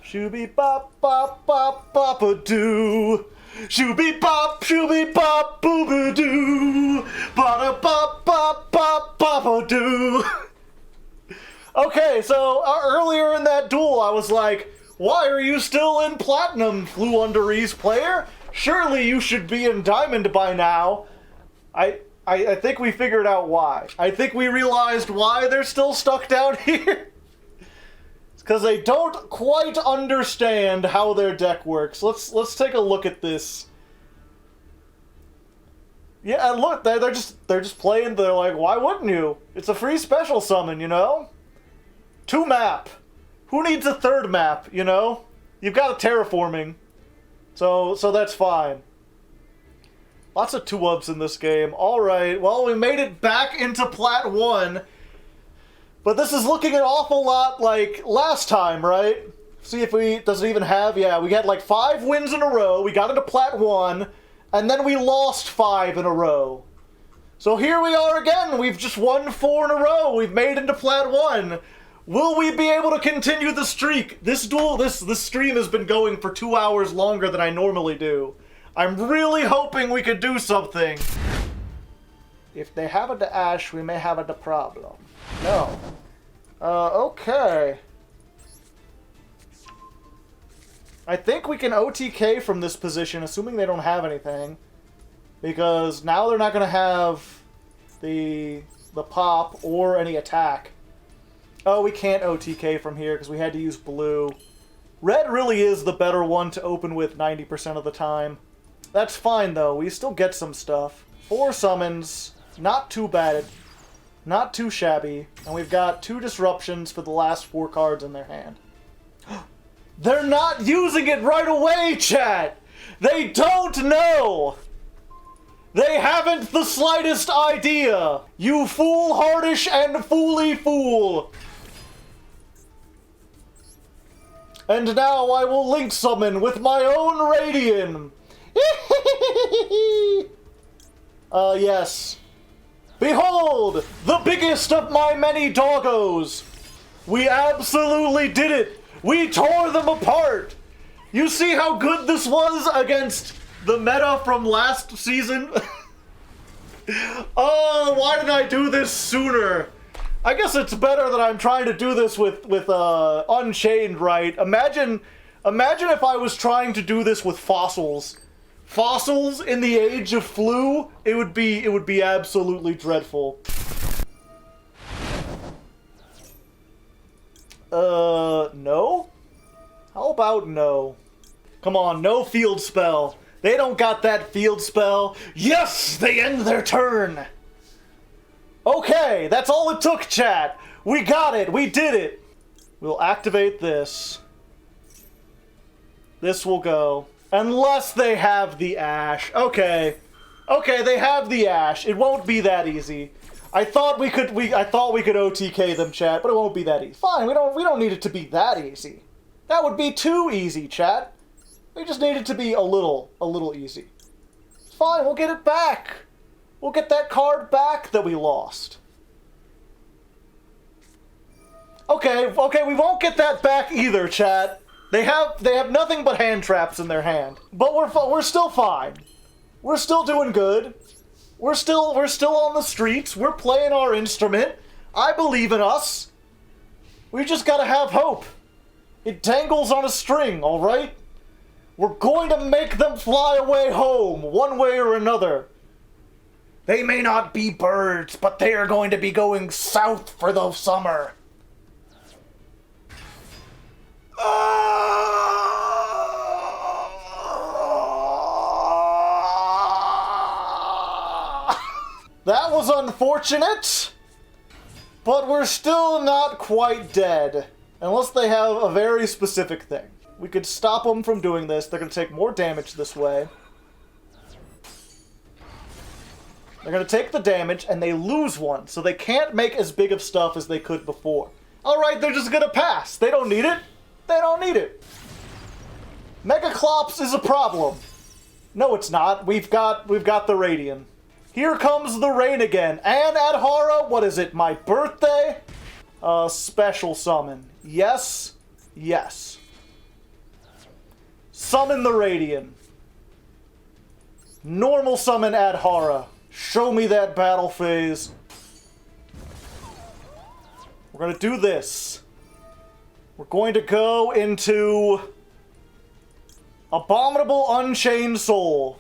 Shooby bop bop bop bop a doo. Shooby bop boo boo doo. Bada bop bop bop bop a doo. Okay, so earlier in that duel, I was like, why are you still in Platinum, Floowundereeze player? Surely you should be in Diamond by now. I think we figured out why. I think we realized why they're still stuck down here. It's because they don't quite understand how their deck works. Let's take a look at this. Yeah, and look, they're just playing. They're like, why wouldn't you? It's a free special summon, you know? 2 map. Who needs a 3rd map, you know? You've got a terraforming. So that's fine. Lots of 2-ups in this game. Alright, well, we made it back into Plat 1. But this is looking an awful lot like last time, right? See if does it even have, yeah, we had like 5 wins in a row. We got into Plat 1. And then we lost 5 in a row. So here we are again. We've just won 4 in a row. We've made into Plat 1. Will we be able to continue the streak? This stream has been going for 2 hours longer than I normally do. I'm really hoping we could do something. If they have a Ash, we may have a problem. No. Okay. I think we can OTK from this position, assuming they don't have anything. Because now they're not going to have the pop or any attack. Oh, we can't OTK from here because we had to use blue. Red really is the better one to open with 90% of the time. That's fine, though. We still get some stuff. 4 summons. Not too bad. Not too shabby. And we've got 2 disruptions for the last 4 cards in their hand. They're not using it right away, chat! They don't know! They haven't the slightest idea! You foolhardish and fooly fool! And now I will link summon with my own Radian! Yes. Behold, the biggest of my many doggos! We absolutely did it! We tore them apart! You see how good this was against the meta from last season? Oh, why didn't I do this sooner? I guess it's better that I'm trying to do this with Unchained, right? Imagine if I was trying to do this with fossils. Fossils in the age of Floo, it would be absolutely dreadful. No? How about no? Come on, no field spell. They don't got that field spell. Yes, they end their turn. Okay, that's all it took, chat. We got it. We did it. We'll activate this. This will go. Unless they have the Ash. Okay. Okay, they have the Ash. It won't be that easy. I thought we could OTK them, chat, but it won't be that easy. Fine, we don't need it to be that easy. That would be too easy, chat. We just need it to be a little easy. It's fine, we'll get it back. We'll get that card back that we lost. Okay, we won't get that back either, chat. They have nothing but hand traps in their hand. But we're still fine. We're still doing good. We're still on the streets. We're playing our instrument. I believe in us. We just gotta have hope. It dangles on a string, alright? We're going to make them fly away home, one way or another. They may not be birds, but they are going to be going south for the summer. That was unfortunate, but we're still not quite dead, unless they have a very specific thing. We could stop them from doing this. They're going to take more damage this way. They're going to take the damage, and they lose one, so they can't make as big of stuff as they could before. Alright, they're just going to pass. They don't need it. They don't need it. Megaclops is a problem. No, it's not. We've got the Radian. Here comes the rain again. And Adhara, what is it, my birthday? Special summon. Yes. Yes. Summon the Radian. Normal summon Adhara. Show me that battle phase. We're gonna do this. We're going to go into Abominable Unchained Soul.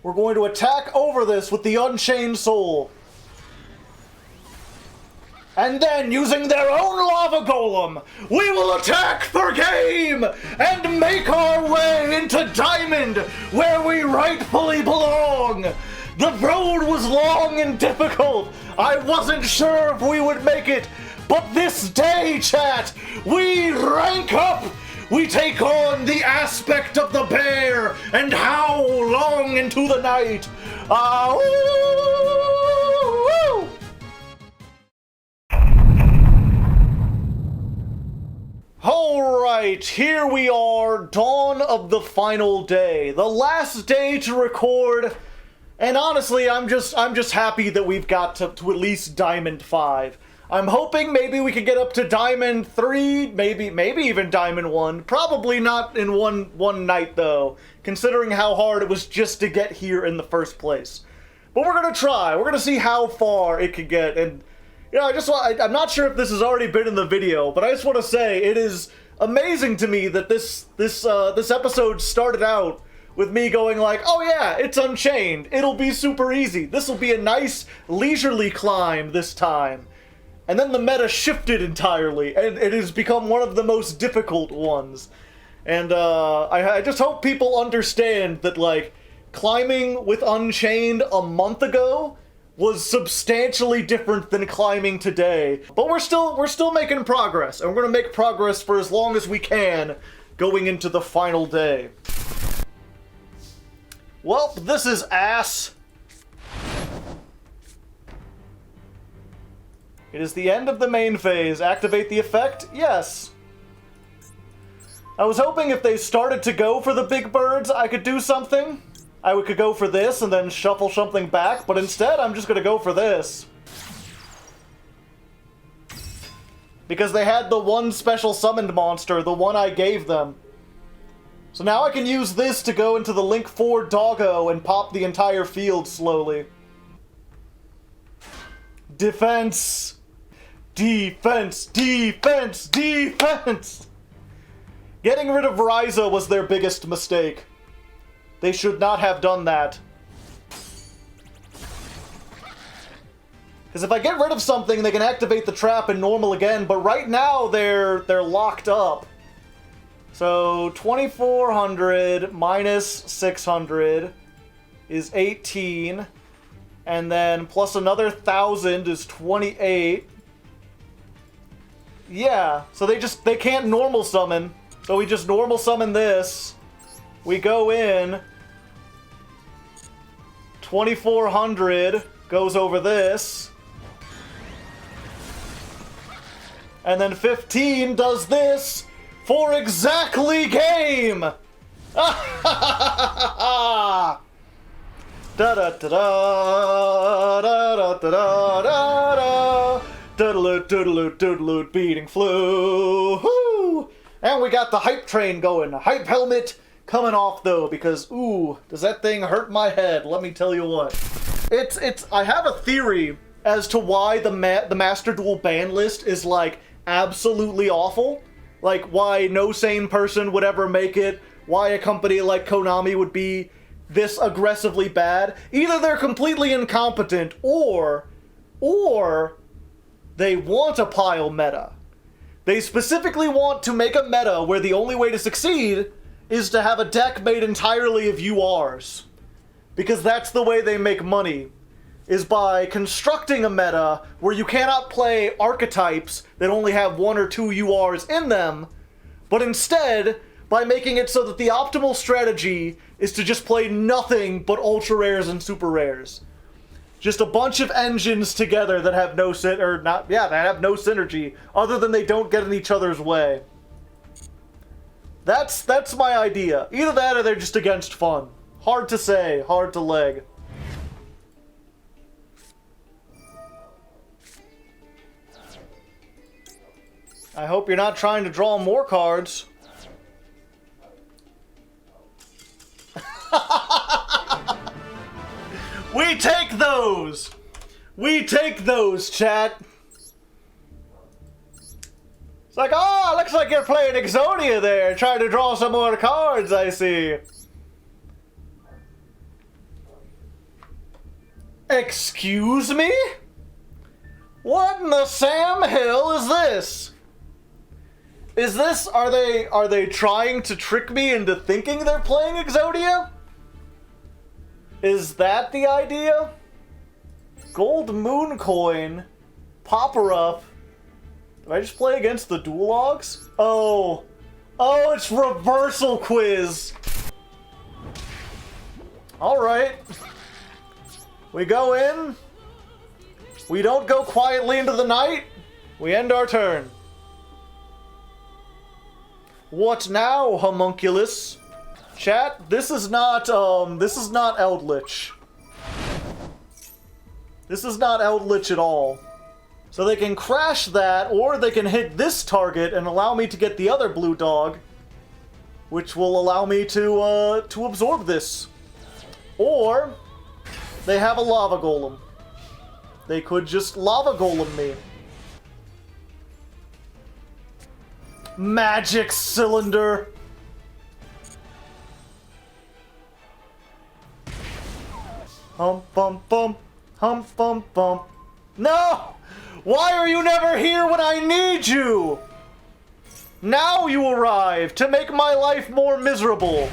We're going to attack over this with the Unchained Soul. And then, using their own Lava Golem, we will attack for game and make our way into Diamond, where we rightfully belong. The road was long and difficult. I wasn't sure if we would make it, but this day, chat, we rank up. We take on the aspect of the bear and howl long into the night. Woo! Alright, here we are, dawn of the final day. The last day to record, and honestly, I'm just happy that we've got to at least Diamond 5. I'm hoping maybe we could get up to Diamond 3, maybe even Diamond 1. Probably not in one night, though, considering how hard it was just to get here in the first place. But we're gonna try. We're gonna see how far it could get, and you know, I'm not sure if this has already been in the video, but I just want to say it is amazing to me that this episode started out with me going like, oh yeah, it's Unchained. It'll be super easy. This will be a nice leisurely climb this time. And then the meta shifted entirely, and it has become one of the most difficult ones. And I just hope people understand that, like, climbing with Unchained a month ago was substantially different than climbing today. But we're still making progress, and we're gonna make progress for as long as we can going into the final day. Well, this is ass. It is the end of the main phase. Activate the effect? Yes. I was hoping if they started to go for the big birds, I could do something. I could go for this and then shuffle something back, but instead I'm just gonna go for this. Because they had the one special summoned monster, the one I gave them. So now I can use this to go into the Link 4 doggo and pop the entire field slowly. Defense! Defense! Defense! Defense! Getting rid of Ryza was their biggest mistake. They should not have done that. Because if I get rid of something, they can activate the trap in normal again, but right now they're locked up. So 2400 minus 600 is 18, and then plus another 1000 is 28. Yeah, so they can't normal summon. So we just normal summon this. We go in. 2400 goes over this. And then 15 does this for exactly game! Da da da da da da da da. Doodaloot, doodaloot, doodaloot, beating Floo. Woo! And we got the hype train going. Hype helmet coming off though, because ooh, does that thing hurt my head? Let me tell you what. I have a theory as to why the Master Duel ban list is like absolutely awful. Like, why no sane person would ever make it, why a company like Konami would be this aggressively bad. Either they're completely incompetent, or they want a pile meta. They specifically want to make a meta where the only way to succeed is to have a deck made entirely of URs. Because that's the way they make money, is by constructing a meta where you cannot play archetypes that only have 1 or 2 URs in them, but instead by making it so that the optimal strategy is to just play nothing but ultra rares and super rares. Just a bunch of engines together that have no that have no synergy, other than they don't get in each other's way. That's my idea. Either that or they're just against fun. Hard to say, hard to leg. I hope you're not trying to draw more cards. We take those! We take those, chat! It's like, oh, looks like you're playing Exodia there, trying to draw some more cards, I see. Excuse me? What in the Sam Hill is this? Is this, are they trying to trick me into thinking they're playing Exodia? Is that the idea? Gold Moon Coin, Popper Up. Did I just play against the Duel Logs? Oh, it's Reversal Quiz. Alright. We go in. We don't go quietly into the night. We end our turn. What now, homunculus? Chat, this is not Eldlitch. This is not Eldlitch at all. So they can crash that, or they can hit this target and allow me to get the other blue dog, which will allow me to absorb this. Or they have a lava golem. They could just lava golem me. Magic cylinder. Hump, bump, bump. Hump, bump, bump. No! Why are you never here when I need you? Now you arrive to make my life more miserable.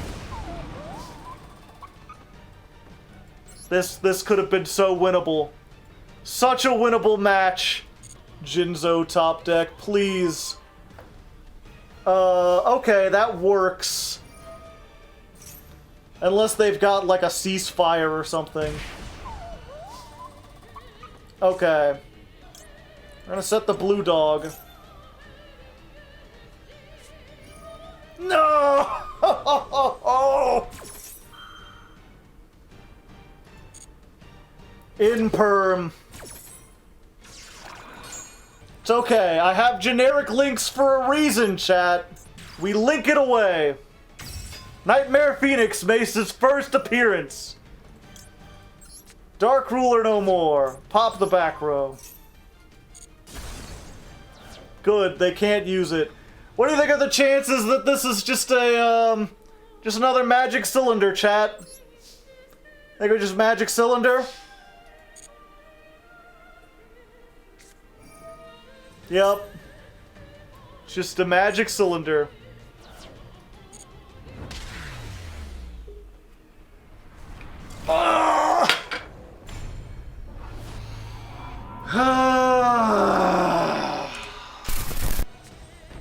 This could have been so winnable. Such a winnable match. Jinzo top deck, please. Okay, that works. Unless they've got, like, a ceasefire or something. Okay. We're gonna set the blue dog. No! In perm. It's okay, I have generic links for a reason, chat. We link it away. Nightmare Phoenix makes his first appearance. Dark Ruler no more. Pop the back row. Good, they can't use it. What do you think of the chances that this is just a, just another magic cylinder, chat? Think it's just magic cylinder? Yep. Just a magic cylinder.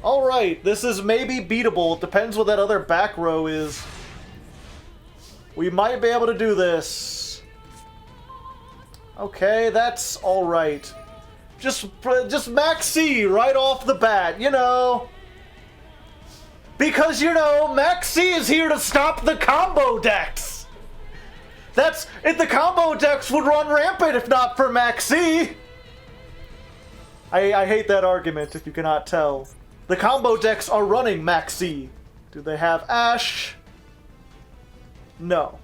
Alright, this is maybe beatable. It depends what that other back row is. We might be able to do this. Okay, that's alright. Just Max C right off the bat, you know. Because, you know, Max C is here to stop the combo decks. That's, if the combo decks would run rampant if not for Max C. I hate that argument if you cannot tell. The combo decks are running Max C. Do they have Ash? No.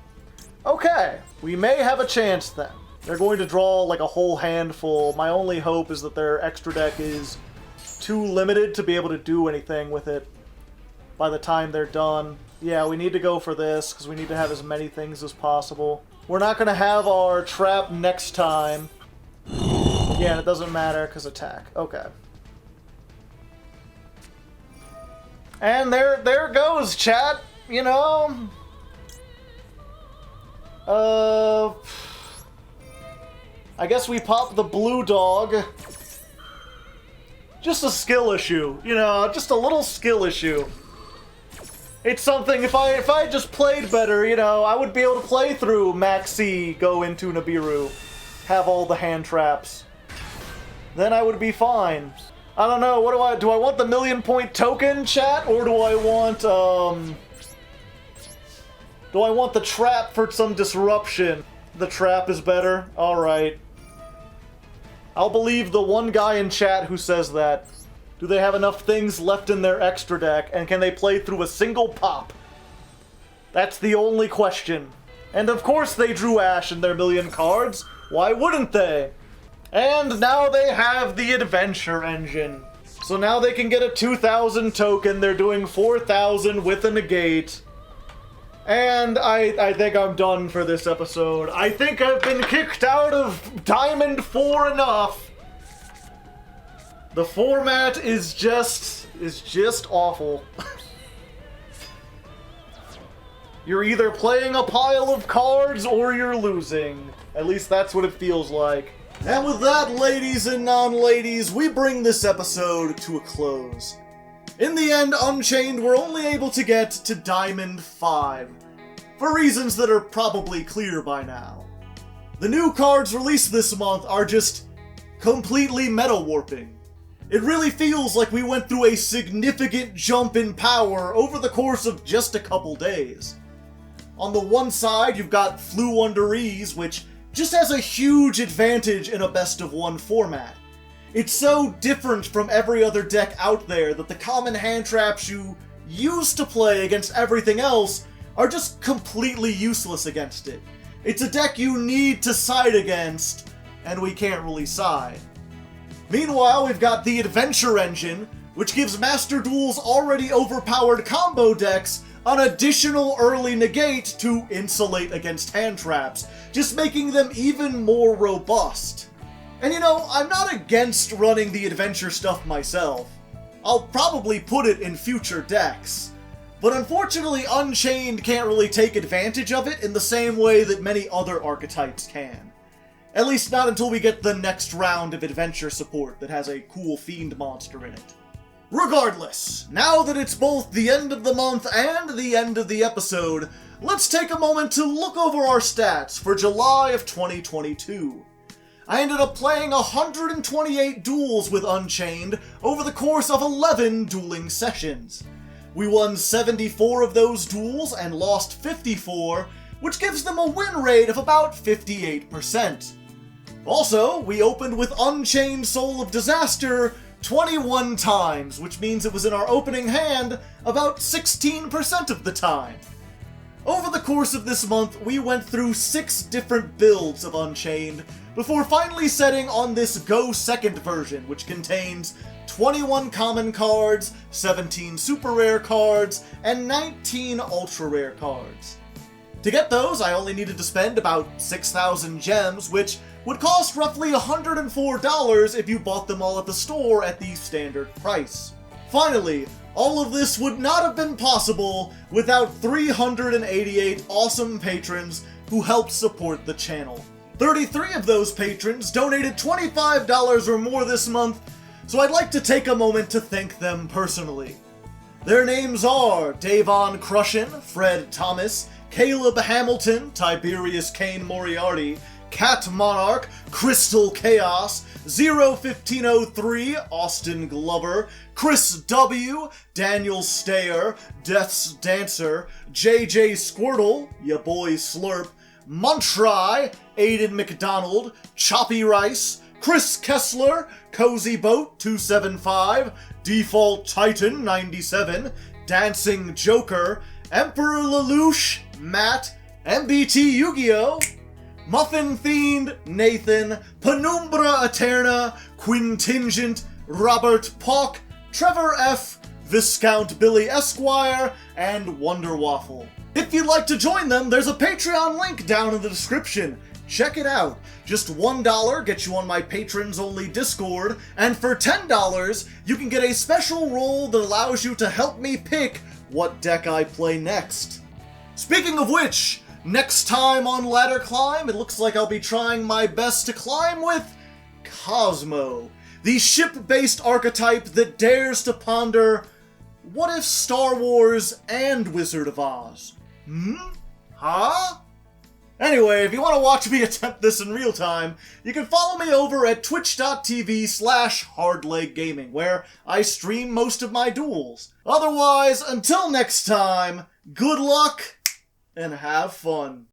Okay, we may have a chance then. They're going to draw like a whole handful. My only hope is that their extra deck is too limited to be able to do anything with it by the time they're done. Yeah, we need to go for this, because we need to have as many things as possible. We're not going to have our trap next time. Yeah, it doesn't matter, because attack. Okay. And there it goes, chat. You know... I guess we pop the blue dog. Just a skill issue, you know, just a little skill issue. It's something, if I just played better, you know, I would be able to play through Maxi, go into Nibiru, have all the hand traps. Then I would be fine. I don't know, what do I want the 1,000,000-point token, chat, or do I want the trap for some disruption? The trap is better? Alright. I'll believe the one guy in chat who says that. Do they have enough things left in their extra deck, and can they play through a single pop? That's the only question. And of course they drew Ash in their 1,000,000 cards. Why wouldn't they? And now they have the Adventure Engine. So now they can get a 2,000 token. They're doing 4,000 with a negate. And I think I'm done for this episode. I think I've been kicked out of Diamond 4 enough. The format is just awful. You're either playing a pile of cards or you're losing. At least that's what it feels like. And with that, ladies and non-ladies, we bring this episode to a close. In the end, Unchained were only able to get to Diamond 5, for reasons that are probably clear by now. The new cards released this month are just completely meta-warping. It really feels like we went through a significant jump in power over the course of just a couple days. On the one side, you've got Floowundereeze, which just has a huge advantage in a best-of-one format. It's so different from every other deck out there that the common hand traps you used to play against everything else are just completely useless against it. It's a deck you need to side against, and we can't really side. Meanwhile, we've got the Adventure Engine, which gives Master Duel's already overpowered combo decks an additional early negate to insulate against hand traps, just making them even more robust. And you know, I'm not against running the adventure stuff myself. I'll probably put it in future decks. But unfortunately, Unchained can't really take advantage of it in the same way that many other archetypes can. At least not until we get the next round of adventure support that has a cool fiend monster in it. Regardless, now that it's both the end of the month and the end of the episode, let's take a moment to look over our stats for July of 2022. I ended up playing 128 duels with Unchained over the course of 11 dueling sessions. We won 74 of those duels and lost 54, which gives them a win rate of about 58%. Also, we opened with Unchained Soul of Disaster 21 times, which means it was in our opening hand about 16% of the time. Over the course of this month, we went through 6 different builds of Unchained, before finally setting on this Go Second version, which contains 21 common cards, 17 super rare cards, and 19 ultra rare cards. To get those, I only needed to spend about 6,000 gems, which would cost roughly $104 if you bought them all at the store at the standard price. Finally, all of this would not have been possible without 388 awesome patrons who helped support the channel. 33 of those patrons donated $25 or more this month, so I'd like to take a moment to thank them personally. Their names are Davon Crushin, Fred Thomas, Caleb Hamilton, Tiberius Kane Moriarty, Cat Monarch, Crystal Chaos, 01503, Austin Glover, Chris W, Daniel Stayer, Death's Dancer, JJ Squirtle, ya boy Slurp, Montry, Aiden McDonald, Choppy Rice, Chris Kessler, Cozy Boat 275, Default Titan 97, Dancing Joker, Emperor Lelouch, Matt, MBT Yu-Gi-Oh!, Muffin Fiend, Nathan, Penumbra Eterna, Quintingent, Robert Pock, Trevor F., Viscount Billy Esquire, and Wonder Waffle. If you'd like to join them, there's a Patreon link down in the description. Check it out. Just $1 gets you on my patrons-only Discord, and for $10, you can get a special role that allows you to help me pick what deck I play next. Speaking of which, next time on Ladder Climb, it looks like I'll be trying my best to climb with Cosmo, the ship-based archetype that dares to ponder, what if Star Wars and Wizard of Oz? Huh? Anyway, if you want to watch me attempt this in real time, you can follow me over at twitch.tv/hardleggaming, where I stream most of my duels. Otherwise, until next time, good luck and have fun.